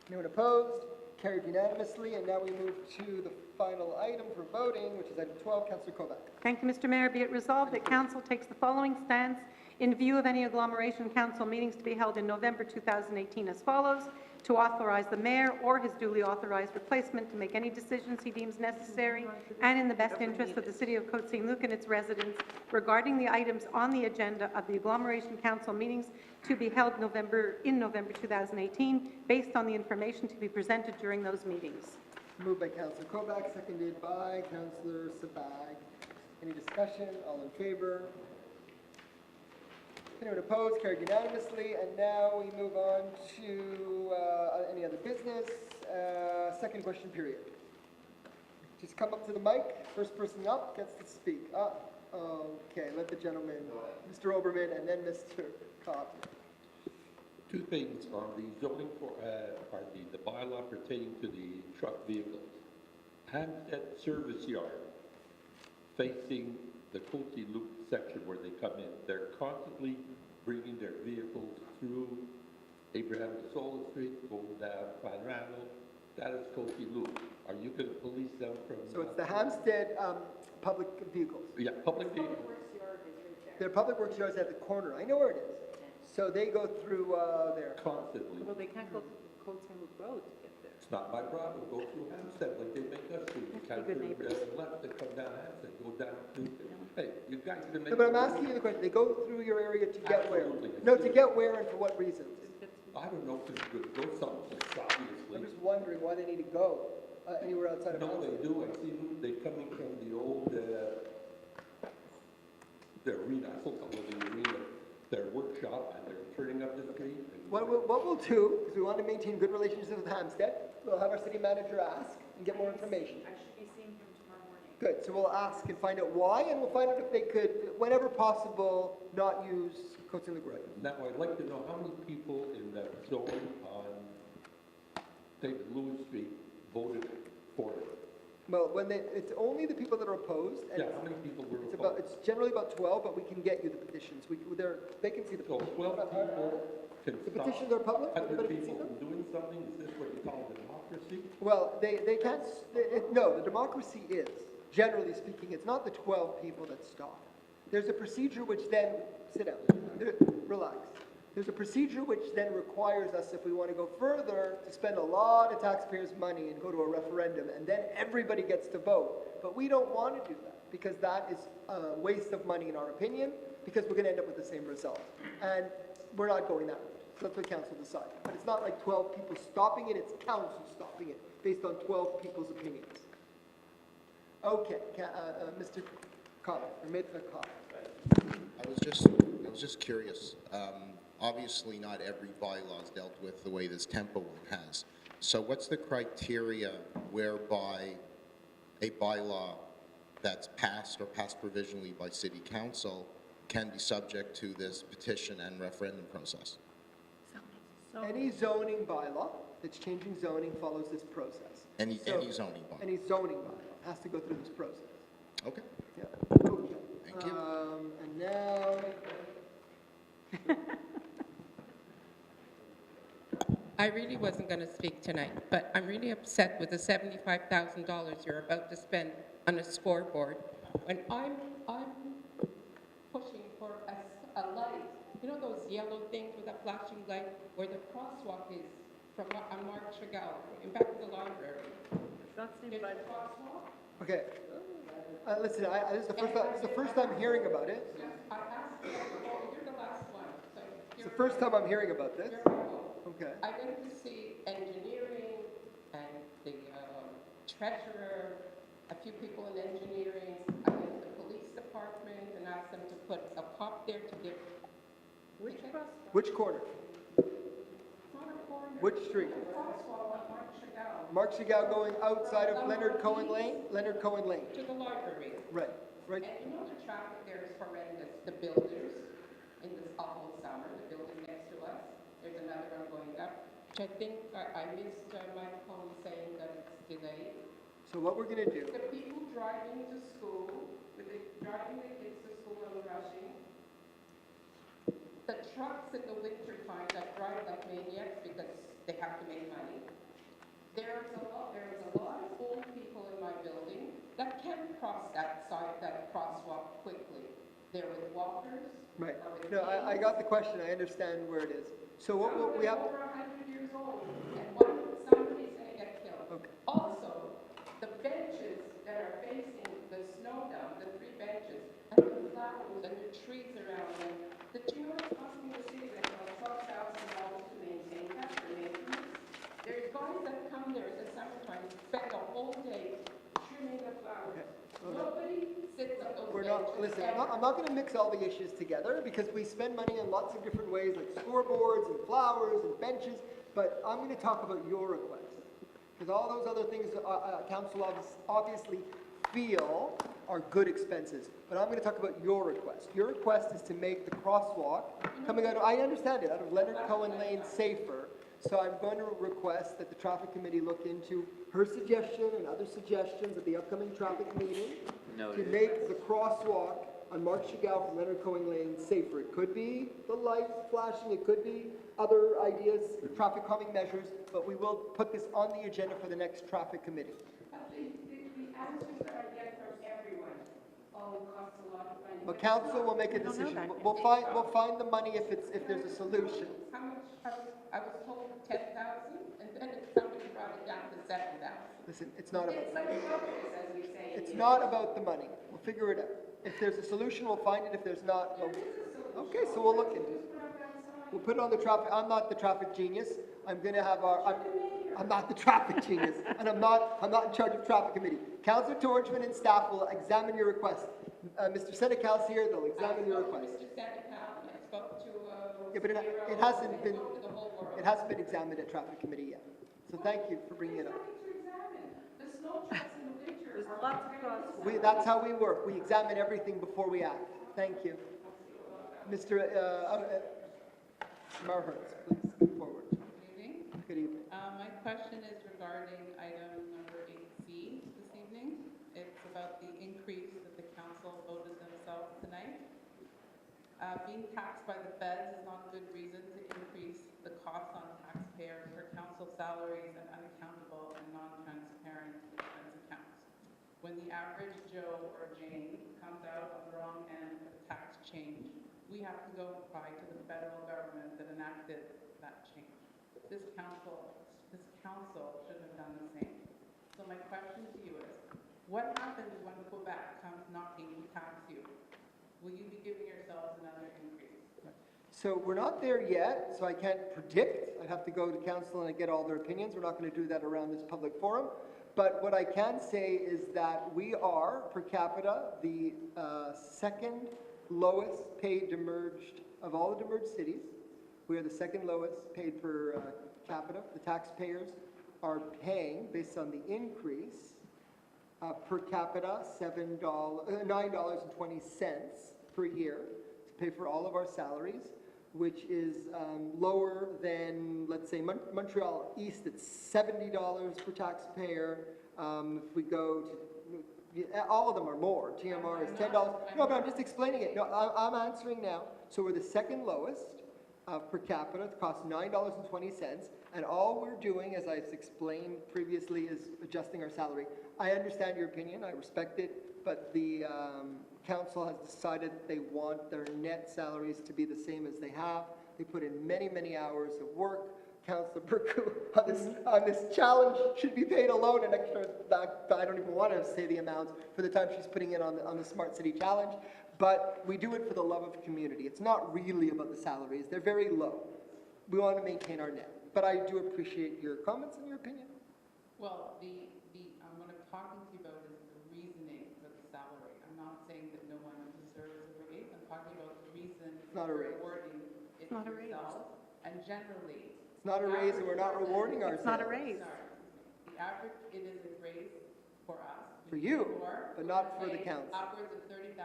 Anyone opposed? Carried unanimously. And now we move to the final item for voting, which is item 12. Councillor Kovac. Thank you, Mr. Mayor. Be it resolved that Council takes the following stance in view of any agglomeration council meetings to be held in November 2018 as follows: to authorize the mayor or his duly authorized replacement to make any decisions he deems necessary and in the best interest of the city of Côte Saint-Luc and its residents regarding the items on the agenda of the agglomeration council meetings to be held in November 2018, based on the information to be presented during those meetings. Moved by Councillor Kovac, seconded by Councillor Sabag. Any discussion? All in favor? Anyone opposed? Carried unanimously. And now we move on to any other business. Second question period. Just come up to the mic. First person up gets to speak. Okay, let the gentleman, Mr. Oberman, and then Mr. Cobb. Two things on the zoning for, the bylaw pertaining to the truck vehicles. Hampstead Service Yard, facing the Côte Saint-Luc section where they come in, they're constantly bringing their vehicles through Abraham de Sola Street, going down Van Randall. That is Côte Saint-Luc. Are you going to police them from? So it's the Hampstead public vehicles. Yeah, public vehicles. Their public works yards at the corner. I know where it is. So they go through there. Constantly. Well, they can't go to Côte Saint-Luc Road to get there. It's not my problem. Go through Hampstead like they make us do. You can't good turn neighbors. left and come down Hampstead. Go down to. Hey, you guys are going to No, make. but I'm asking you the question. They go through your area to get where? Absolutely. No, to get where and for what reasons? I don't know if it's good. Go someplace, obviously. I'm just wondering why they need to go anywhere outside of No, they Hampstead. do. I see them, they're coming from the old, the arena, I still call it the arena, their workshop, and they're turning up the street. What we'll do, because we want to maintain good relationships with Hampstead, we'll have our city manager ask and get more information. I should be seeing him tomorrow morning. Good, so we'll ask and find out why, and we'll find out if they could, whenever possible, not use Côte Saint-Luc Road. Now, I'd like to know how many people in that zone on David Lewis Street voted for it. Well, it's only the people that are opposed, and Yeah, how many people were it's opposed? it's generally about 12, but we can get you the petitions. They can see the So petitions. 12 people can The stop petitions are public, 100 everybody can see people them? from doing something? Is this what you call democracy? Well, they can't, no, the democracy is, generally speaking, it's not the 12 people that stop. There's a procedure which then, sit down, relax. There's a procedure which then requires us, if we want to go further, to spend a lot of taxpayers' money and go to a referendum, and then everybody gets to vote. But we don't want to do that, because that is a waste of money in our opinion, because we're going to end up with the same result. And we're not going that route. So that's what council decides. But it's not like 12 people stopping it, it's council stopping it, based on 12 people's opinions. Okay, Mr. Cobb, or Maitre Cobb. I was just curious. Obviously, not every bylaw is dealt with the way this tempo one has. So what's the criteria whereby a bylaw that's passed or passed provisionally by city council can be subject to this petition and referendum process? Any zoning bylaw that's changing zoning follows this process. Any zoning bylaw? Any zoning bylaw has to go through this process. Okay. Yeah. Okay. Thank you. And now, I really wasn't going to speak tonight, but I'm really upset with the $75,000 you're about to spend on a scoreboard when I'm pushing for a light. You know those yellow things with a flashing light where the crosswalk is from Mark Chagall, in back of the library? There's a crosswalk. okay. Listen, this is the first time hearing about it. I asked you, you're the last one. So It's the first time I'm hearing about this. Okay. I went to see engineering and the treasurer, a few people in engineering. I went to the police department and asked them to put a cop there to give. Which corner? Not a corner. Which street? Crosswalk on Mark Chagall. Mark Chagall going outside of Leonard Cohen Lane? Leonard Cohen Lane. To the library. Right. And you know the traffic there is horrendous. The builders in this awful summer, the building next to us, there's another one going up, which I think I missed my phone saying that it's delayed. So what we're going to do, The people driving to school, driving the kids to school and rushing. The trucks in the winter time that drive like maniacs because they have to make money. There's a lot of old people in my building that can cross that crosswalk quickly. They're with walkers. Right. or with No, I got the question. I understand where it is. So what Some of we them have, over 100 years old, and somebody's gonna get killed. Okay. Also, the benches that are facing the snow dump, the 3 benches, and the flowers and the trees around them, do you know it's costing the city like about $12,000 to maintain that, for maintenance? There's guys that come there in the summertime, spend the whole day trimming the flowers. Nobody sits at those we're benches. not, listen, ever. I'm not going to mix all the issues together because we spend money in lots of different ways, like scoreboards and flowers and benches, but I'm going to talk about your request. Because all those other things council obviously feel are good expenses. But I'm going to talk about your request. Your request is to make the crosswalk coming out, I understand it, out of Leonard Cohen Lane safer. So I'm going to request that the traffic committee look into her suggestion and other suggestions at the upcoming traffic meeting to Noted. make the crosswalk on Mark Chagall from Leonard Cohen Lane safer. It could be the lights flashing, it could be other ideas, traffic calming measures, but we will put this on the agenda for the next traffic committee. The answers that I get from everyone, oh, it costs a lot of money. But council will make a decision. We'll find the money if there's a solution. How much? I was told 10,000, and then somebody brought it down to 7,000. Listen, it's not about It's like focus, as we say. It's not about the money. We'll figure it out. If there's a solution, we'll find it. If there's not, okay, so we'll look into it. We'll put it on the traffic. I'm not the traffic genius. I'm going to have I'm not the traffic genius, and I'm not in charge of traffic committee. Councillor Torchman and staff will examine your request. Mr. Senecal's here. They'll examine your request. Mr. Senecal, I spoke to Yeah, but it hasn't been examined at traffic committee yet. So thank you for bringing it up. The snow trucks in the winter. There's lots of crosswalks. That's how we work. We examine everything before we act. Thank you. Mr. Marhurst, please come forward. Good evening. Good evening. My question is regarding item number 8C this evening. It's about the increase that the council voted themselves tonight. Being taxed by the feds is not a good reason to increase the cost on taxpayers for council salaries and unaccountable and non-transparent expense accounts. When the average Joe or Jane comes out on the wrong end of tax change, we have to go and cry to the federal government that enacted that change. This council should have done the same. So my question to you is, what happens when Quebec comes knocking to tax you? Will you be giving yourselves another increase? So we're not there yet, so I can't predict. I'd have to go to council and get all their opinions. We're not going to do that around this public forum. But what I can say is that we are, per capita, the second lowest paid demerged of all the demerged cities. We are the second lowest paid per capita. The taxpayers are paying, based on the increase, per capita, $9.20 per year to pay for all of our salaries, which is lower than, let's say, Montreal East, it's $70 per taxpayer. If we go to, all of them are more. TMR is $10. No, but I'm just explaining it. No, I'm answering now. So we're the second lowest per capita. It costs $9.20. And all we're doing, as I've explained previously, is adjusting our salary. I understand your opinion. I respect it. But the council has decided they want their net salaries to be the same as they have. They put in many, many hours of work. Councillor Burku on this challenge should be paid alone an extra, I don't even want to say the amounts for the time she's putting in on the Smart City Challenge. But we do it for the love of community. It's not really about the salaries. They're very low. We want to maintain our net. But I do appreciate your comments and your opinion. Well, what I'm talking to you about is the reasoning for the salary. I'm not saying that no one deserves a raise. I'm talking about the reason not a raise. Rewarding it not a raise. And generally, it's not a raise, and we're not rewarding ourselves. It's not a raise. Sorry. The average, it is a raise for us. For you, but not for the council. Upwards of $30,000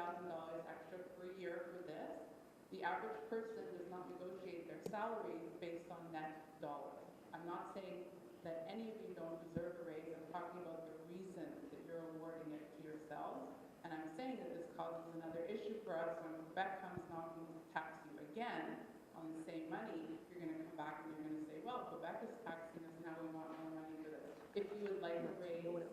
extra per year for this. The average person does not negotiate their salaries based on net dollars. I'm not saying that any of you don't deserve a raise. I'm talking about the reason that you're awarding it to yourselves. And I'm saying that this causes another issue for us when Quebec comes knocking to tax you again on the same money. You're going to come back and you're going to say, well, Quebec is taxing us, now we want more money for this. If you would like a raise for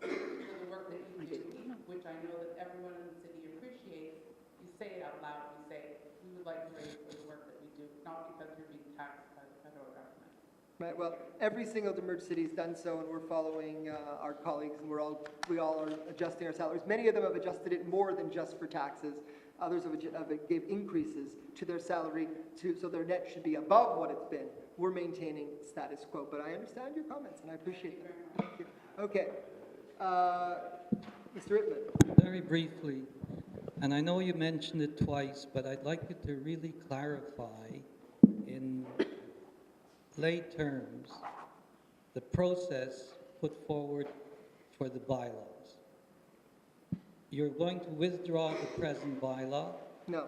the work that you do, which I know that everyone in the city appreciates, you say it out loud, we say, we would like to raise for the work that we do, not because you're being taxed by the federal government. Right, well, every single demerged city has done so, and we're following our colleagues, and we all are adjusting our salaries. Many of them have adjusted it more than just for taxes. Others have gave increases to their salary, so their net should be above what it's been. We're maintaining status quo, but I understand your comments, and I appreciate them. Thank you. Okay. Mr. Rittman. Very briefly, and I know you mentioned it twice, but I'd like you to really clarify in lay terms the process put forward for the bylaws. You're going to withdraw the present bylaw? No.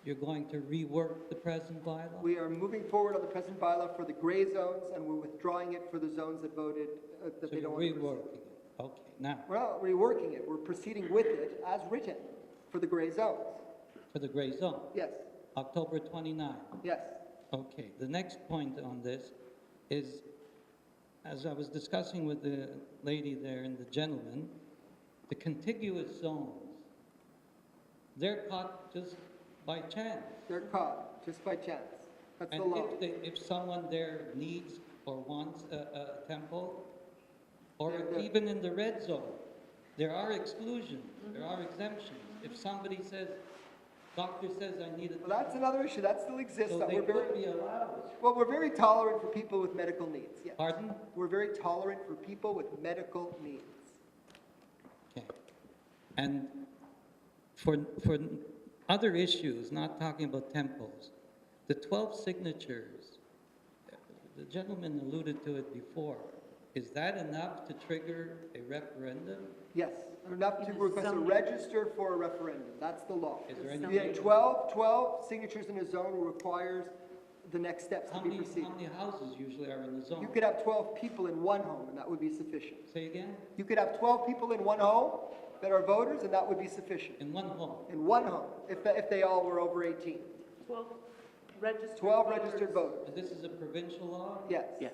You're going to rework the present bylaw? We are moving forward on the present bylaw for the gray zones, and we're withdrawing it for the zones that voted that So they you're don't want to reworking it. Okay, now, We're not reworking it. We're proceeding with it as written for the gray zones. for the gray zone, Yes, October 29. yes. Okay, the next point on this is, as I was discussing with the lady there and the gentleman, the contiguous zones, they're caught just by chance. They're caught just by chance. That's the And law. if someone there needs or wants a temple, or They're- even in the red zone, there are exclusions, there are exemptions. If somebody says, doctor says I need a Well, that's another issue. That still exists. so they could be allowed. Well, we're very tolerant for people with medical needs, yes. Pardon? We're very tolerant for people with medical needs. Okay. And for other issues, not talking about temples, the 12 signatures, the gentleman alluded to it before, is that enough to trigger a referendum? Yes, enough to request a register for a referendum. That's the law. Is there any Yeah, way- 12 signatures in a zone requires the next steps How to be many, proceeded. how many houses usually are in the zone? You could have 12 people in one home, and that would be sufficient. Say again? You could have 12 people in one home that are voters, and that would be sufficient. In one home? In one home, if they all were over 18. 12 registered 12 registered voters. And this is a provincial law? Yes. Yes.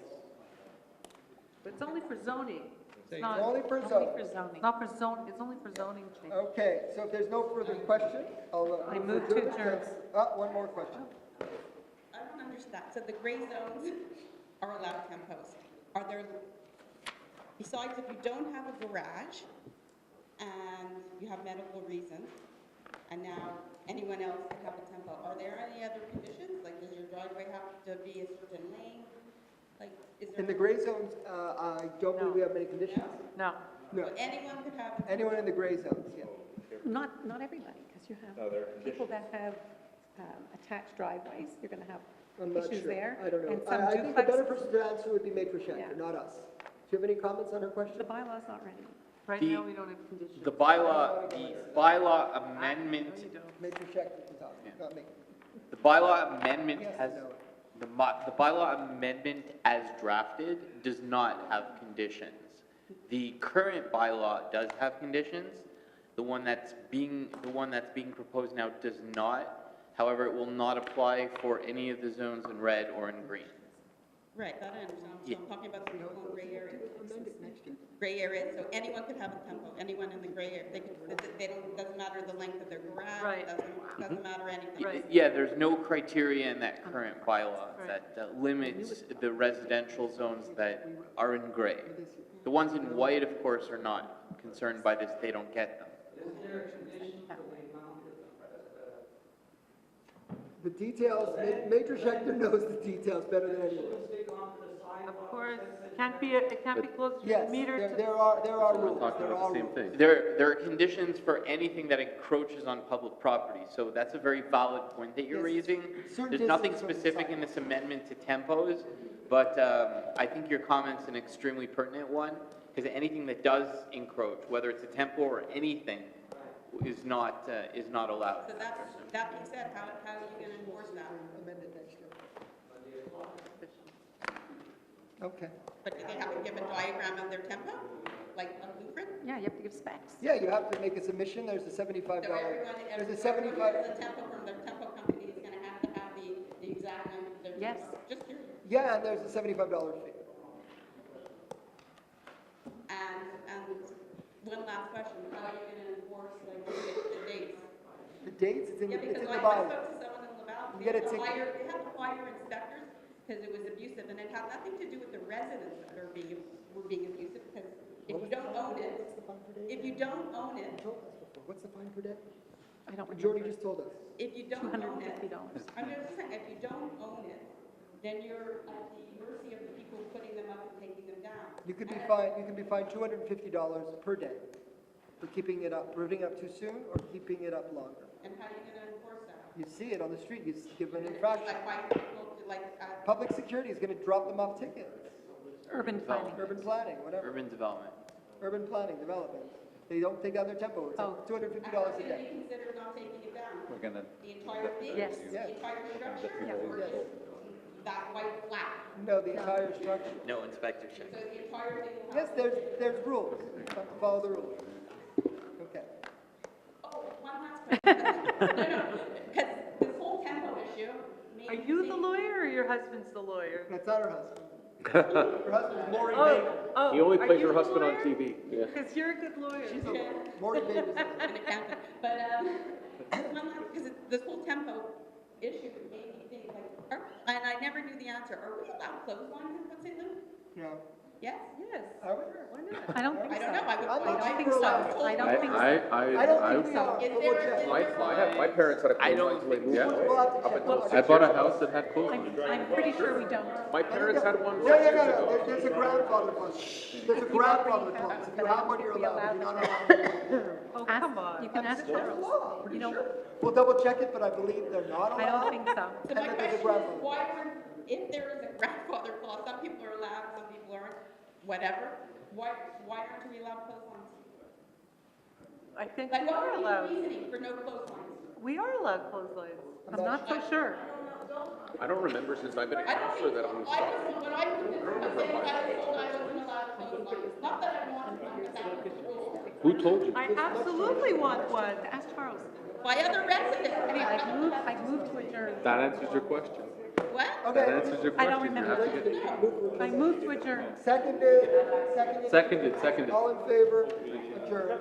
But it's only for zoning. Say It's not- again. Only for Only zoning. for zoning. Not for zone, it's only for zoning change. Okay, so if there's no further question, I'll... I move to adjourn. One more question. I don't understand. So the gray zones are allowed tempos. Are there, besides if you don't have a garage and you have medical reasons, and now anyone else could have a tempo, are there any other conditions? Like, does your driveway have to be a certain lane? Like, is there? In the gray zones, I don't believe we have many conditions. No. No. So anyone could have. Anyone in the gray zones, yeah. Not everybody, because you have people that have attached driveways, you're going to have I'm not issues sure. there. I don't know. And some I think the better duplexes. person to answer would be Maître Schechter, Yeah. not us. Do you have any comments on her question? The bylaw's not ready. Right The- now, we don't have conditions. The bylaw amendment, Maître Schechter can talk, not me. the bylaw amendment Yes, has, no. the bylaw amendment as drafted does not have conditions. The current bylaw does have conditions. The one that's being proposed now does not. However, it will not apply for any of the zones in red or in green. Right, that I understand. So Yeah. I'm talking about the whole gray area. Gray area, so anyone could have a tempo, anyone in the gray area, they don't, doesn't matter the length of their garage, Right. doesn't matter anything. Right. Yeah, there's no criteria in that current bylaw that limits the residential zones that are in gray. The ones in white, of course, are not concerned by this, they don't get them. Is there a condition for the amount The details, Maître Schechter knows the details better than anyone. Of course, it can't be closer to the Yes, meter to. there are rules, there are rules. There are conditions for anything that encroaches on public property, so that's a very valid point that you're Yes. raising. Certain There's nothing distance from the specific side. in this amendment to tempos, but I think your comment's an extremely pertinent one, because anything that does encroach, whether it's a tempo or anything, is not allowed. So that being said, how are you gonna enforce that? Okay. But do they have to give a diagram of their tempo, like a blueprint? Yeah, you have to give specs. Yeah, you have to make a submission, there's a $75, So everyone, there's a everyone 75, who has a tempo from their tempo company is gonna have to have the exact number of their Yes. tempo. Just curious. yeah, and there's a $75 fee. And one last question, how are you gonna enforce like the dates? The dates, it's in, Yeah, it's because in the I bylaw. spoke to someone in Laval, You get a ticket. they had to hire inspectors because it was abusive, and it had nothing to do with the residents that were being abusive, because if you don't own it, What's the fine per day? if you don't own it, You told us before. What's the fine per day? I don't Jordy remember. just told us. if you don't own it, $250. I'm just saying, if you don't own it, then you're at the mercy of the people putting them up and taking them down. You could be fined $250 per day for keeping it up, putting it up too soon or keeping it up longer. And how are you gonna enforce that? You see it on the street, you give an infraction. Like, why people, Public security is gonna drop them off tickets. Urban planning. Urban planning, whatever. Urban development. Urban planning, development. They don't take down their tempo, it's Oh. $250 a Did day. you consider not taking it down? We're gonna, The entire thing? Yes. The entire structure? Yes. Or just that white flat? No, the entire structure. No inspector check. So the entire thing will Yes, have... there's rules. You have to follow the rules. Okay. Oh, one last question. No, because this whole tempo issue made Are me you the think- lawyer or your husband's the lawyer? That's not her husband. Her husband's Maureen Baker. Oh, You only are plays you her the husband on lawyer? TV. Yeah. Because you're a good lawyer. She's a, Maureen Baker's an accountant. But because this whole tempo issue made me think, like, and I never knew the answer. Are we allowed clotheslines in Côte Saint-Luc? No. Yes? Yes. Are we? Why not? I don't think I so. don't know. I I'm would. not I sure think we're so. allowed. I don't think so. I don't think we are. Is But there, we'll check. My parents had a I clothesline don't label. think Yeah. We'll have to Up check. until We'll six I bought a years ago. house that had clotheslines. I'm pretty sure we don't. My parents had one 6 No, years ago. there's a grandfather clause. There's a grandfather clause. If you have one, you're allowed. If you're not allowed. Oh, Ask- come on. You can ask It's the Charles. law, pretty You know, sure. We'll double check it, but I believe they're not allowed. I don't think so. So And my then there's a question is, grandfather. why weren't, if there is a grandfather clause, some people are allowed, some people aren't, whatever, why aren't we allowed clotheslines? I think Like, we what are would be the allowed. reasoning for no clotheslines? We are allowed clotheslines. I'm not so sure. I don't remember since I've been a I don't counselor think that so. I'm I stopped. was, when I moved in, I said I was told I wasn't allowed clotheslines. Not that I wanted one, but that was the rule. Who told you? I absolutely want one. Ask Charles. By other residents. I've moved to adjourn. That answers your question. What? That Okay. answers your I don't question. You remember. have to get. I moved to adjourn. Seconded. Seconded. All in favor? Adjourned.